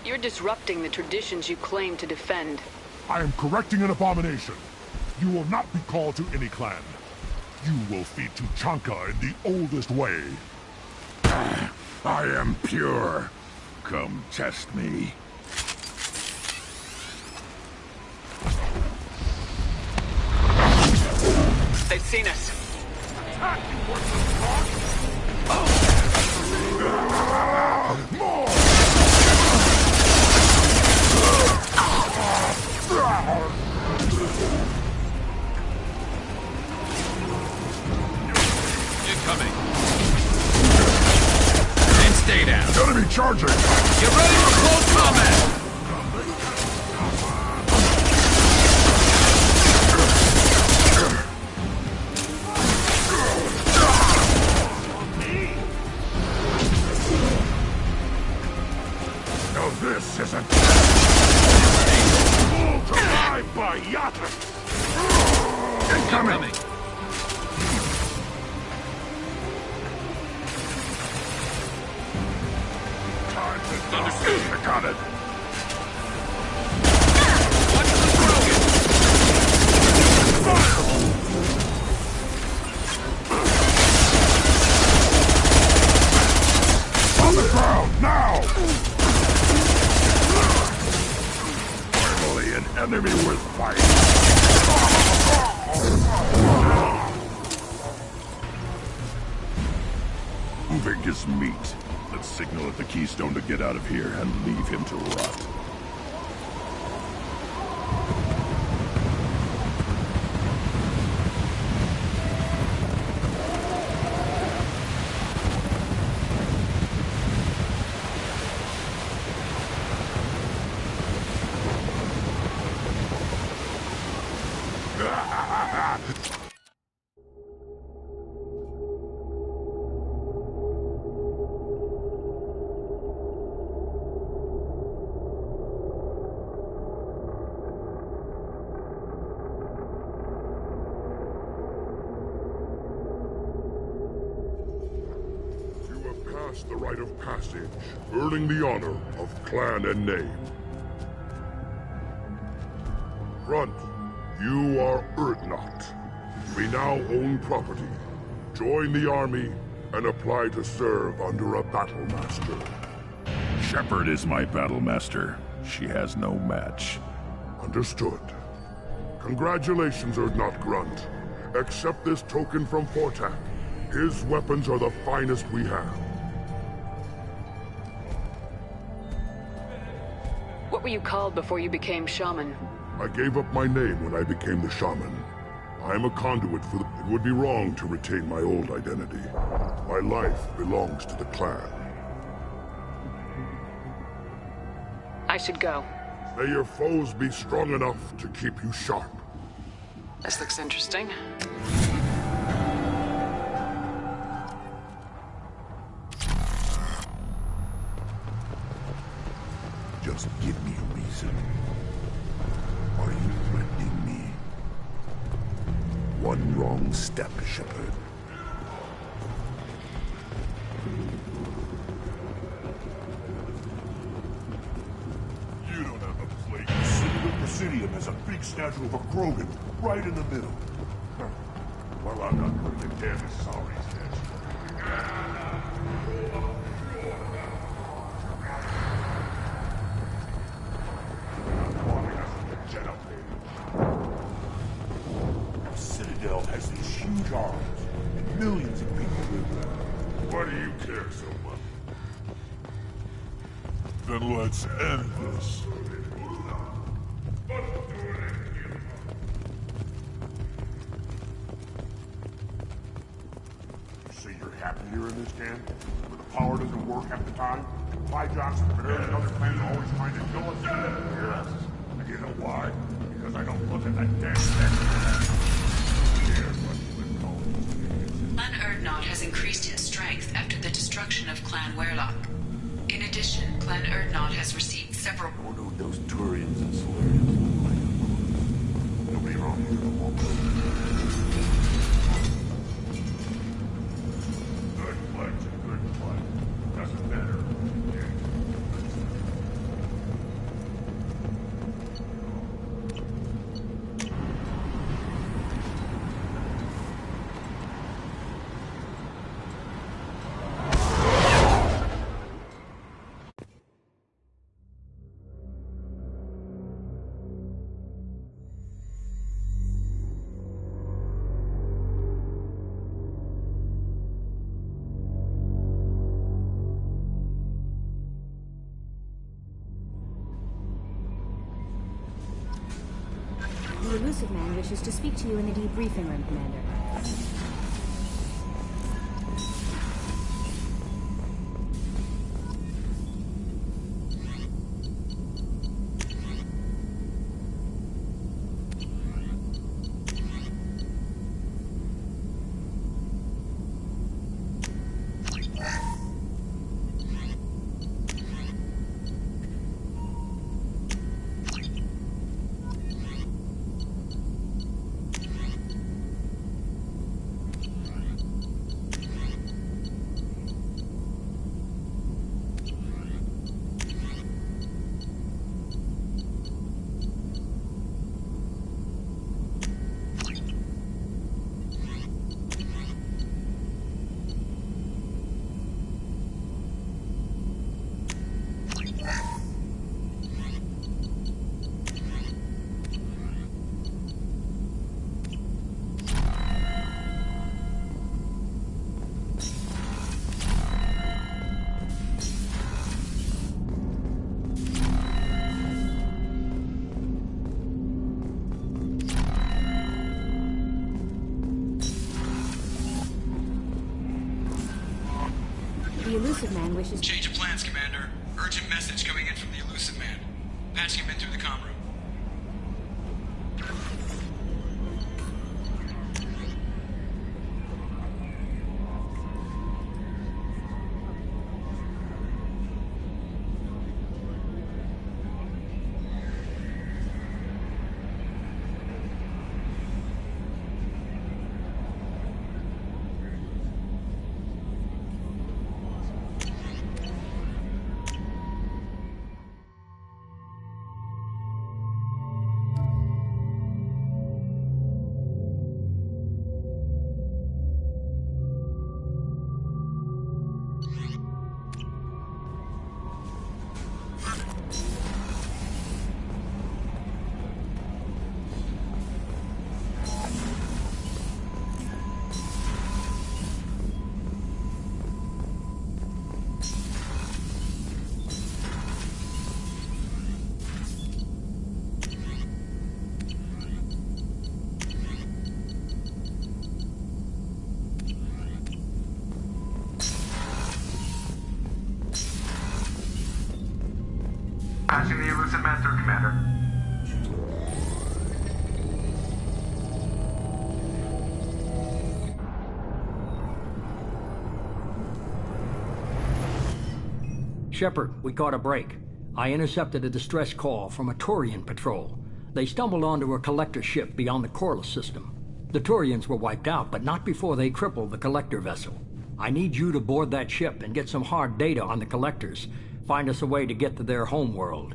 You're disrupting the traditions you claim to defend. I am correcting an abomination. You will not be called to any clan. You will feed to Chanka in the oldest way. I am pure. Come test me. They've seen us. More! Incoming. And stay down. Enemy charging! Get ready for close combat! Now this is a Fool to lie by Yata! Incoming! Time to understand. I got it. Watch the Krogan! On the ground, now! Finally, an enemy worth fighting. Moving his meat. Let's signal at the Keystone to get out of here and leave him to rot. the rite of passage, earning the honor of clan and name. Grunt, you are Urdnot. We now own property. Join the army and apply to serve under a battle master. Shepard is my battle master. She has no match. Understood. Congratulations, Urdnot Grunt. Accept this token from Fortak. His weapons are the finest we have. What were you called before you became shaman? I gave up my name when I became the shaman. I am a conduit for the... It would be wrong to retain my old identity. My life belongs to the clan. I should go. May your foes be strong enough to keep you sharp. This looks interesting. Just give me a reason. Are you threatening me? One wrong step, Shepard. You don't have a place. The city of Presidium has a big statue of a Krogan right in the middle. Well, I'm not putting a damn sorry statue. The Citadel has these huge arms, and millions of people live there. Why do you care so much? Then let's end this. You say you're happy here in this camp? Where the power doesn't work half the time? Why Johnson and other plans are always trying to kill us? Yes. And you know why? Because I don't look at that damn thing. Clan Urdnot has increased in strength after the destruction of Clan Werlock. In addition, Clan Urdnot has received several... I wonder what those Turians and Solarians look like. Nobody around here will walk over. Good flex and good flex. Doesn't matter. The elusive man wishes to speak to you in the debriefing room, Commander. The elusive man wishes... Change of plans, Commander. Urgent message coming in from the elusive man. Patching him in through the comm room. Putting the elusive man through, Commander. Shepard, we caught a break. I intercepted a distress call from a Turian patrol. They stumbled onto a collector ship beyond the Corliss system. The Turians were wiped out, but not before they crippled the collector vessel. I need you to board that ship and get some hard data on the collectors. Find us a way to get to their homeworld.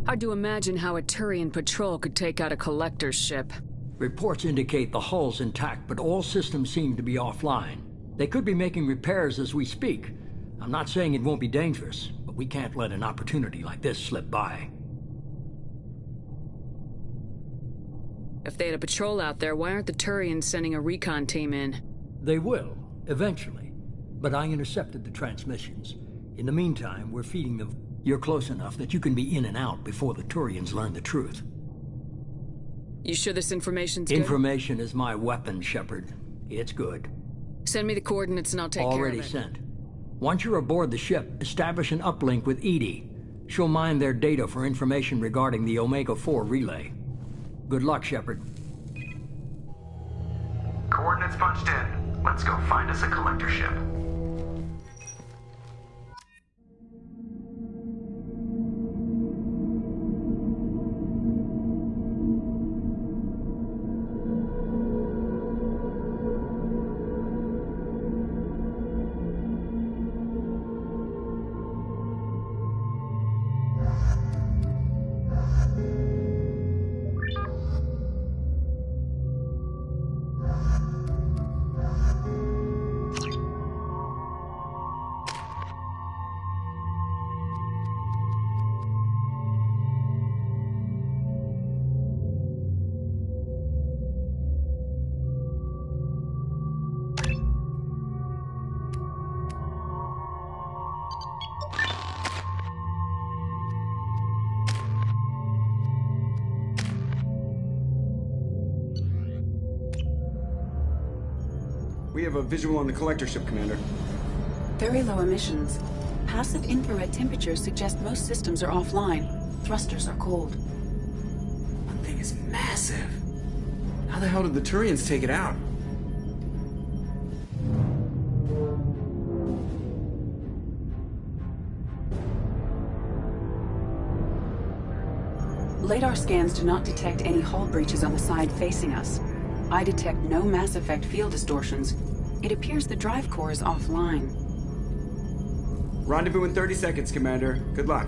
Hard to imagine how a Turian patrol could take out a collector's ship. Reports indicate the hull's intact, but all systems seem to be offline. They could be making repairs as we speak. I'm not saying it won't be dangerous, but we can't let an opportunity like this slip by. If they had a patrol out there, why aren't the Turians sending a recon team in? They will, eventually. But I intercepted the transmissions. In the meantime, we're feeding them. You're close enough that you can be in and out before the Turians learn the truth. You sure this information's good? Information is my weapon, Shepard. It's good. Send me the coordinates and I'll take care of it. Already sent. Once you're aboard the ship, establish an uplink with Edie. She'll mine their data for information regarding the Omega-4 relay. Good luck, Shepard. Coordinates punched in. Let's go find us a collector ship. We have a visual on the collector ship, Commander. Very low emissions. Passive infrared temperatures suggest most systems are offline. Thrusters are cold. That thing is massive. How the hell did the Turians take it out? Radar scans do not detect any hull breaches on the side facing us. I detect no Mass Effect field distortions. It appears the drive core is offline. Rendezvous in 30 seconds, Commander. Good luck.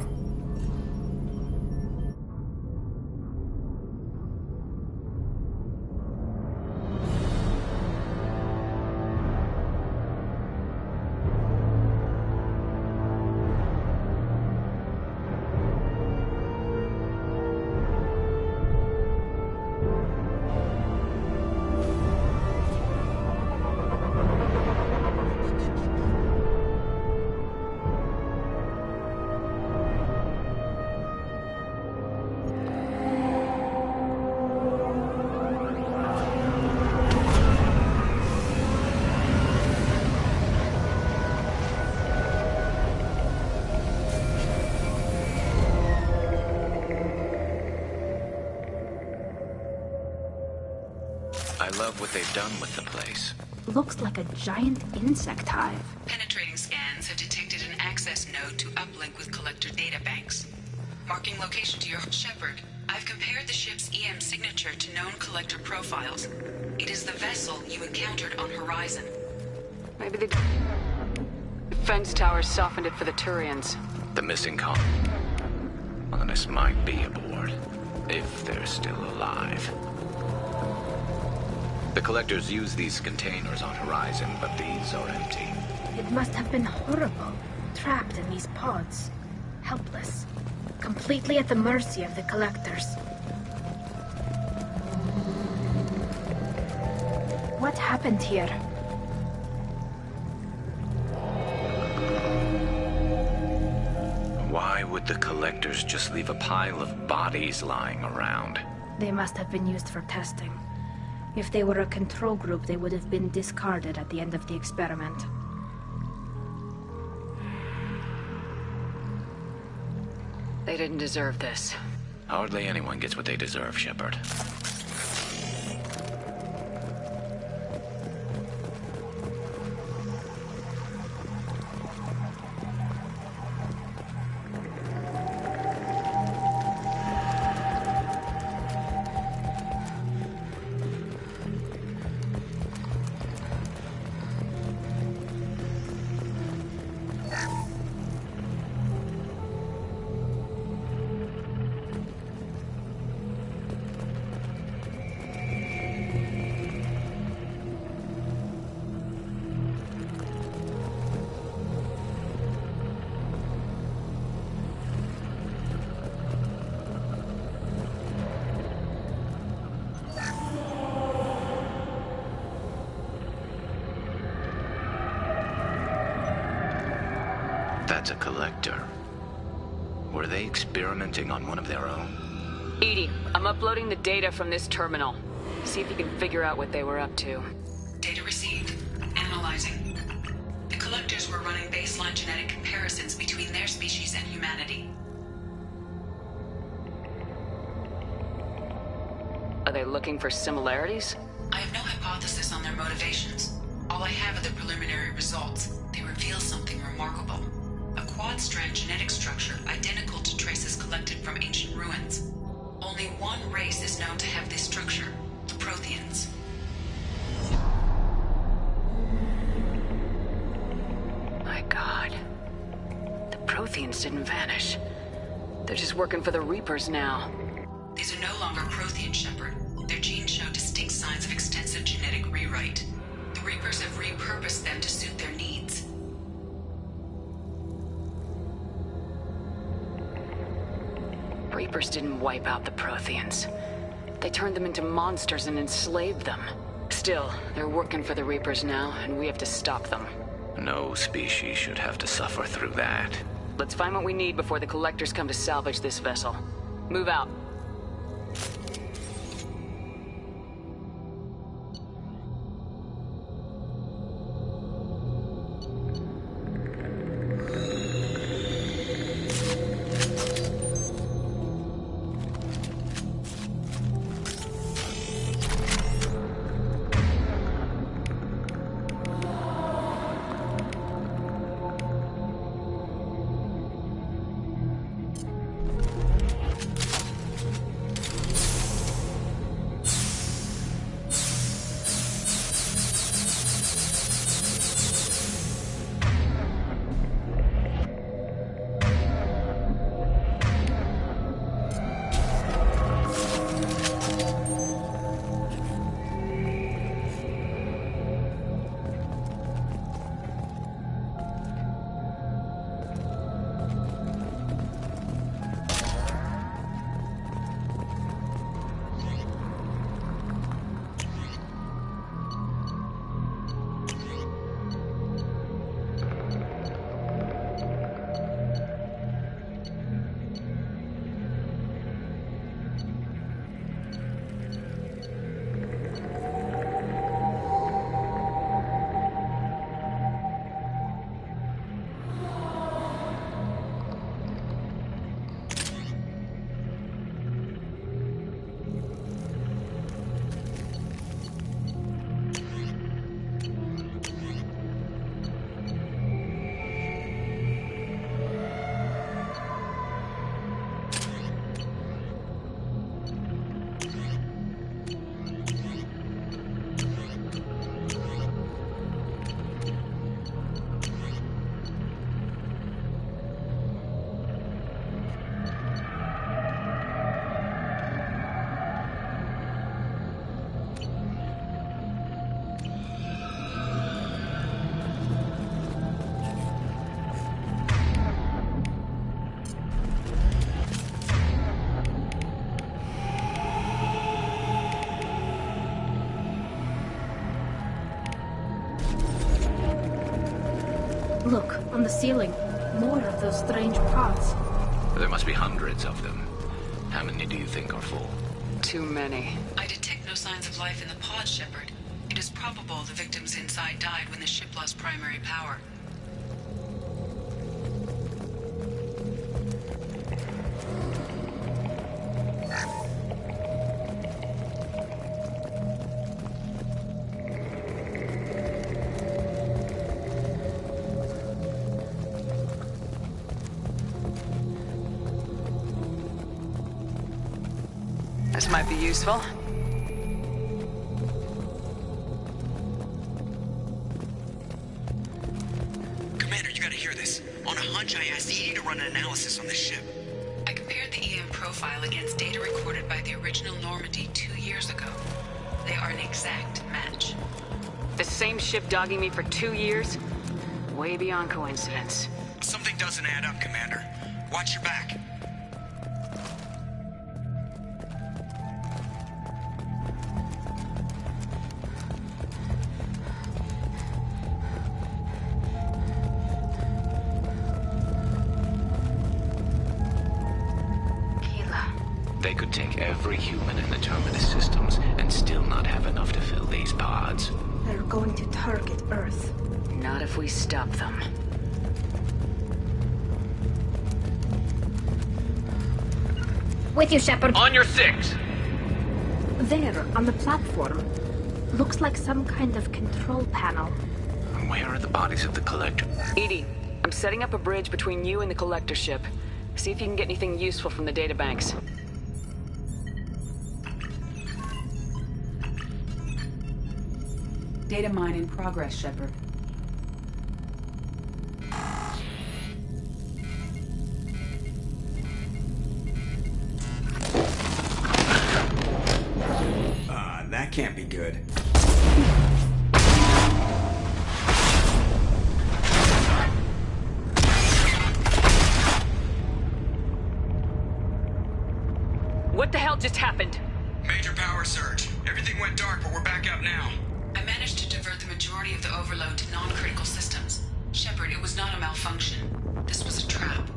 I love what they've done with the place. Looks like a giant insect hive. Penetrating scans have detected an access node to uplink with collector databanks. Marking location to your Shepard, I've compared the ship's EM signature to known collector profiles. It is the vessel you encountered on Horizon. Maybe the defense towers softened it for the Turians. The missing com. Honest might be aboard, if they're still alive. The collectors use these containers on Horizon, but these are empty. It must have been horrible, trapped in these pods. Helpless. Completely at the mercy of the collectors. What happened here? Why would the collectors just leave a pile of bodies lying around? They must have been used for testing. If they were a control group, they would have been discarded at the end of the experiment. They didn't deserve this. Hardly anyone gets what they deserve, Shepard. That's a collector. Were they experimenting on one of their own? EDI, I'm uploading the data from this terminal. See if you can figure out what they were up to. Data received. Analyzing. The collectors were running baseline genetic comparisons between their species and humanity. Are they looking for similarities? I have no hypothesis on their motivations. All I have are the preliminary results. They reveal something remarkable. A quad-strand genetic structure identical to traces collected from ancient ruins. Only one race is known to have this structure, the Protheans. My God. The Protheans didn't vanish. They're just working for the Reapers now. These are no longer Prothean, Shepard. Their genes show distinct signs of extensive genetic rewrite. The Reapers have repurposed them to suit their needs. Reapers didn't wipe out the Protheans. They turned them into monsters and enslaved them. Still, they're working for the Reapers now, and we have to stop them. No species should have to suffer through that. Let's find what we need before the Collectors come to salvage this vessel. Move out. on the ceiling. More of those strange pods. There must be hundreds of them. How many do you think are full? Too many. I detect no signs of life in the pod, Shepard. It is probable the victims inside died when the ship lost primary power. This might be useful. Commander, you gotta hear this. On a hunch, I asked Edie to run an analysis on this ship. I compared the EM profile against data recorded by the original Normandy 2 years ago. They are an exact match. The same ship dogging me for 2 years? Way beyond coincidence. Something doesn't add up, Commander. Watch your back. They could take every human in the Terminus systems and still not have enough to fill these pods. They're going to target Earth. Not if we stop them. With you, Shepard. On your 6! There, on the platform. Looks like some kind of control panel. Where are the bodies of the Collector? Edie, I'm setting up a bridge between you and the Collector ship. See if you can get anything useful from the databanks. Data mine in progress, Shepard. That can't be good. What the hell just happened? Major power surge. Everything went dark, but we're back up now. I managed to divert the majority of the overload to non-critical systems. Shepard, it was not a malfunction. This was a trap.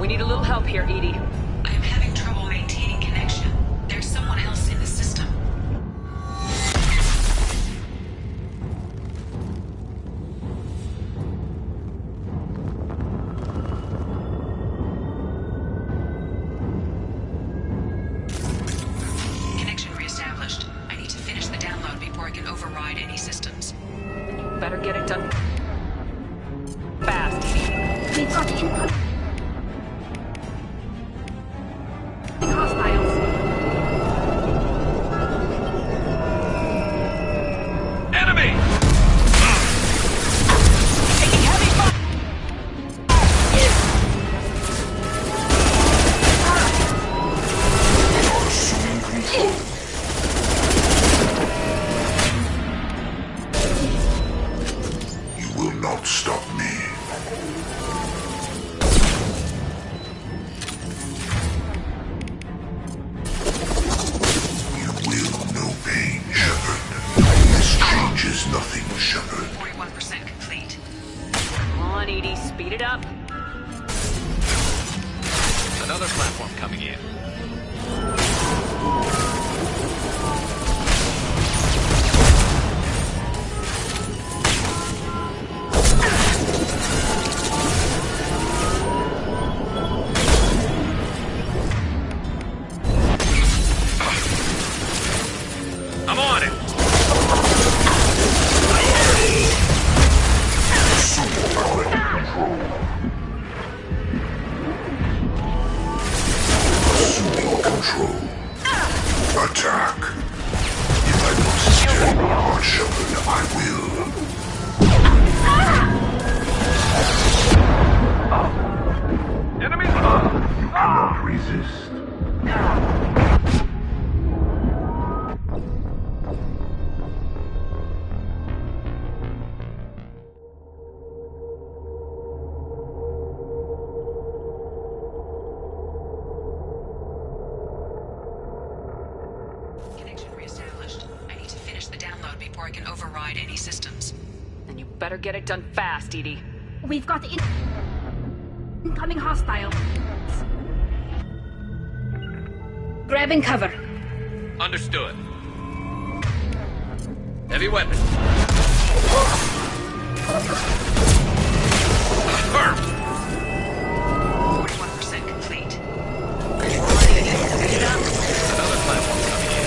We need a little help here, Edie. I am having trouble maintaining connection. There's someone else in the system. Connection reestablished. I need to finish the download before I can override any systems. Better get it done fast, Edie. We've got input. Hostiles. Enemy! Taking heavy fire! Assuming control. You will not stop me. Nothing, Shepard. 41% complete. Come on, Edie, speed it up. Another platform coming in. I'm on it! Control. override any systems. Then you better get it done fast, Edie. We've got incoming hostile. Grabbing cover. Understood. Heavy weapon. Confirmed. 41% complete. Another platform coming in.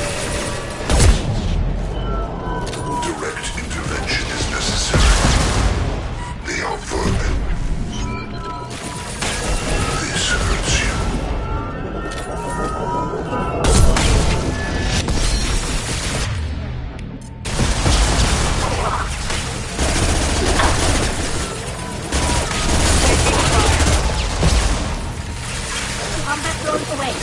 Direct intervention is necessary. They are vermin. This hurts you. Combat drones away.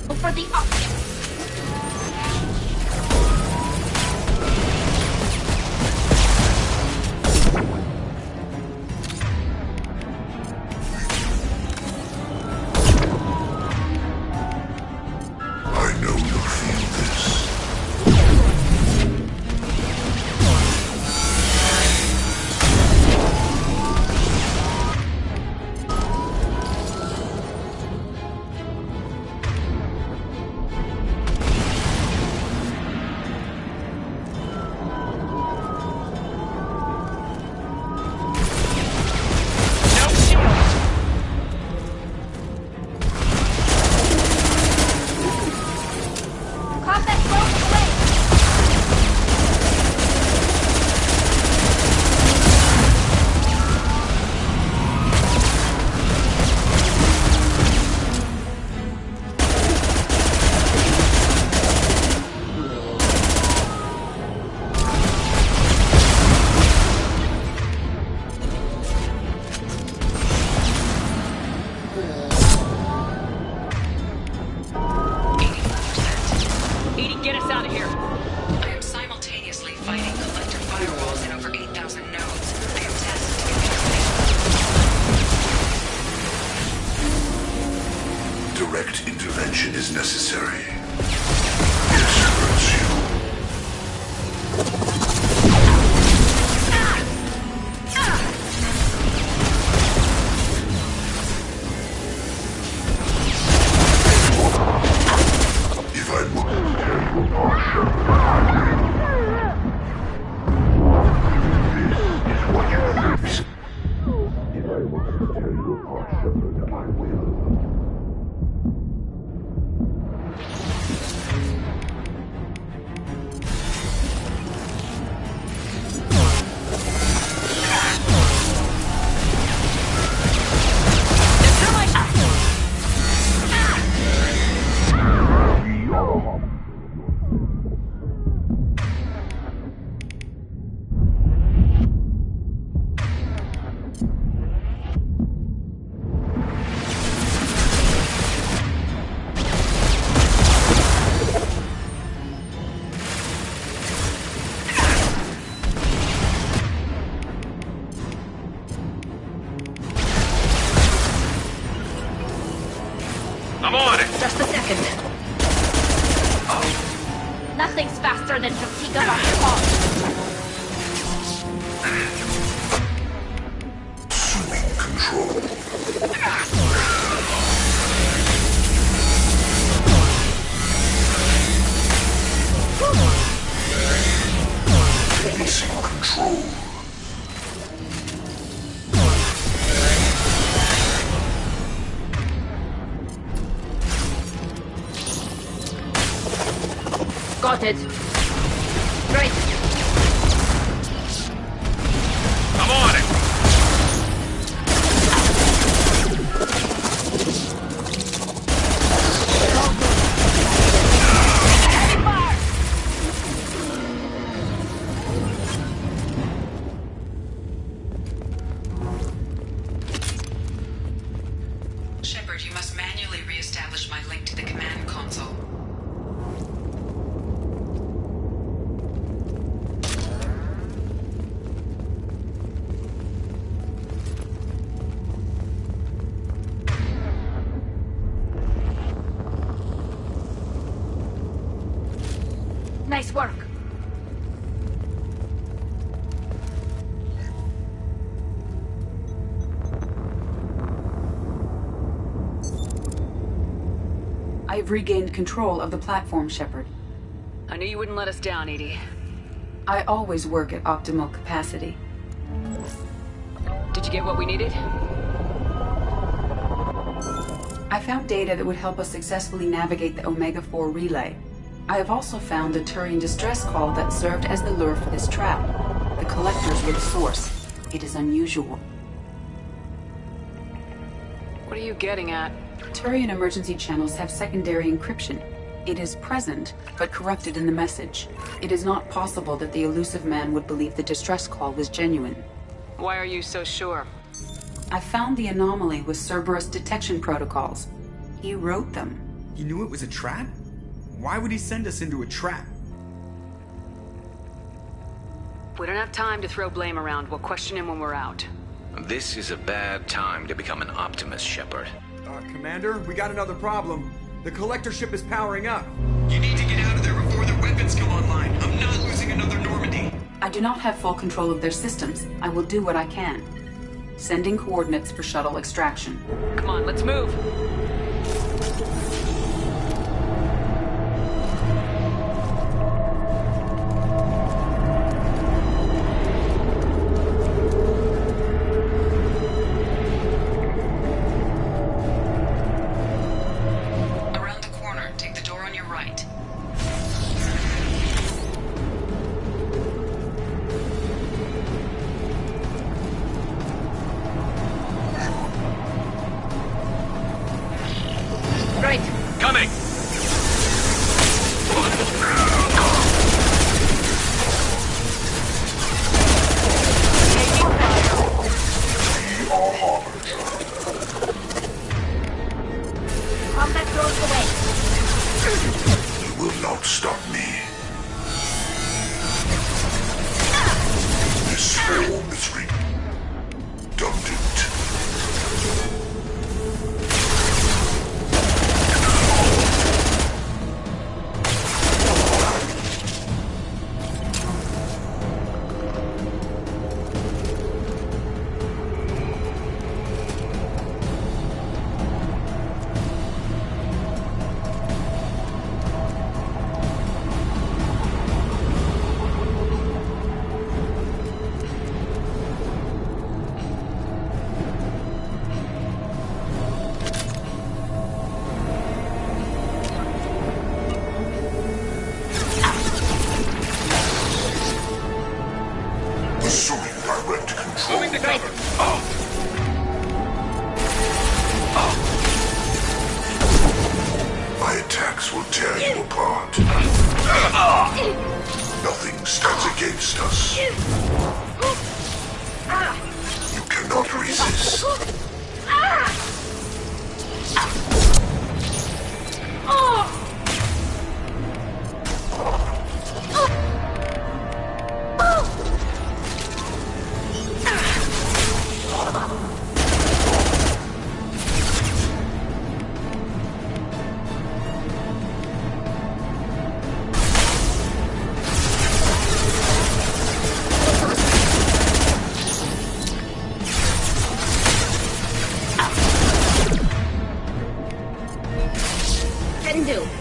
Go for the option. I know you feel this. Combat drones away. Edie, get us out of here. I am simultaneously fighting collector firewalls in over 8,000 nodes. I am tasked to get Direct intervention is necessary. This hurts you. If I must tell you not this is what you face. If I must tell you apart, Shepard, I will. I'm on it. Just a second. Nothing's faster than fatigue on your call. Assuming control. Releasing control. Got it. Right. I'm on it. Shepard, you must manually re-establish my link to the command console. Nice work. I've regained control of the platform, Shepard. I knew you wouldn't let us down, Edie. I always work at optimal capacity. Did you get what we needed? I found data that would help us successfully navigate the Omega-4 relay. I have also found the Turian distress call that served as the lure for this trap. The collectors were the source. It is unusual. What are you getting at? Turian emergency channels have secondary encryption. It is present, but corrupted in the message. It is not possible that the elusive man would believe the distress call was genuine. Why are you so sure? I found the anomaly with Cerberus detection protocols. He wrote them. He knew it was a trap? Why would he send us into a trap? We don't have time to throw blame around. We'll question him when we're out. This is a bad time to become an optimist, Shepard. Commander, we got another problem. The collector ship is powering up. You need to get out of there before their weapons come online. I'm not losing another Normandy. I do not have full control of their systems. I will do what I can. Sending coordinates for shuttle extraction. Come on, let's move. Around the corner, take the door on your right. Right. Coming! Combat drones away. You will not stop me. This form is redundant. Assuming direct control. Moving to cover. My attacks will tear you apart. Nothing stands against us. You cannot resist. Can do.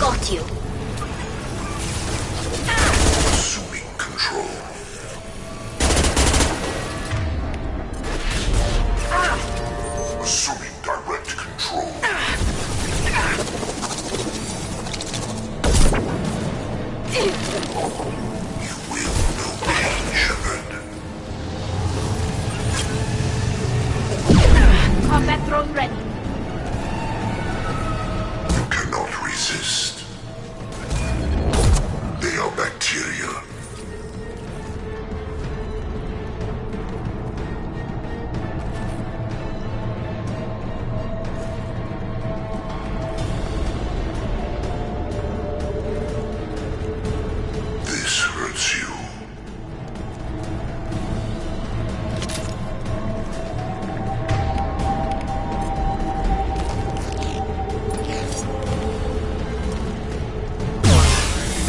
Got you. Assuming control. Assuming direct control. You will know pain, Shepard. Combat drone ready. You cannot resist. They are bacteria. This hurts you.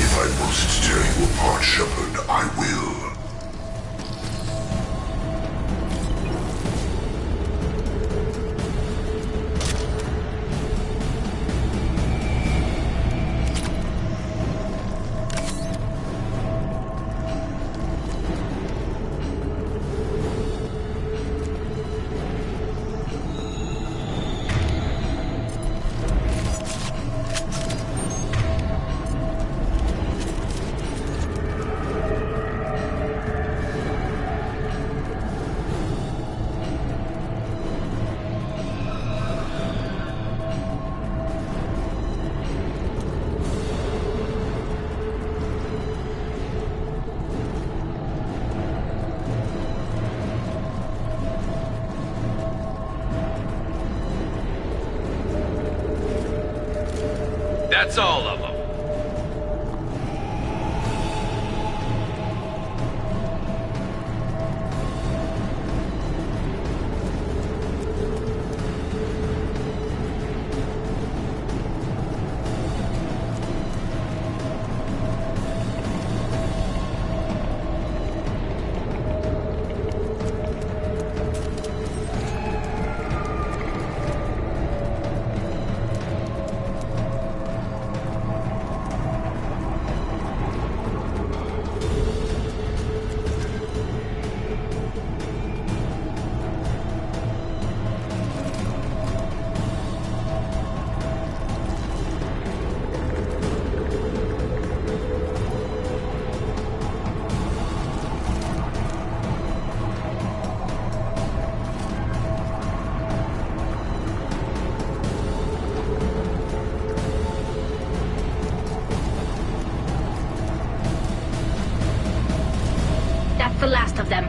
If I must tear you apart, Shepard, I will. That's all of them. That's the last of them.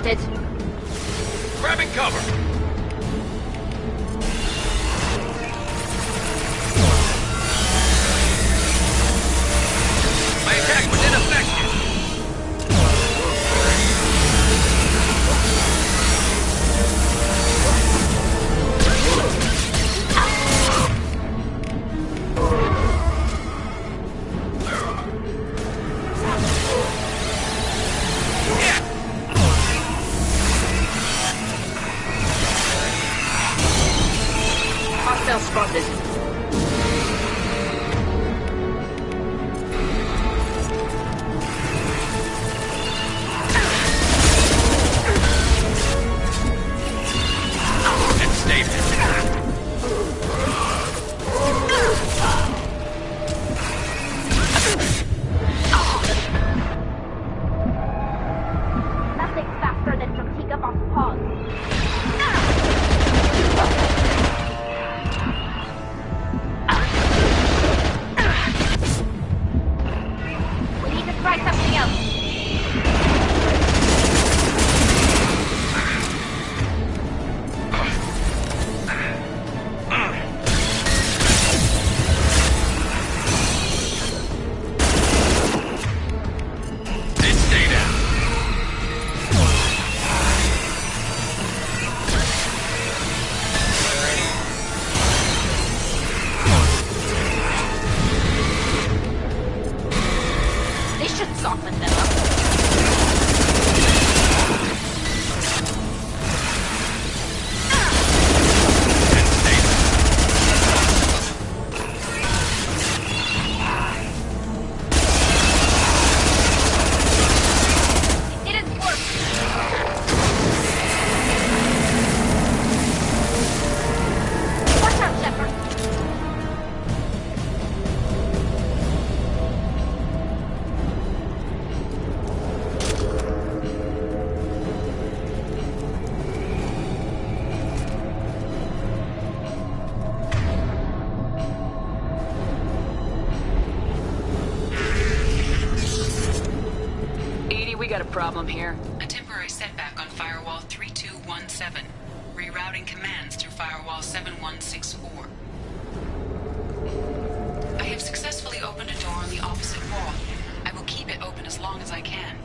Spotted. Grabbing cover. My attack was ineffective. Hostile spotted. Nothing faster than Troptica Boss Paws. We need to try something else. Then stay down. This should soften them up. It didn't work. Watch out, Shepard. Edie, we got a problem here. A temporary setback on Firewall 3217. Rerouting commands through Firewall 7164. I have successfully opened a door on the opposite wall. I will keep it open as long as I can.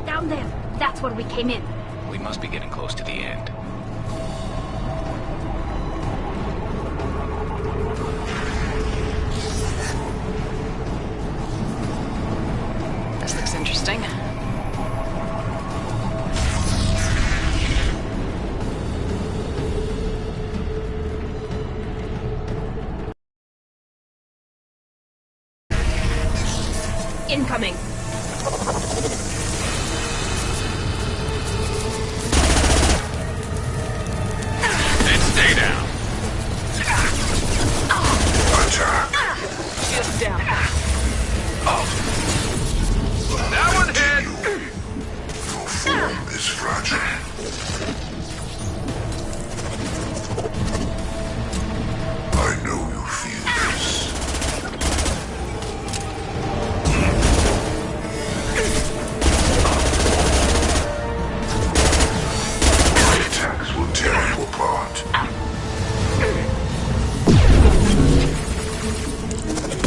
Down there. That's where we came in. We must be getting close to the end. This looks interesting. Incoming. Then stay down. Shield down. That one hit. Your form is fragile. I know you feel this. My attacks will tear you apart.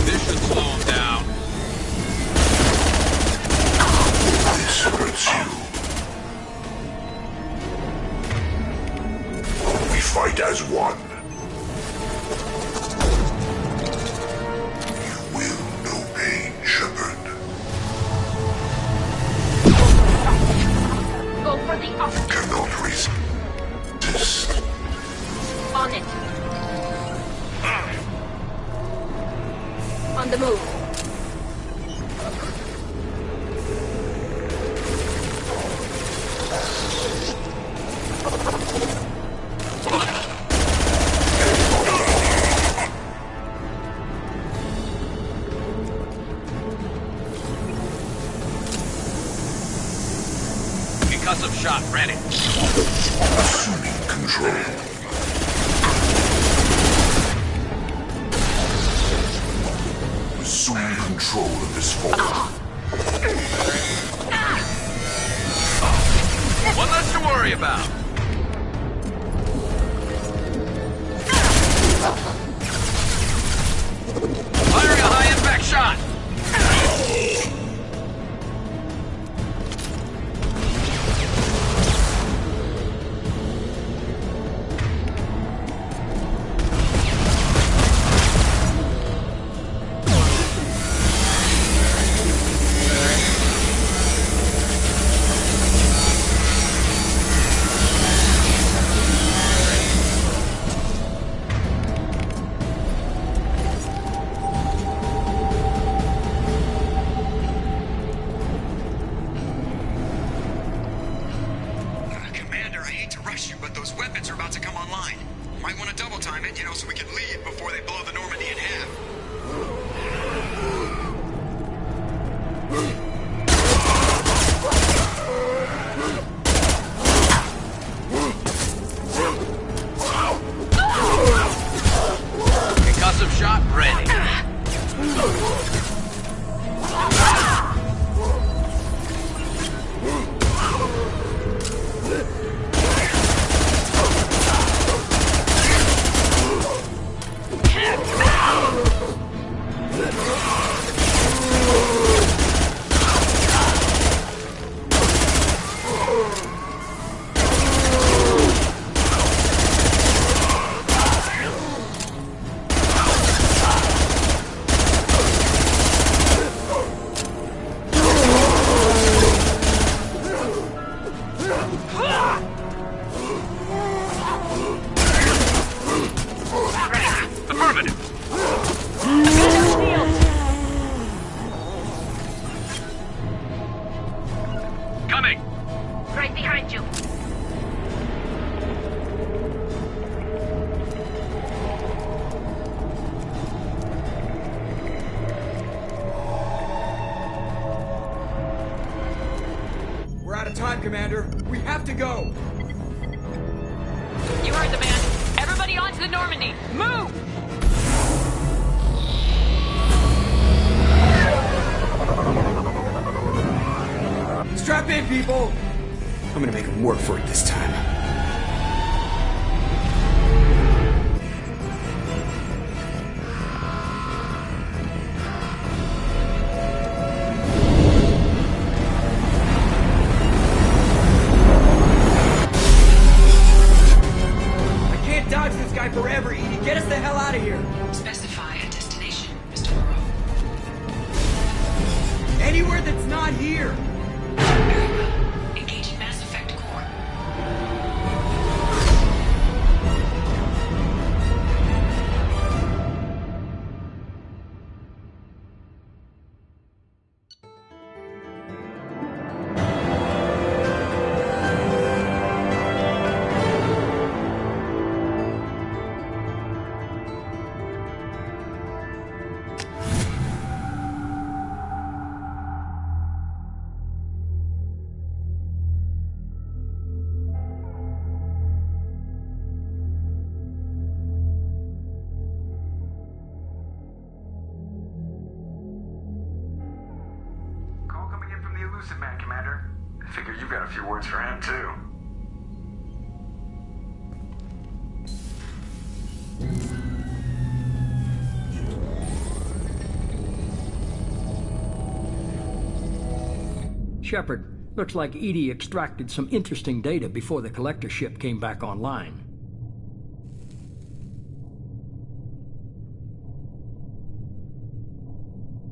This should slow him down. This hurts you. We fight as one. You will know pain, Shepard. Go for the opposite. Cannot resist. On it. On the move. Concussive shot ready. Assuming control. control of this force. One less to worry about. Firing a high-impact shot. Commander. We have to go! You heard the man. Everybody onto the Normandy! Move! Strap in, people! I'm gonna make them work for it this time. Forever, Edie. Get us the hell out of here. Specify a destination, Mr. Moreau. Anywhere that's not here. Very well. Engaging Mass Effect core. Lucid Man, Commander. I figure you've got a few words for him, too. Shepard, looks like Edie extracted some interesting data before the collector ship came back online.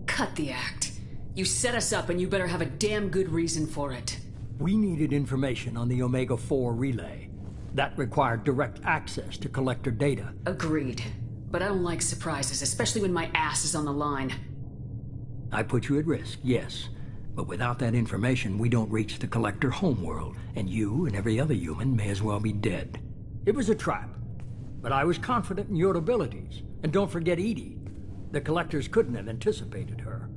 Cut the act. You set us up and you better have a damn good reason for it. We needed information on the Omega-4 relay. That required direct access to collector data. Agreed. But I don't like surprises, especially when my ass is on the line. I put you at risk, yes. But without that information, we don't reach the collector homeworld, and you and every other human may as well be dead. It was a trap, but I was confident in your abilities. And don't forget Edie. The collectors couldn't have anticipated her.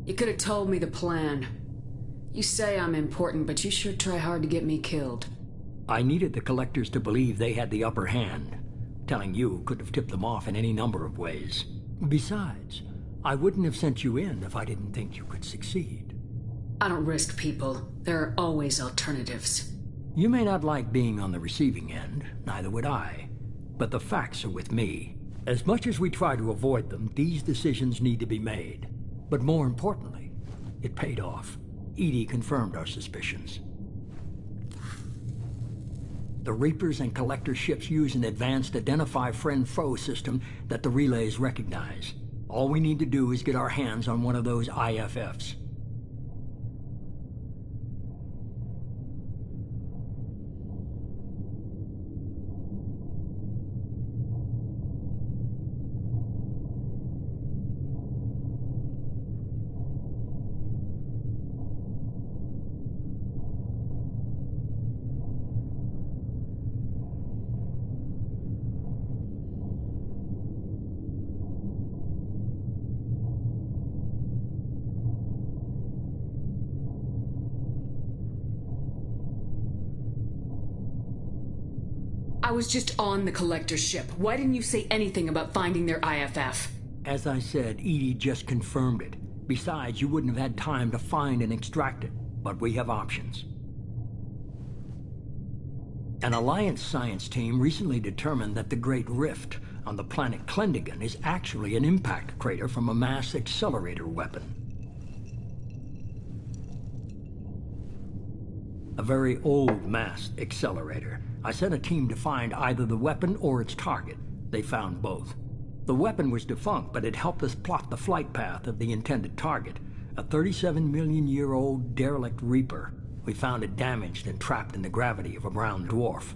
You could have told me the plan. You say I'm important, but you sure try hard to get me killed. I needed the collectors to believe they had the upper hand. Telling you could have tipped them off in any number of ways. Besides, I wouldn't have sent you in if I didn't think you could succeed. I don't risk people. There are always alternatives. You may not like being on the receiving end, neither would I. But the facts are with me. As much as we try to avoid them, these decisions need to be made. But more importantly, it paid off. EDI confirmed our suspicions. The Reapers and Collector ships use an advanced Identify Friend-Foe system that the relays recognize. All we need to do is get our hands on one of those IFFs. I was just on the Collector's ship. Why didn't you say anything about finding their IFF? As I said, EDI just confirmed it. Besides, you wouldn't have had time to find and extract it. But we have options. An Alliance science team recently determined that the Great Rift on the planet Klendigan is actually an impact crater from a mass accelerator weapon. A very old mass accelerator. I sent a team to find either the weapon or its target. They found both. The weapon was defunct, but it helped us plot the flight path of the intended target, a 37-million-year-old derelict Reaper. We found it damaged and trapped in the gravity of a brown dwarf.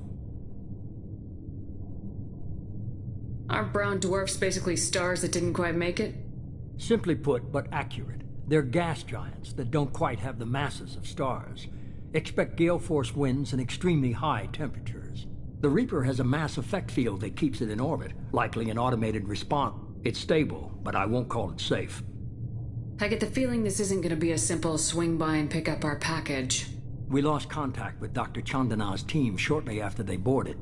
Aren't brown dwarfs basically stars that didn't quite make it? Simply put, but accurate. They're gas giants that don't quite have the masses of stars. Expect gale force winds and extremely high temperatures. The Reaper has a mass effect field that keeps it in orbit, likely an automated response. It's stable, but I won't call it safe. I get the feeling this isn't going to be a simple swing by and pick up our package. We lost contact with Dr. Chandana's team shortly after they boarded.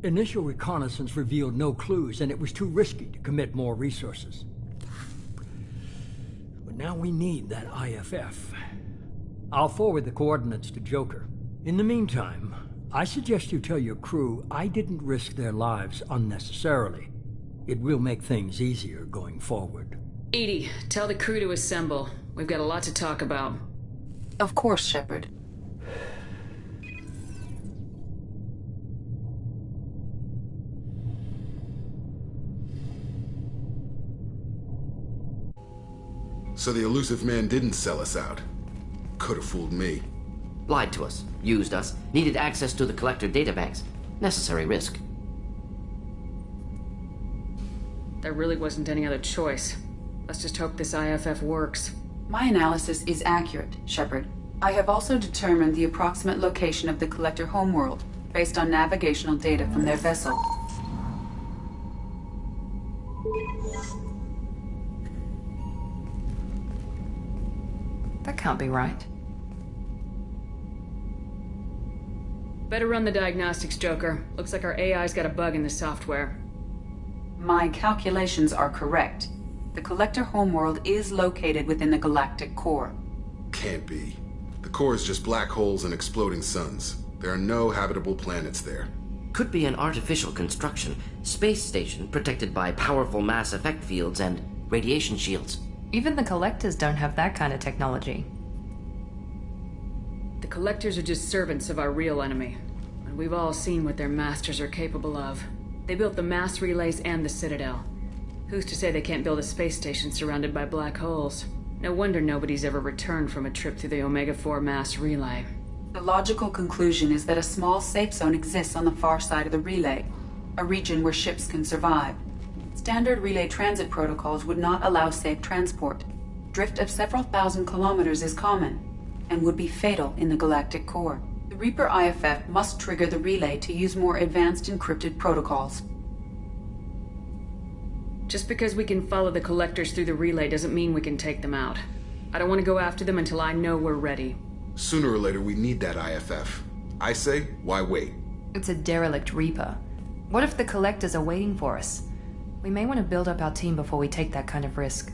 Initial reconnaissance revealed no clues, and it was too risky to commit more resources. But now we need that IFF. I'll forward the coordinates to Joker. In the meantime, I suggest you tell your crew I didn't risk their lives unnecessarily. It will make things easier going forward. EDI, tell the crew to assemble. We've got a lot to talk about. Of course, Shepard. So the elusive man didn't sell us out. Could have fooled me. Lied to us, used us, needed access to the Collector databanks. Necessary risk. There really wasn't any other choice. Let's just hope this IFF works. My analysis is accurate, Shepard. I have also determined the approximate location of the Collector homeworld, based on navigational data from their vessel. That can't be right. Better run the diagnostics, Joker. Looks like our AI's got a bug in the software. My calculations are correct. The Collector homeworld is located within the galactic core. Can't be. The core is just black holes and exploding suns. There are no habitable planets there. Could be an artificial construction. Space station protected by powerful mass effect fields and radiation shields. Even the Collectors don't have that kind of technology. The Collectors are just servants of our real enemy. And we've all seen what their masters are capable of. They built the mass relays and the Citadel. Who's to say they can't build a space station surrounded by black holes? No wonder nobody's ever returned from a trip through the Omega-4 mass relay. The logical conclusion is that a small safe zone exists on the far side of the relay, a region where ships can survive. Standard relay transit protocols would not allow safe transport. Drift of several thousand kilometers is common, and would be fatal in the galactic core. The Reaper IFF must trigger the relay to use more advanced encrypted protocols. Just because we can follow the Collectors through the relay doesn't mean we can take them out. I don't want to go after them until I know we're ready. Sooner or later, we need that IFF. I say, why wait? It's a derelict Reaper. What if the Collectors are waiting for us? We may want to build up our team before we take that kind of risk.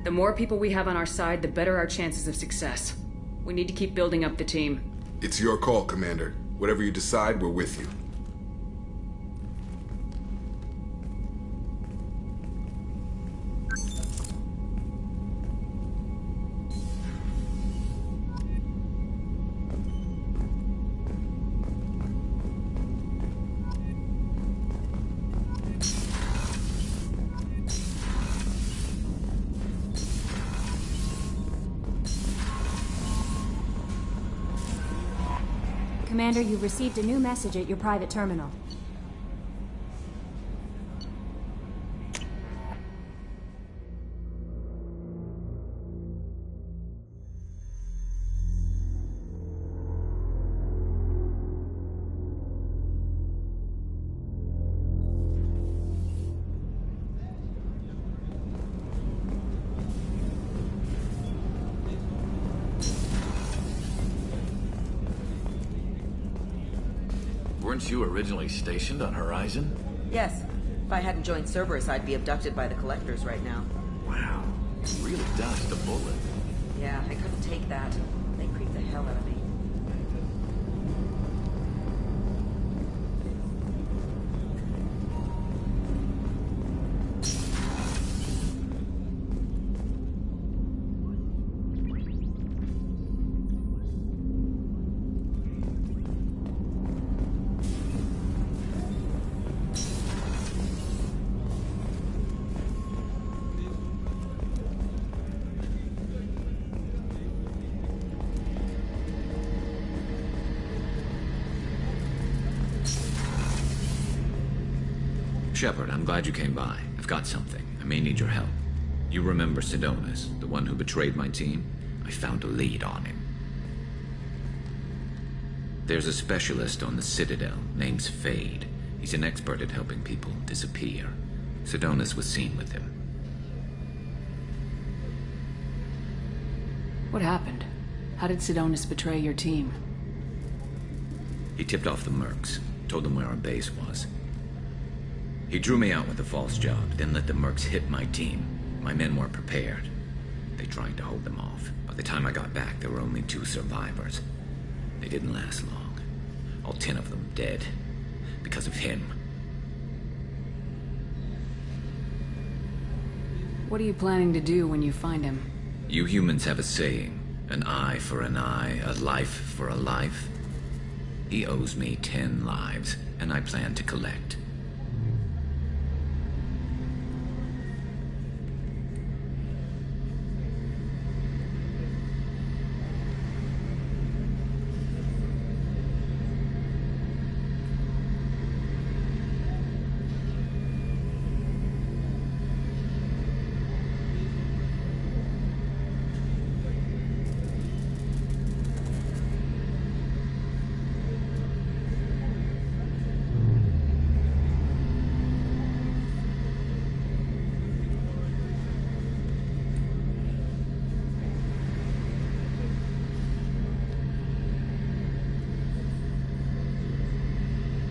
The more people we have on our side, the better our chances of success. We need to keep building up the team. It's your call, Commander. Whatever you decide, we're with you. Commander, you've received a new message at your private terminal. Weren't you originally stationed on Horizon? Yes. If I hadn't joined Cerberus, I'd be abducted by the Collectors right now. Wow. You really dodged a bullet. Yeah, I couldn't take that. They creeped the hell out of me. Shepard, I'm glad you came by. I've got something. I may need your help. You remember Sidonis, the one who betrayed my team? I found a lead on him. There's a specialist on the Citadel, name's Fade. He's an expert at helping people disappear. Sidonis was seen with him. What happened? How did Sidonis betray your team? He tipped off the mercs, told them where our base was. He drew me out with a false job, then let the mercs hit my team. My men weren't prepared. They tried to hold them off. By the time I got back, there were only 2 survivors. They didn't last long. All 10 of them dead. Because of him. What are you planning to do when you find him? You humans have a saying. An eye for an eye, a life for a life. He owes me 10 lives, and I plan to collect.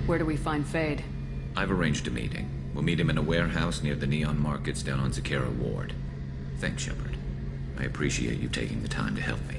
Where do we find Fade? I've arranged a meeting. We'll meet him in a warehouse near the Neon Markets down on Zakera Ward. Thanks, Shepard. I appreciate you taking the time to help me.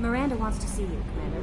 Miranda wants to see you, Commander.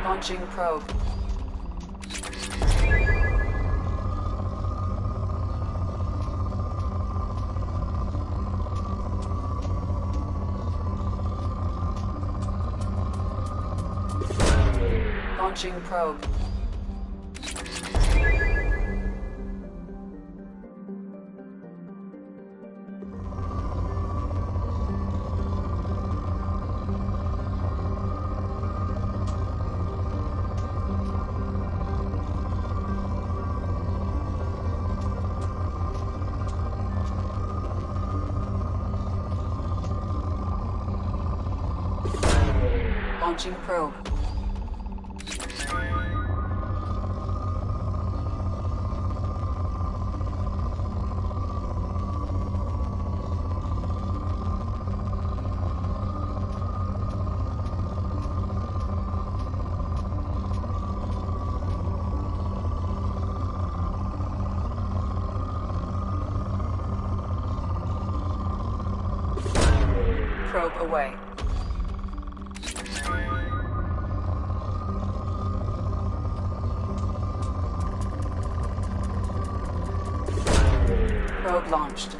Launching probe. Launching probe. Launching probe. Probe away. Probe launched.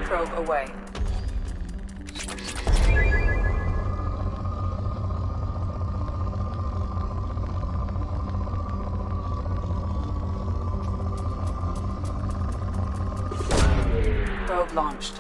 Probe away. Probe launched.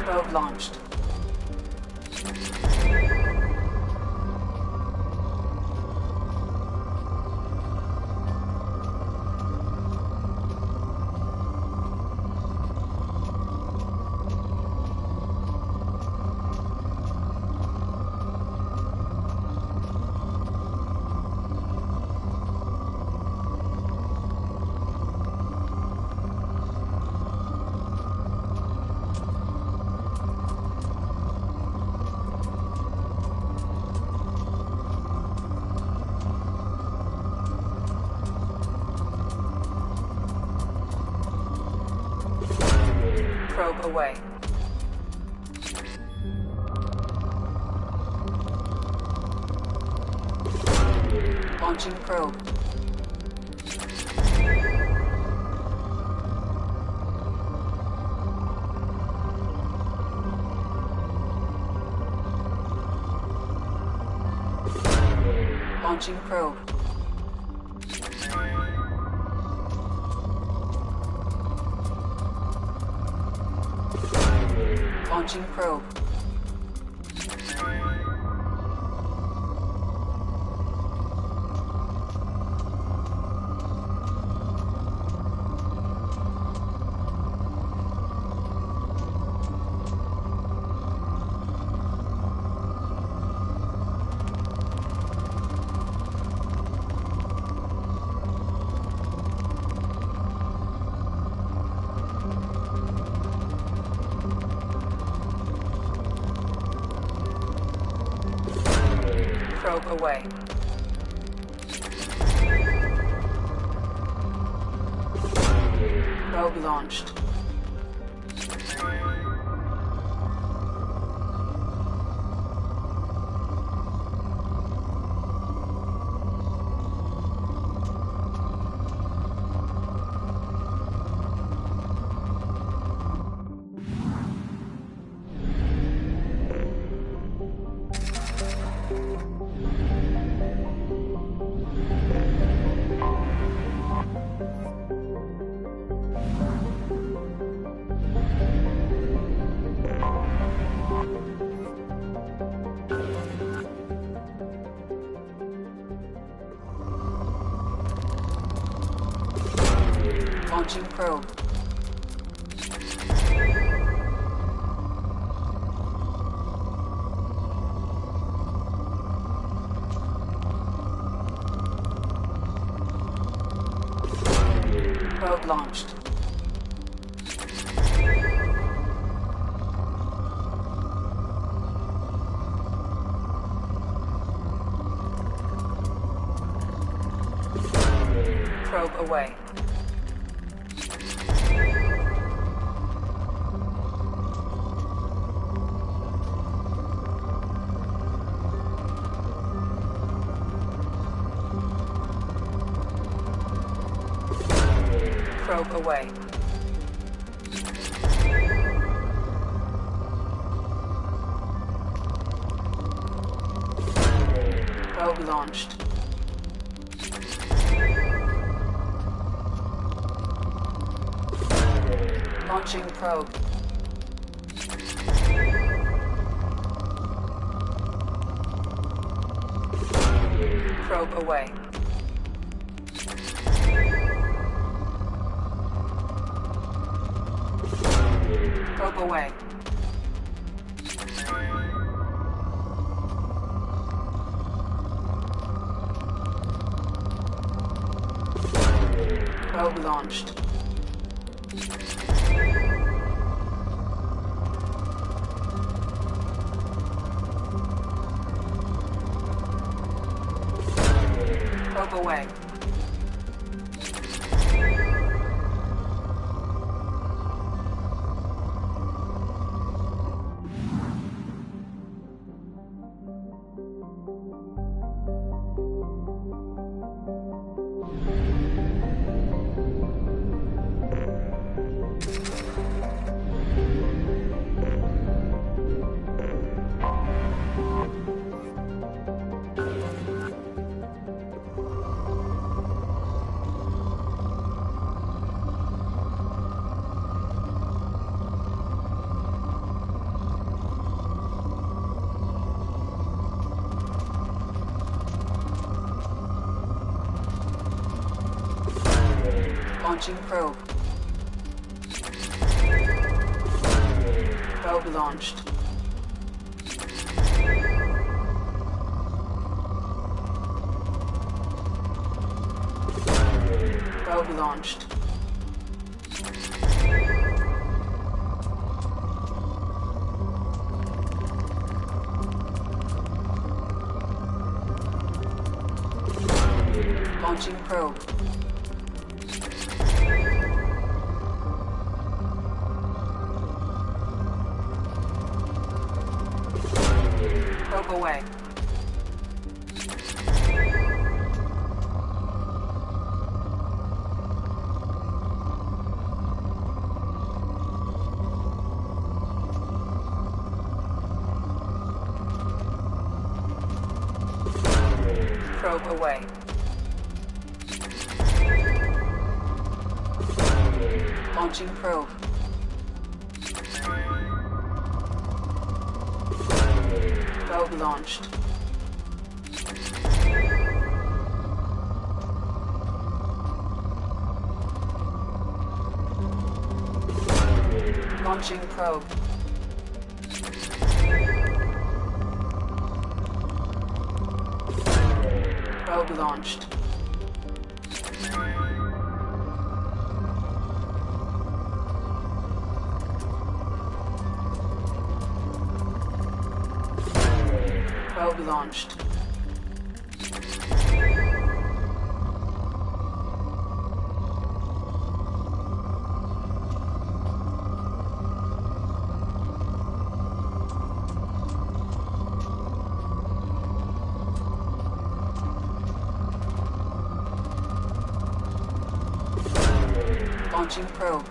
Probe launched. Probe away. Launching probe. Launching probe. Launching probe. Probe away. Probe launched. Launching probe. Probe launched. Probe away. Probe away. Probe launched. Launching probe. Probe away. Probe away. Probe launched. Probe away. Launching probe. Probe launched. Probe launched. Launching probe. Probe away. Probe away. Launching probe. Probe launched. Launching probe. Probe launched. Probe launched. Launching probe.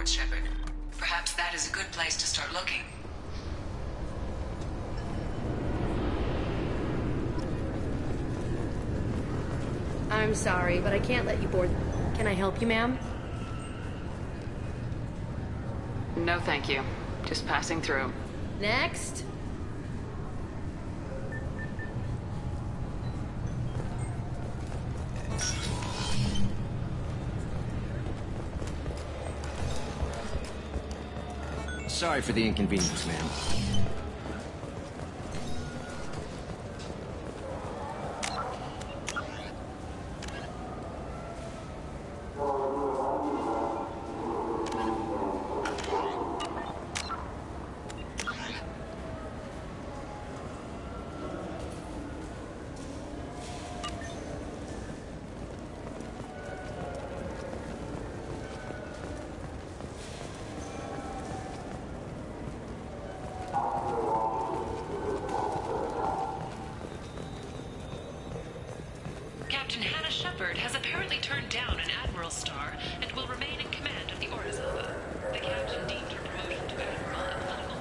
Shepard. Perhaps that is a good place to start looking. I'm sorry, but I can't let you board. Can I help you, ma'am? No, thank you. Just passing through. Next. Sorry for the inconvenience, ma'am. Captain Hannah Shepard has apparently turned down an Admiral's star and will remain in command of the Orizaba. The captain deemed her promotion to Admiral a political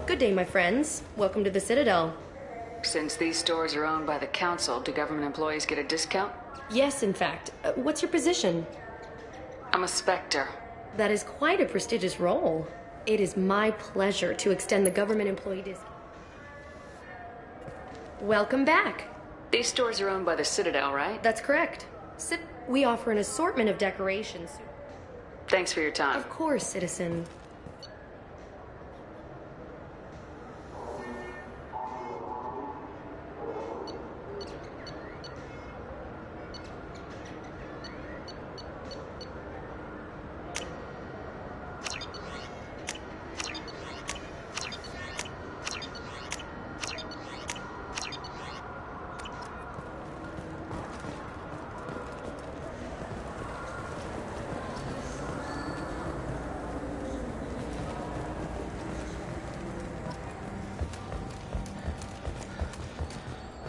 Good day, my friends. Welcome to the Citadel. Since these stores are owned by the Council, do government employees get a discount? Yes, in fact. What's your position? I'm a Spectre. That is quite a prestigious role. It is my pleasure to extend the government employee discount. Welcome back. These stores are owned by the Citadel, right? That's correct. We offer an assortment of decorations. Thanks for your time. Of course, citizen.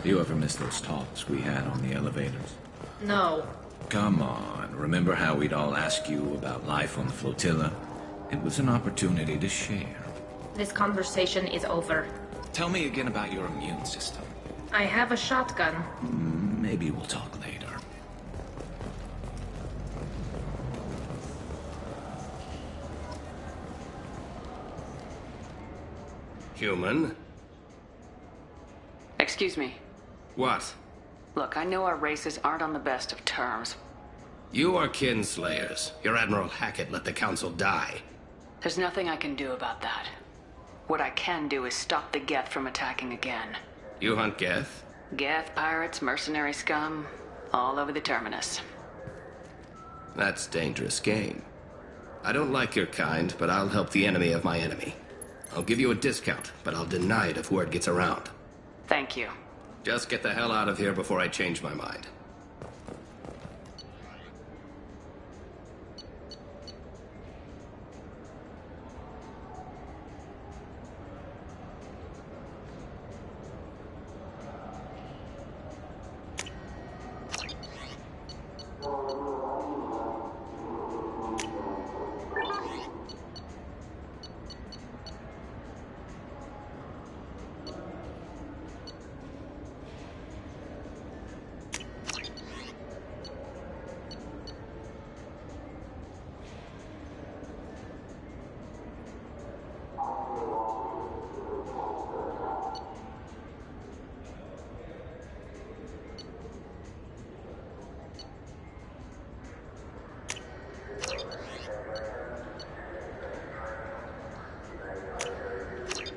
You ever miss those talks we had on the elevators? No. Come on, remember how we'd all ask you about life on the flotilla? It was an opportunity to share. This conversation is over. Tell me again about your immune system. I have a shotgun. Maybe we'll talk later. Human? Excuse me. What? Look, I know our races aren't on the best of terms. You are kinslayers. Your Admiral Hackett let the Council die. There's nothing I can do about that. What I can do is stop the Geth from attacking again. You hunt Geth? Geth, pirates, mercenary scum, all over the terminus. That's dangerous game. I don't like your kind, but I'll help the enemy of my enemy. I'll give you a discount, but I'll deny it if word gets around. Thank you. Just get the hell out of here before I change my mind.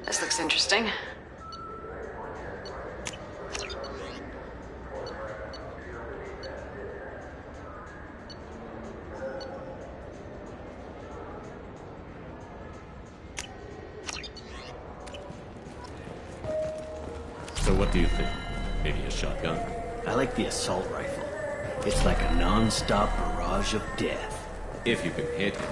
This looks interesting. So what do you think? Maybe a shotgun? I like the assault rifle. It's like a non-stop barrage of death. If you can hit him.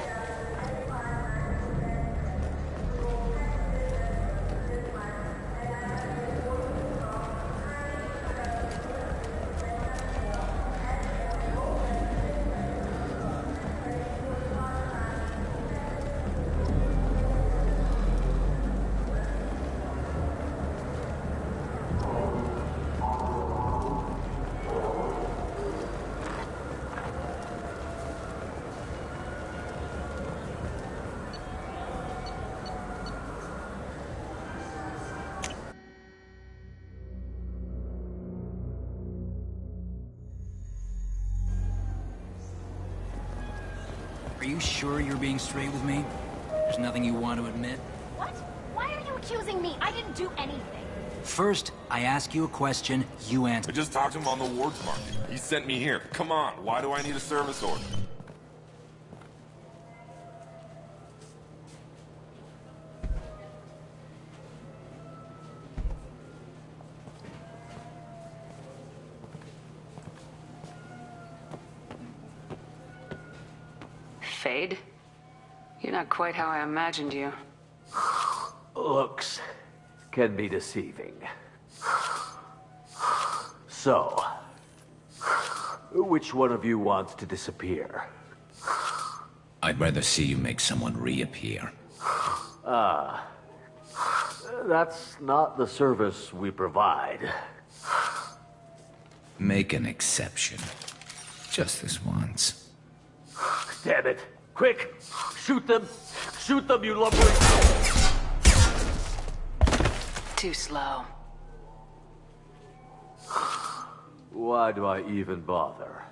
Are you sure you're being straight with me? There's nothing you want to admit? What? Why are you accusing me? I didn't do anything. First, I ask you a question, you answer. I just talked to him on the wards market. He sent me here. Come on, why do I need a service order? Fade? You're not quite how I imagined you. Looks can be deceiving. So, which one of you wants to disappear? I'd rather see you make someone reappear. That's not the service we provide. Make an exception. Just this once. Damn it. Quick! Shoot them! Shoot them, you lumbering... Too slow. Why do I even bother?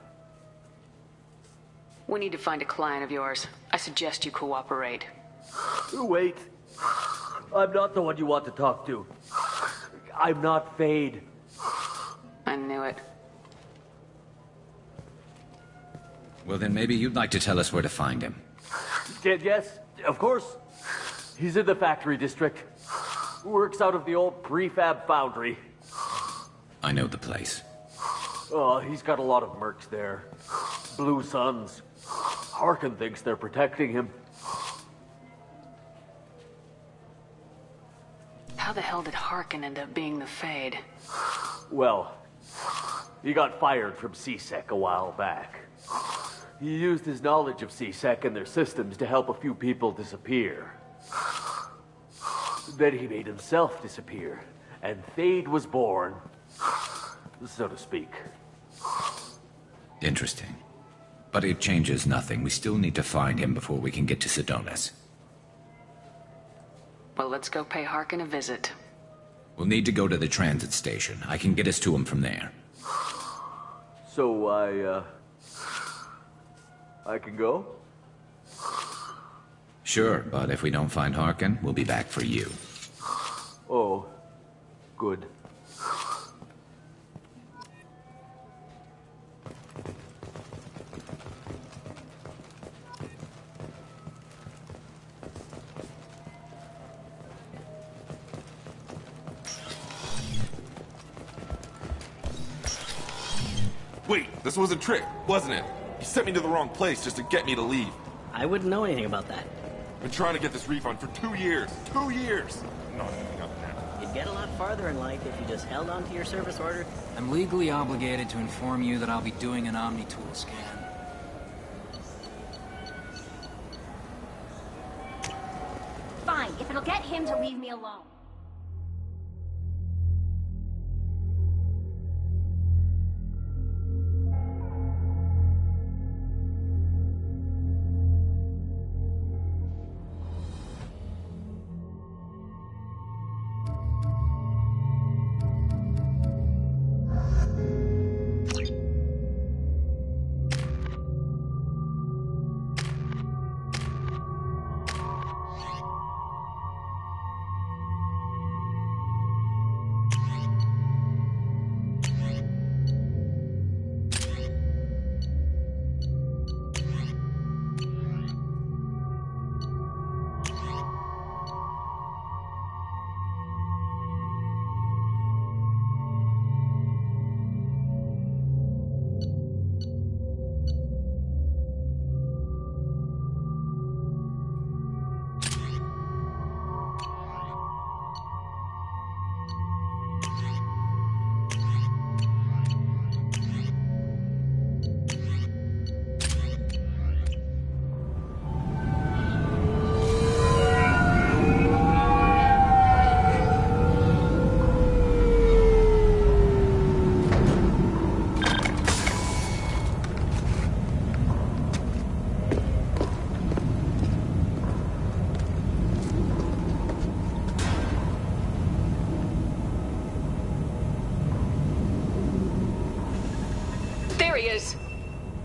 We need to find a client of yours. I suggest you cooperate. Wait. I'm not the one you want to talk to. I'm not Fade. I knew it. Well, then maybe you'd like to tell us where to find him. Yes, of course. He's in the factory district. Works out of the old prefab foundry. I know the place. Oh, he's got a lot of mercs there. Blue Suns. Harkin thinks they're protecting him. How the hell did Harkin end up being the Fade? Well, he got fired from CSEC a while back. He used his knowledge of CSEC and their systems to help a few people disappear. Then he made himself disappear, and Fade was born, so to speak. Interesting. But it changes nothing. We still need to find him before we can get to Sedonis. Well, let's go pay Harkin a visit. We'll need to go to the transit station. I can get us to him from there. So I can go? Sure, but if we don't find Harkin, we'll be back for you. Oh, good. Wait, this was a trick, wasn't it? You sent me to the wrong place just to get me to leave. I wouldn't know anything about that. Been trying to get this refund for 2 years. 2 years! Not giving up now. You'd get a lot farther in life if you just held on to your service order. I'm legally obligated to inform you that I'll be doing an Omni-Tool scan. Fine, if it'll get him to leave me alone.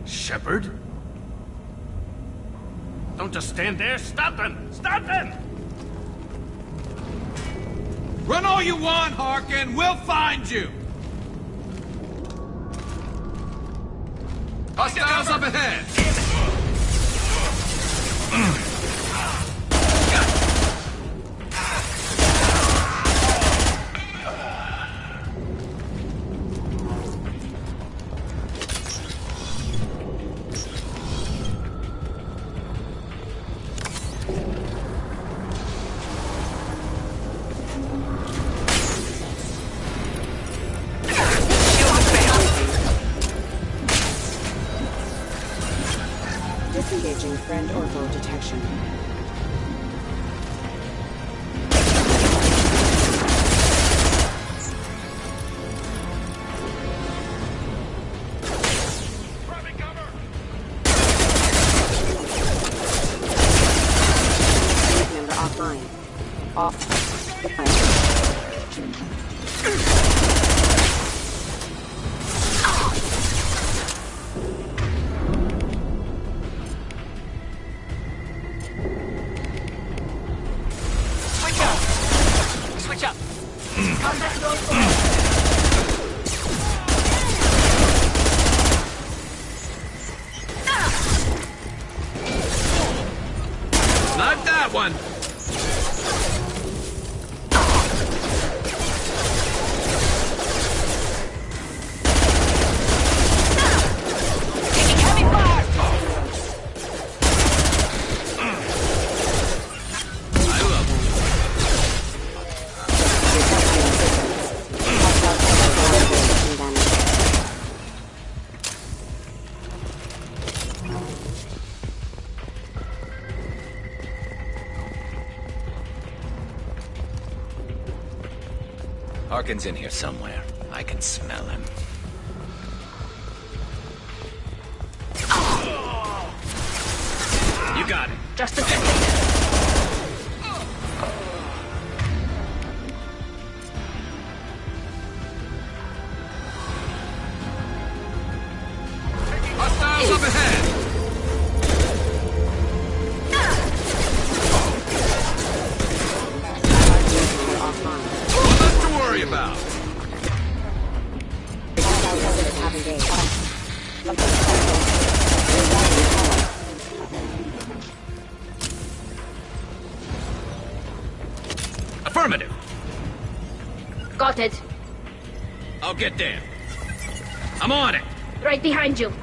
Shepard? Don't just stand there. Stop them! Stop them! Run all you want, Harkin. We'll find you. Hostiles up ahead. Disengaging friend or foe detection. Member offline. Offline. Not that one! Harkin's in here somewhere. I can smell him. You got it. Just a second. Hostiles up ahead! Nothing to worry about. Affirmative. Got it. I'll get there. I'm on it. Right behind you.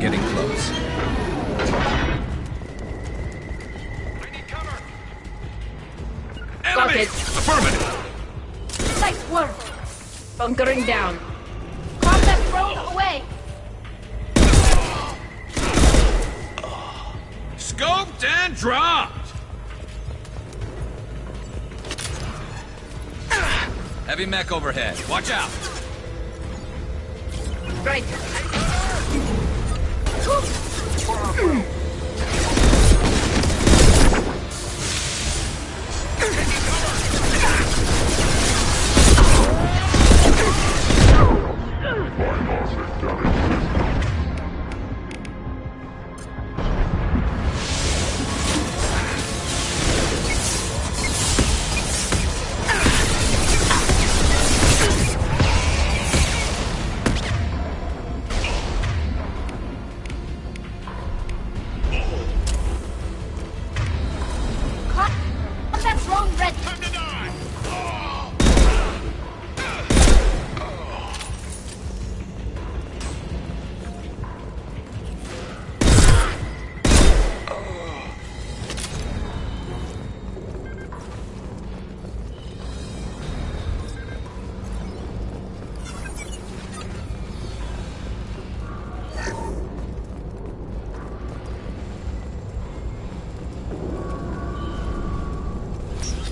Getting close. Got it. Affirmative. Nice work. Bunkering down. Combat drone away. Scoped and dropped. Heavy mech overhead. Watch out. Right.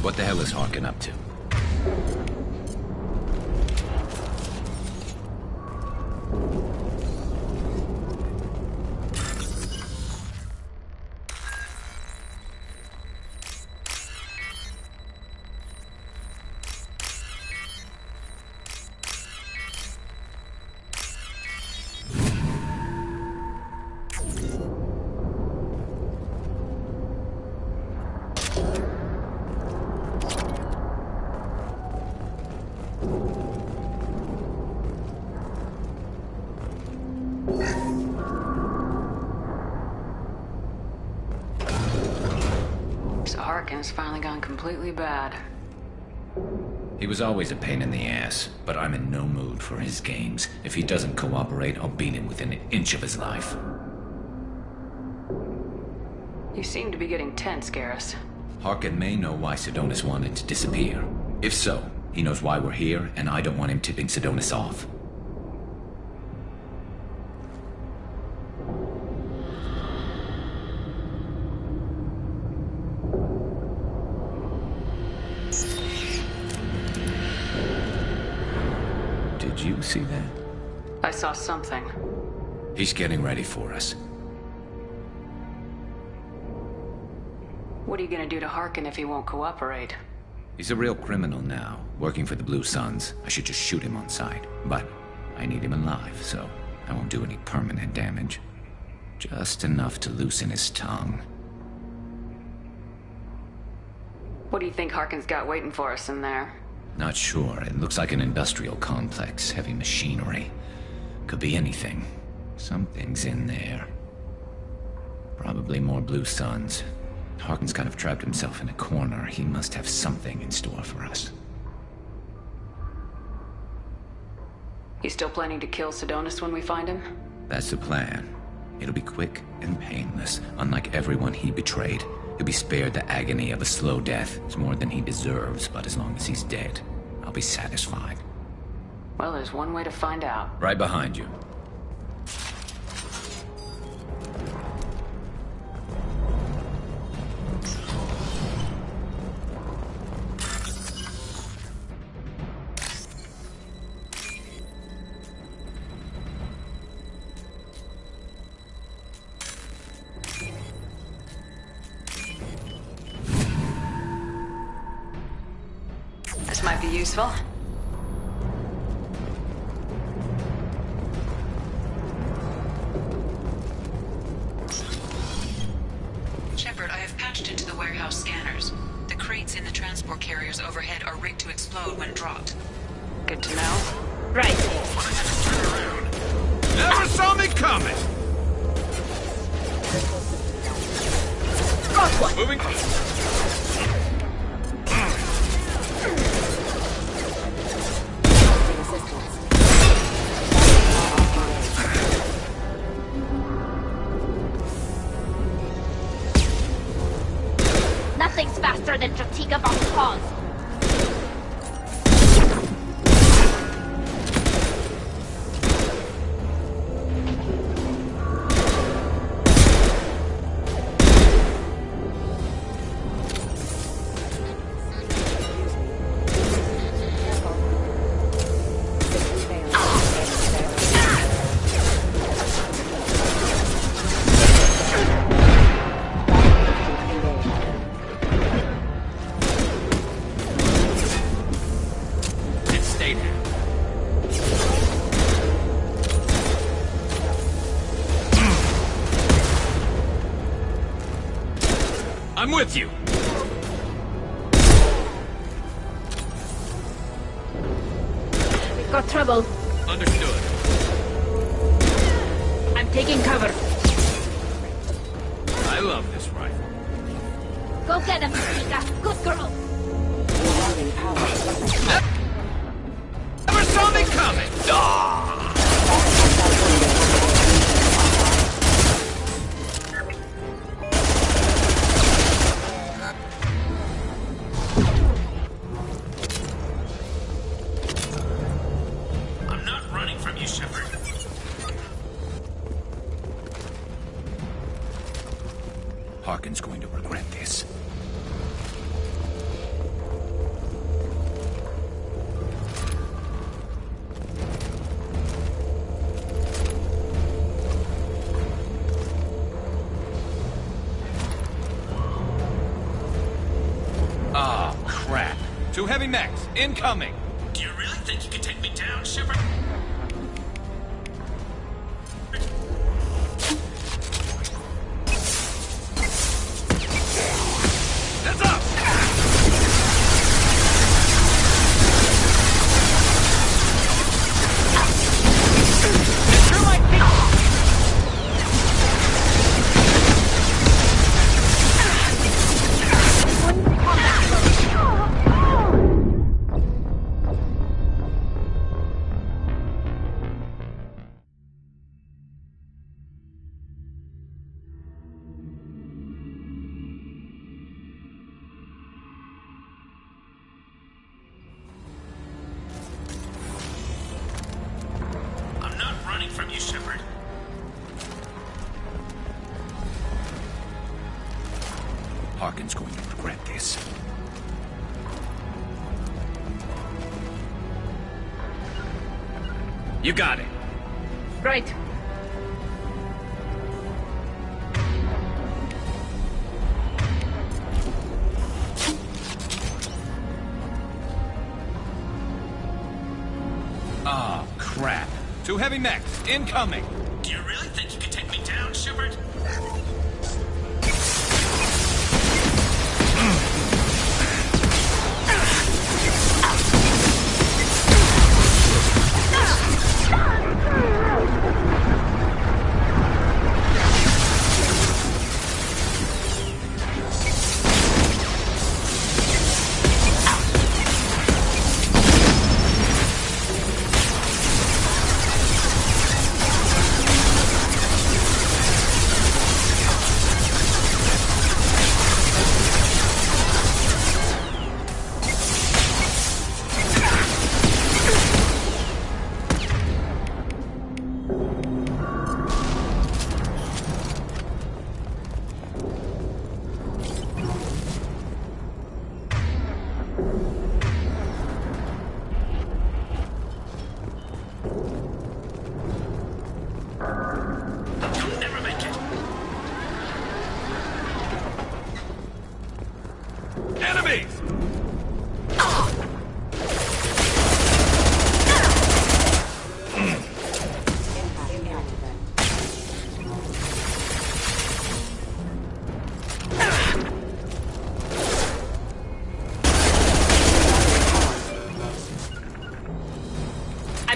What the hell is Harkin up to? completely bad. He was always a pain in the ass, but I'm in no mood for his games. If he doesn't cooperate, I'll beat him within an inch of his life. You seem to be getting tense, Garrus. Harkin may know why Sidonis wanted to disappear. If so, he knows why we're here, and I don't want him tipping Sidonis off. Did you see that? I saw something. He's getting ready for us. What are you gonna do to Harkin if he won't cooperate? He's a real criminal now, working for the Blue Suns. I should just shoot him on sight. But I need him alive, so I won't do any permanent damage. Just enough to loosen his tongue. What do you think Harkin's got waiting for us in there? Not sure. It looks like an industrial complex, heavy machinery. Could be anything. Something's in there. Probably more Blue Suns. Harkin's kind of trapped himself in a corner. He must have something in store for us. You still planning to kill Sidonis when we find him? That's the plan. It'll be quick and painless. Unlike everyone he betrayed, he'll be spared the agony of a slow death. It's more than he deserves, but as long as he's dead, I'll be satisfied. Well, there's one way to find out. Right behind you. This might be useful. Shepard, I have patched into the warehouse scanners. The crates in the transport carriers overhead are rigged to explode when dropped. Good to know. Right. Never saw me coming! Got one. Moving. Nothing's faster than Jatiga Bomb's paws. I'm with you. We've got trouble. Understood. I'm taking cover. I love this rifle. Go get him, Jatiga. Good girl. Never saw me coming. I'm not running from you, Shepard. Harkin's going to regret this. Ah, crap. Two heavy mechs, incoming. Do you really think you can take me down, Shepard? Heads up! Harkin's going to regret this. You got it. Right. Ah, crap. 2 heavy mechs, incoming. Do you really think you can take me down, Schubert?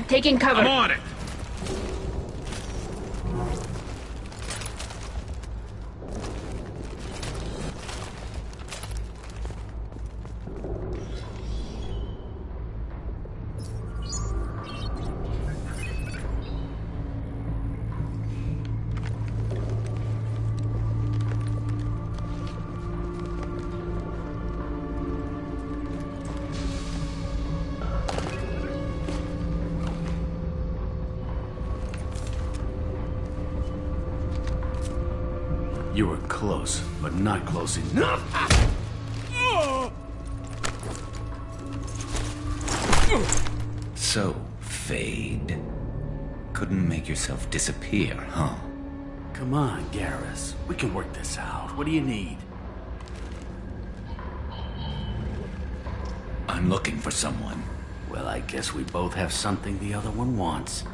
Taking cover. I'm on it. You were close, but not close enough. So, Fade. Couldn't make yourself disappear, huh? Come on, Garrus. We can work this out. What do you need? I'm looking for someone. Well, I guess we both have something the other one wants.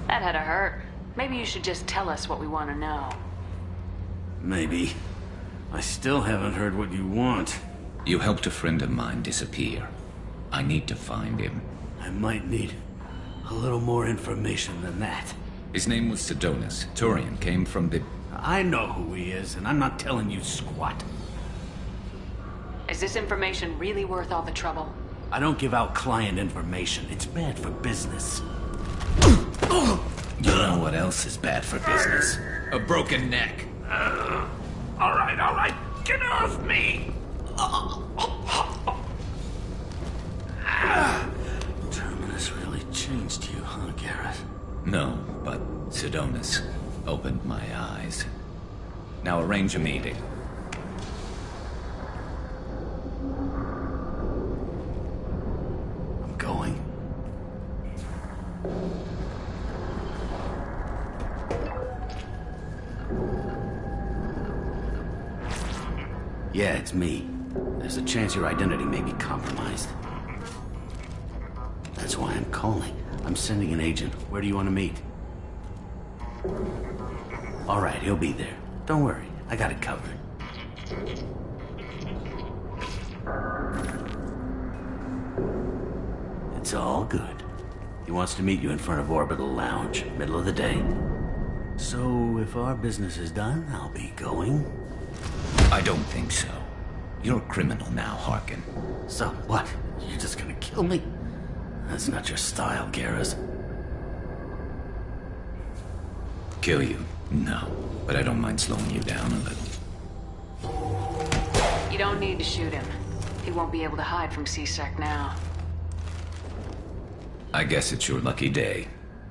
That had to hurt. Maybe you should just tell us what we want to know. Maybe. I still haven't heard what you want. You helped a friend of mine disappear. I need to find him. I might need a little more information than that. His name was Sedonis. Turian came from the... I know who he is, and I'm not telling you squat. Is this information really worth all the trouble? I don't give out client information. It's bad for business. You know what else is bad for business? A broken neck. All right. Get off me! Terminus really changed you, huh, Garrett? No, but Sedonis opened my eyes. Now arrange a meeting. I'm going. Yeah, it's me. There's a chance your identity may be compromised. That's why I'm calling. I'm sending an agent. Where do you want to meet? All right, he'll be there. Don't worry, I got it covered. It's all good. He wants to meet you in front of Orbital Lounge, middle of the day. So, if our business is done, I'll be going. I don't think so. You're a criminal now, Harkin. So what? You're just gonna kill me? That's not your style, Garrus. Kill you? No. But I don't mind slowing you down a little. You don't need to shoot him. He won't be able to hide from C-Sec now. I guess it's your lucky day.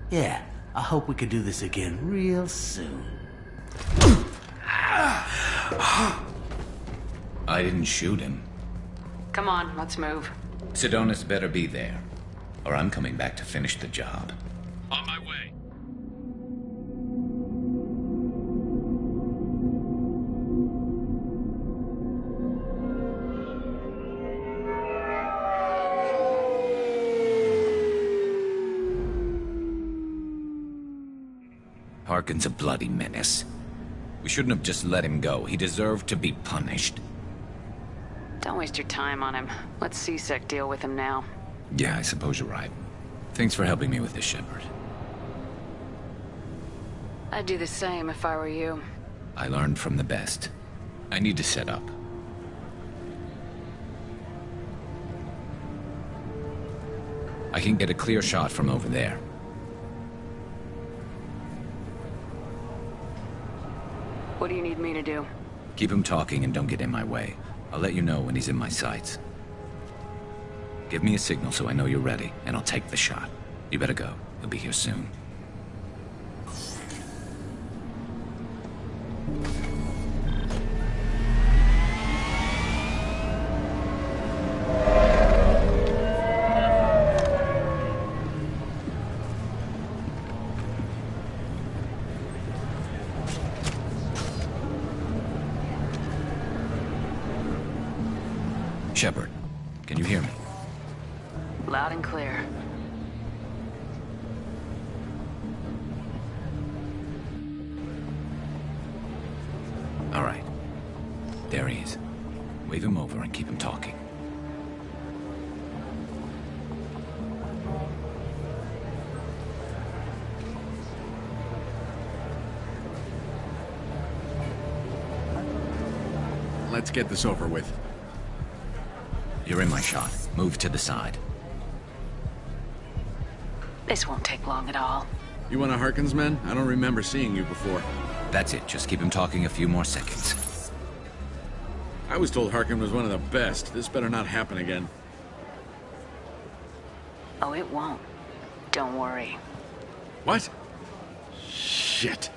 Yeah, I hope we could do this again real soon. I didn't shoot him. Come on, let's move. Sidonis better be there, or I'm coming back to finish the job. On my way. Harkin's a bloody menace. We shouldn't have just let him go. He deserved to be punished. Don't waste your time on him. Let C-Sec deal with him now. Yeah, I suppose you're right. Thanks for helping me with this, Shepard. I'd do the same if I were you. I learned from the best. I need to set up. I can get a clear shot from over there. What do you need me to do? Keep him talking and don't get in my way. I'll let you know when he's in my sights. Give me a signal so I know you're ready, and I'll take the shot. You better go. He'll be here soon. Shepard, can you hear me? Loud and clear. All right. There he is. Wave him over and keep him talking. Let's get this over with. You're in my shot. Move to the side. This won't take long at all. You one of Harkin's men? I don't remember seeing you before. That's it. Just keep him talking a few more seconds. I was told Harkin was one of the best. This better not happen again. Oh, it won't. Don't worry. What? Shit.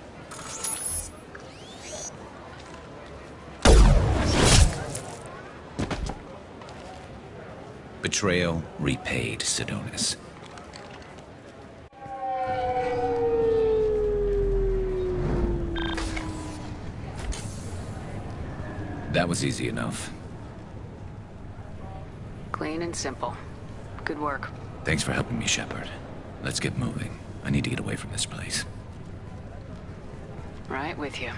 Betrayal repaid, Sidonis. That was easy enough. Clean and simple. Good work. Thanks for helping me, Shepard. Let's get moving. I need to get away from this place. Right with you.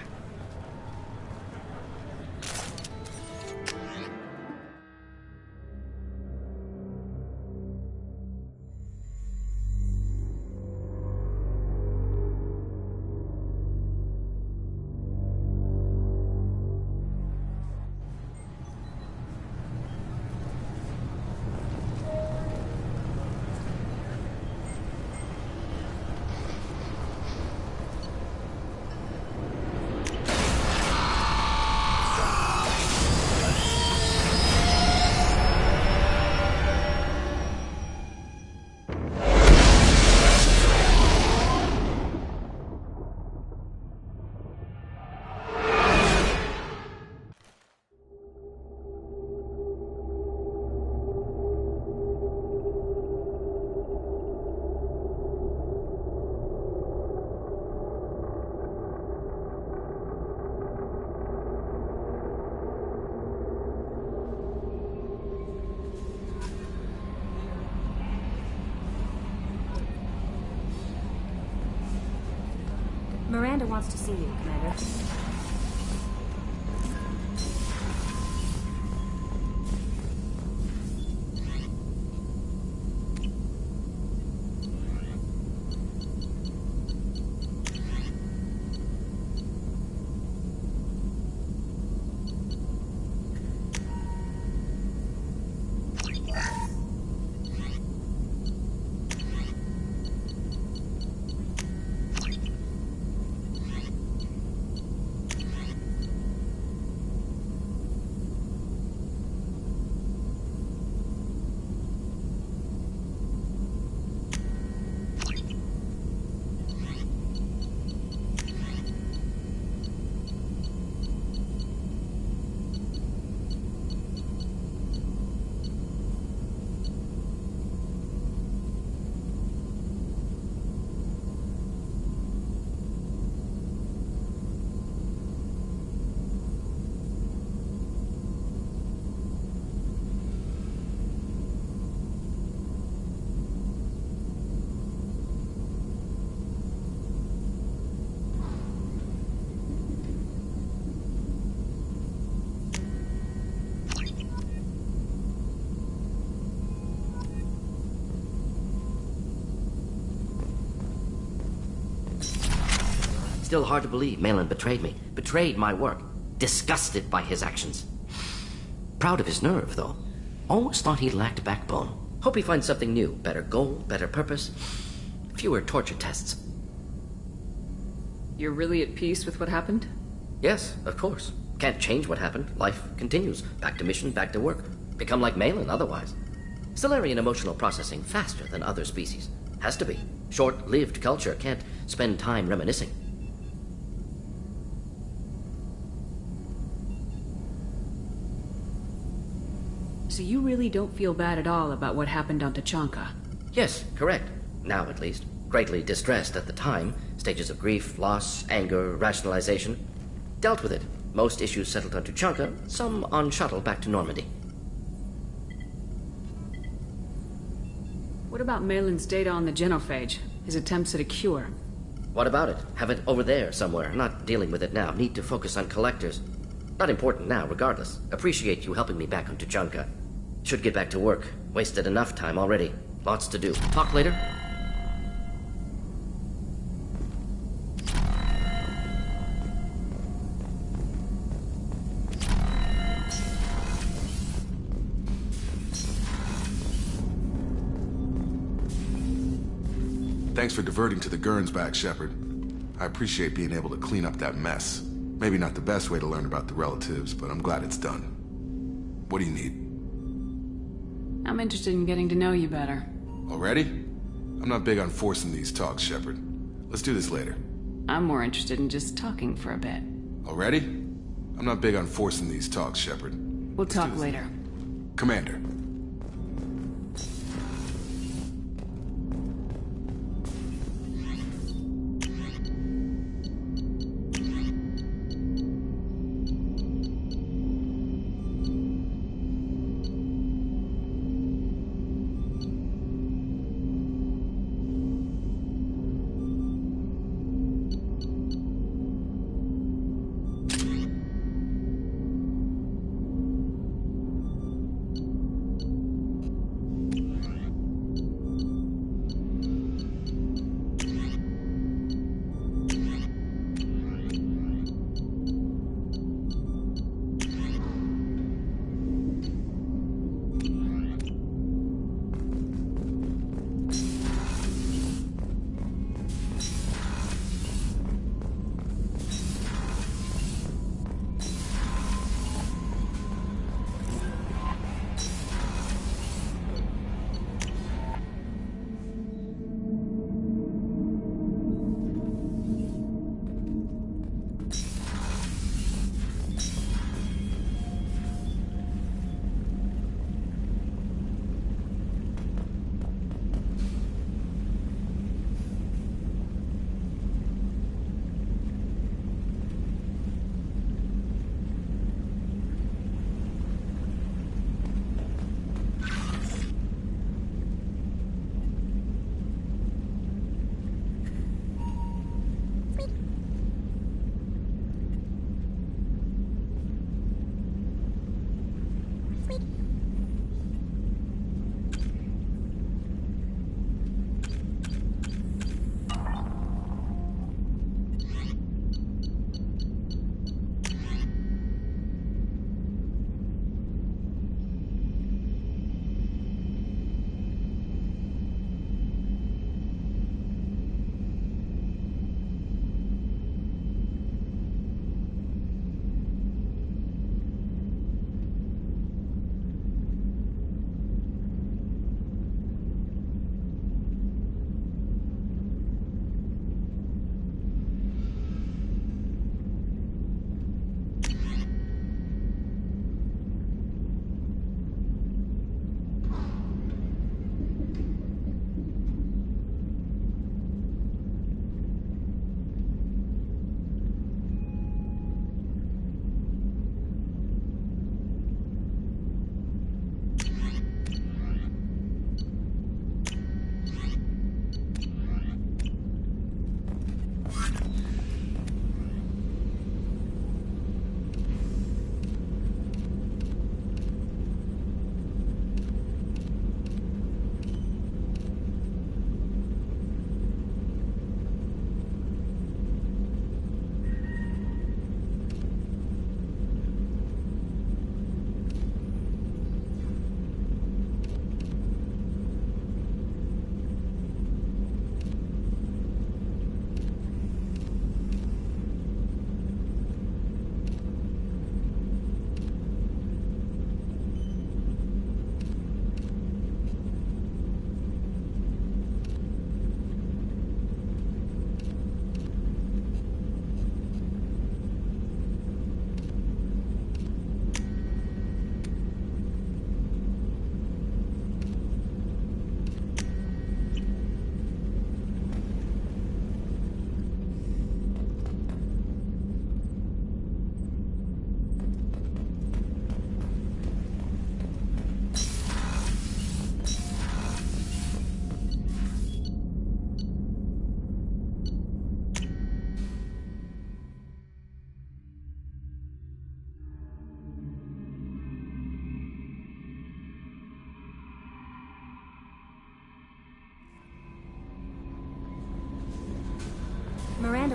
Miranda wants to see you, Commander. Still hard to believe Malin betrayed me, betrayed my work. Disgusted by his actions. Proud of his nerve, though. Almost thought he lacked backbone. Hope he finds something new. Better goal, better purpose. Fewer torture tests. You're really at peace with what happened? Yes, of course. Can't change what happened. Life continues. Back to mission, back to work. Become like Malin otherwise. Stellarian emotional processing faster than other species. Has to be. Short-lived culture can't spend time reminiscing. So you really don't feel bad at all about what happened on Tachanka? Yes, correct. Now at least. Greatly distressed at the time. Stages of grief, loss, anger, rationalization. Dealt with it. Most issues settled on Tachanka, some on shuttle back to Normandy. What about Malin's data on the genophage? His attempts at a cure? What about it? Have it over there somewhere. Not dealing with it now. Need to focus on collectors. Not important now, regardless. Appreciate you helping me back on Tachanka. Should get back to work. Wasted enough time already. Lots to do. Talk later? Thanks for diverting to the Gurns back, Shepard. I appreciate being able to clean up that mess. Maybe not the best way to learn about the relatives, but I'm glad it's done. What do you need? I'm interested in getting to know you better. Already? I'm not big on forcing these talks, Shepard. Let's do this later. I'm more interested in just talking for a bit. Already? I'm not big on forcing these talks, Shepard. We'll talk later. Commander.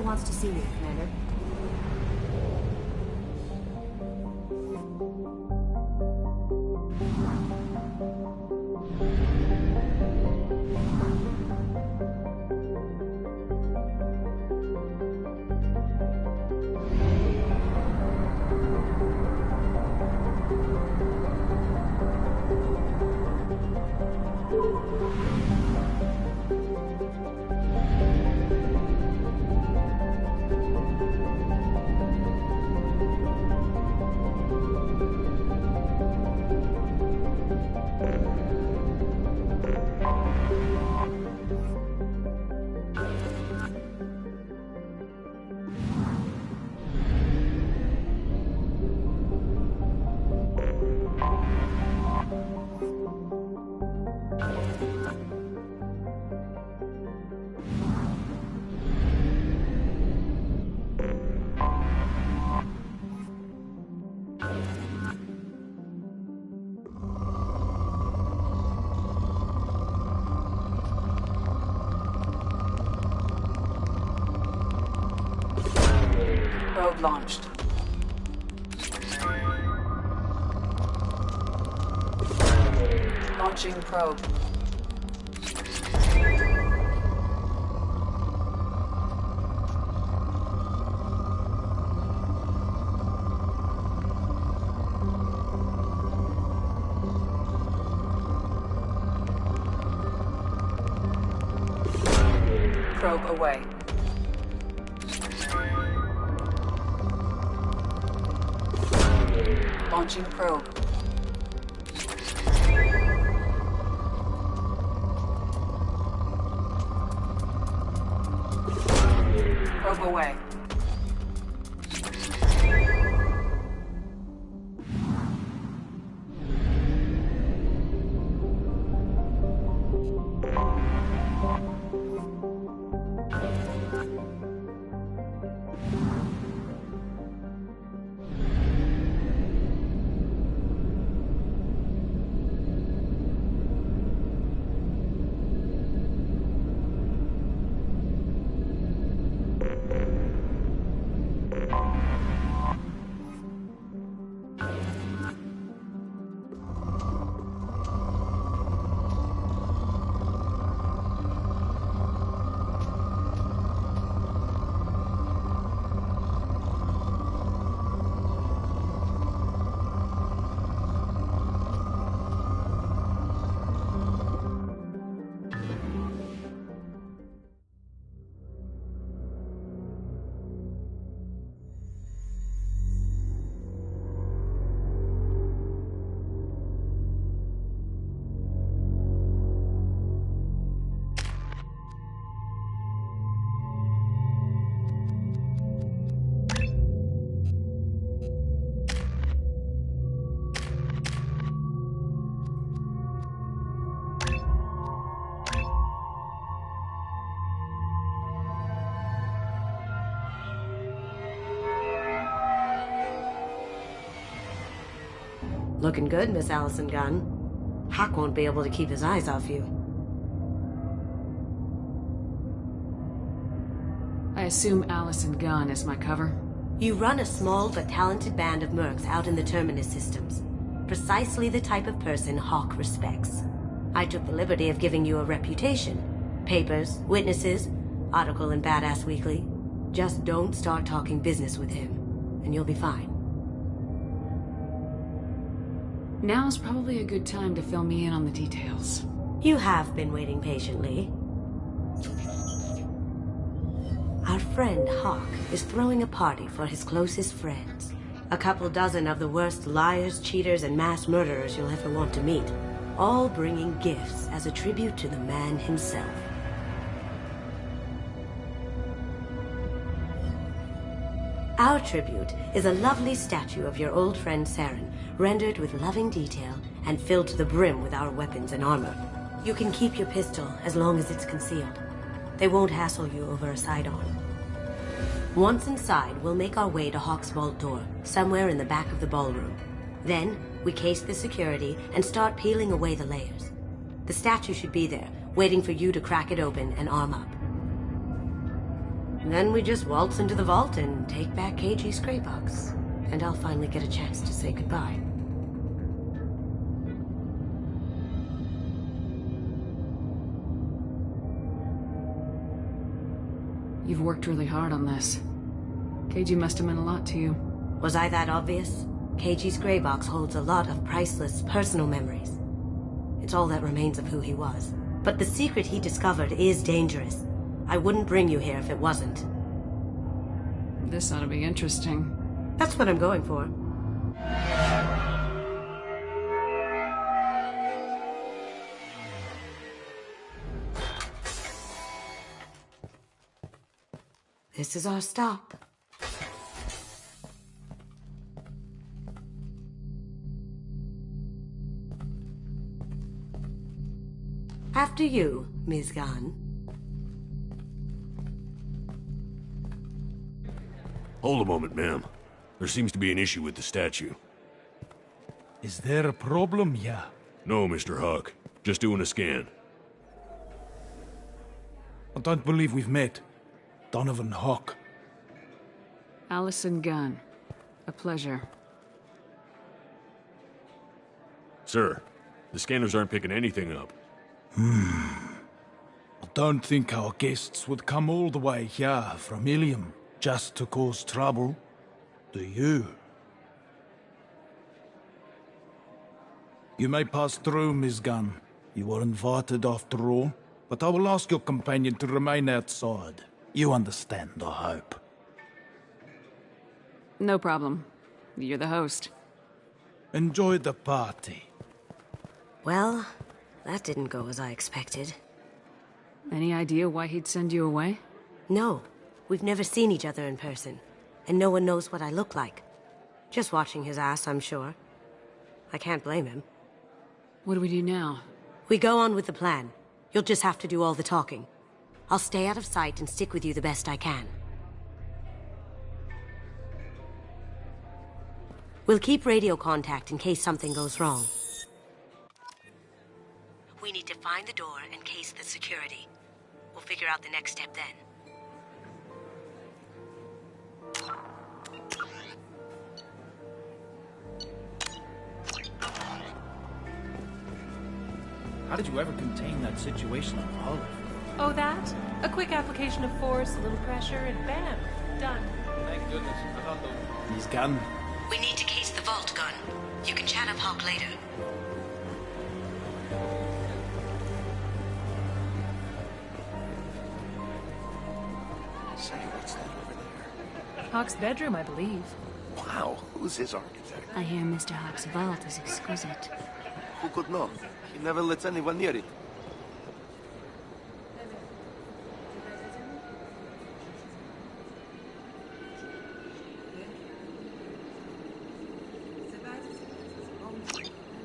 wants to see you, Commander. Probe launched. Launching probe. Probe away. Launching probe. Probe away. Looking good, Miss Allison Gunn. Hawk won't be able to keep his eyes off you. I assume Allison Gunn is my cover? You run a small but talented band of mercs out in the Terminus systems. Precisely the type of person Hawk respects. I took the liberty of giving you a reputation. Papers, witnesses, article in Badass Weekly. Just don't start talking business with him, and you'll be fine. Now's probably a good time to fill me in on the details. You have been waiting patiently. Our friend Hawk is throwing a party for his closest friends. A couple dozen of the worst liars, cheaters, and mass murderers you'll ever want to meet. All bringing gifts as a tribute to the man himself. Our tribute is a lovely statue of your old friend Saren, rendered with loving detail and filled to the brim with our weapons and armor. You can keep your pistol as long as it's concealed. They won't hassle you over a sidearm. Once inside, we'll make our way to Hawk's vault door, somewhere in the back of the ballroom. Then, we case the security and start peeling away the layers. The statue should be there, waiting for you to crack it open and arm up. Then we just waltz into the vault and take back KG's gray box. And I'll finally get a chance to say goodbye. You've worked really hard on this. KG must have meant a lot to you. Was I that obvious? KG's gray box holds a lot of priceless personal memories. It's all that remains of who he was. But the secret he discovered is dangerous. I wouldn't bring you here if it wasn't. This ought to be interesting. That's what I'm going for. This is our stop. After you, Ms. Gunn. Hold a moment, ma'am. There seems to be an issue with the statue. Is there a problem, yeah? No, Mr. Huck. Just doing a scan. I don't believe we've met. Donovan Huck. Allison Gunn. A pleasure. Sir, the scanners aren't picking anything up. I don't think our guests would come all the way here from Ilium just to cause trouble. Do you? You may pass through, Ms. Gunn. You were invited after all, but I will ask your companion to remain outside. You understand, I hope. No problem. You're the host. Enjoy the party. Well, that didn't go as I expected. Any idea why he'd send you away? No. We've never seen each other in person, and no one knows what I look like. Just watching his ass, I'm sure. I can't blame him. What do we do now? We go on with the plan. You'll just have to do all the talking. I'll stay out of sight and stick with you the best I can. We'll keep radio contact in case something goes wrong. We need to find the door and case the security. We'll figure out the next step then. How did you ever contain that situation on Hull? Oh, that? A quick application of force, a little pressure, and bam! Done. Thank goodness. I thought those... Ms. Gunn. We need to case the vault, Gunn. You can chat up Hawk later. Say, what's that over there? Hawk's bedroom, I believe. Wow, who's his architect? I hear Mr. Hawk's vault is exquisite. Who could know? He never lets anyone near it.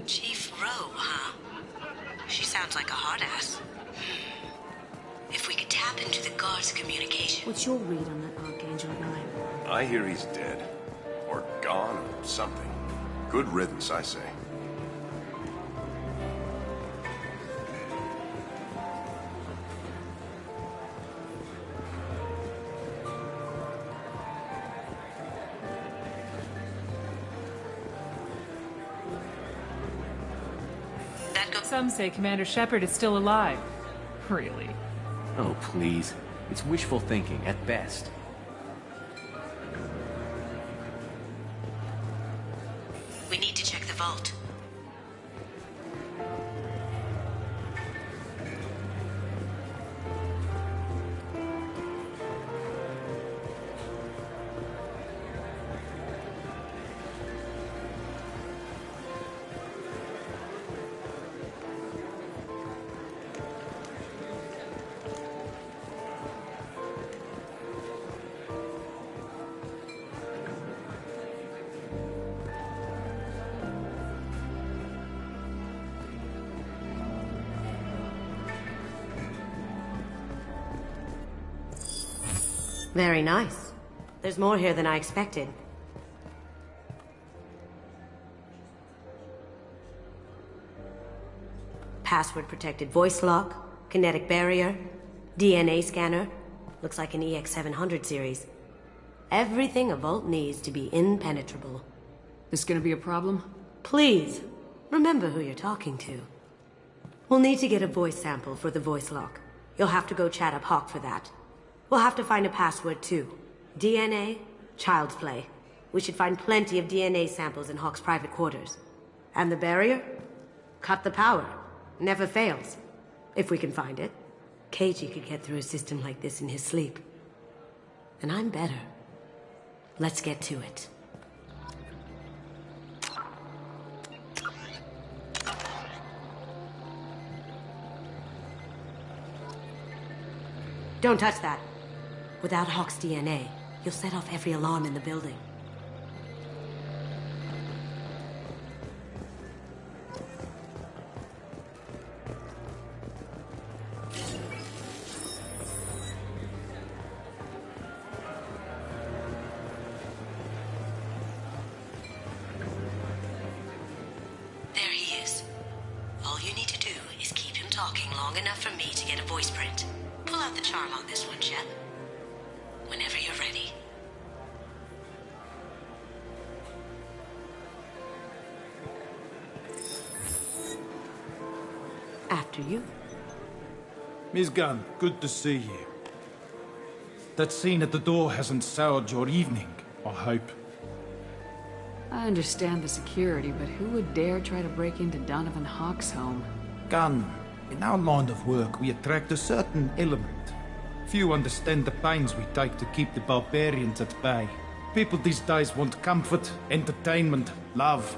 Chief Rowe, huh? She sounds like a hard ass. If we could tap into the guard's communication... What's your read on that Archangel guy? I hear he's dead. Or gone, or something. Good riddance, I say. Some say Commander Shepard is still alive. Really? Oh, please. It's wishful thinking, at best. We need to check the vault. Very nice. There's more here than I expected. Password-protected voice lock, kinetic barrier, DNA scanner. Looks like an EX700 series. Everything a vault needs to be impenetrable. This gonna be a problem? Please, remember who you're talking to. We'll need to get a voice sample for the voice lock. You'll have to go chat up Hawk for that. We'll have to find a password too. DNA, child's play. We should find plenty of DNA samples in Hawk's private quarters. And the barrier? Cut the power. Never fails. If we can find it. KG could get through a system like this in his sleep. And I'm better. Let's get to it. Don't touch that. Without Hawk's DNA, you'll set off every alarm in the building. There he is. All you need to do is keep him talking long enough for me to get a voice print. Pull out the charm on this one, Shep. Whenever you're ready. After you. Miss Gunn, good to see you. That scene at the door hasn't soured your evening, I hope. I understand the security, but who would dare try to break into Donovan Hawk's home? Gunn, in our line of work, we attract a certain element. Few understand the pains we take to keep the barbarians at bay. People these days want comfort, entertainment, love.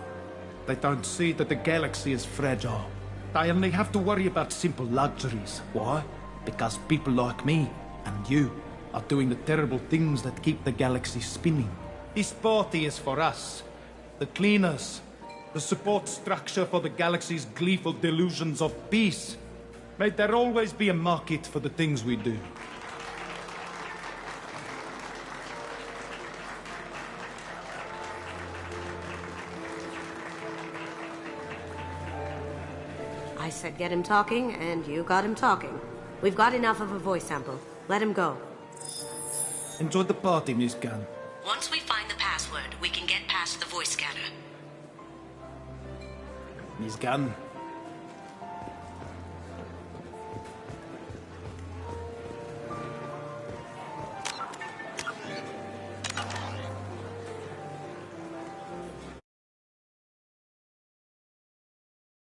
They don't see that the galaxy is fragile. They only have to worry about simple luxuries. Why? Because people like me and you are doing the terrible things that keep the galaxy spinning. This party is for us, the cleaners, the support structure for the galaxy's gleeful delusions of peace. May there always be a market for the things we do. I said get him talking, and you got him talking. We've got enough of a voice sample. Let him go. Enjoy the party, Miss Gunn. Once we find the password, we can get past the voice scanner. Miss Gunn,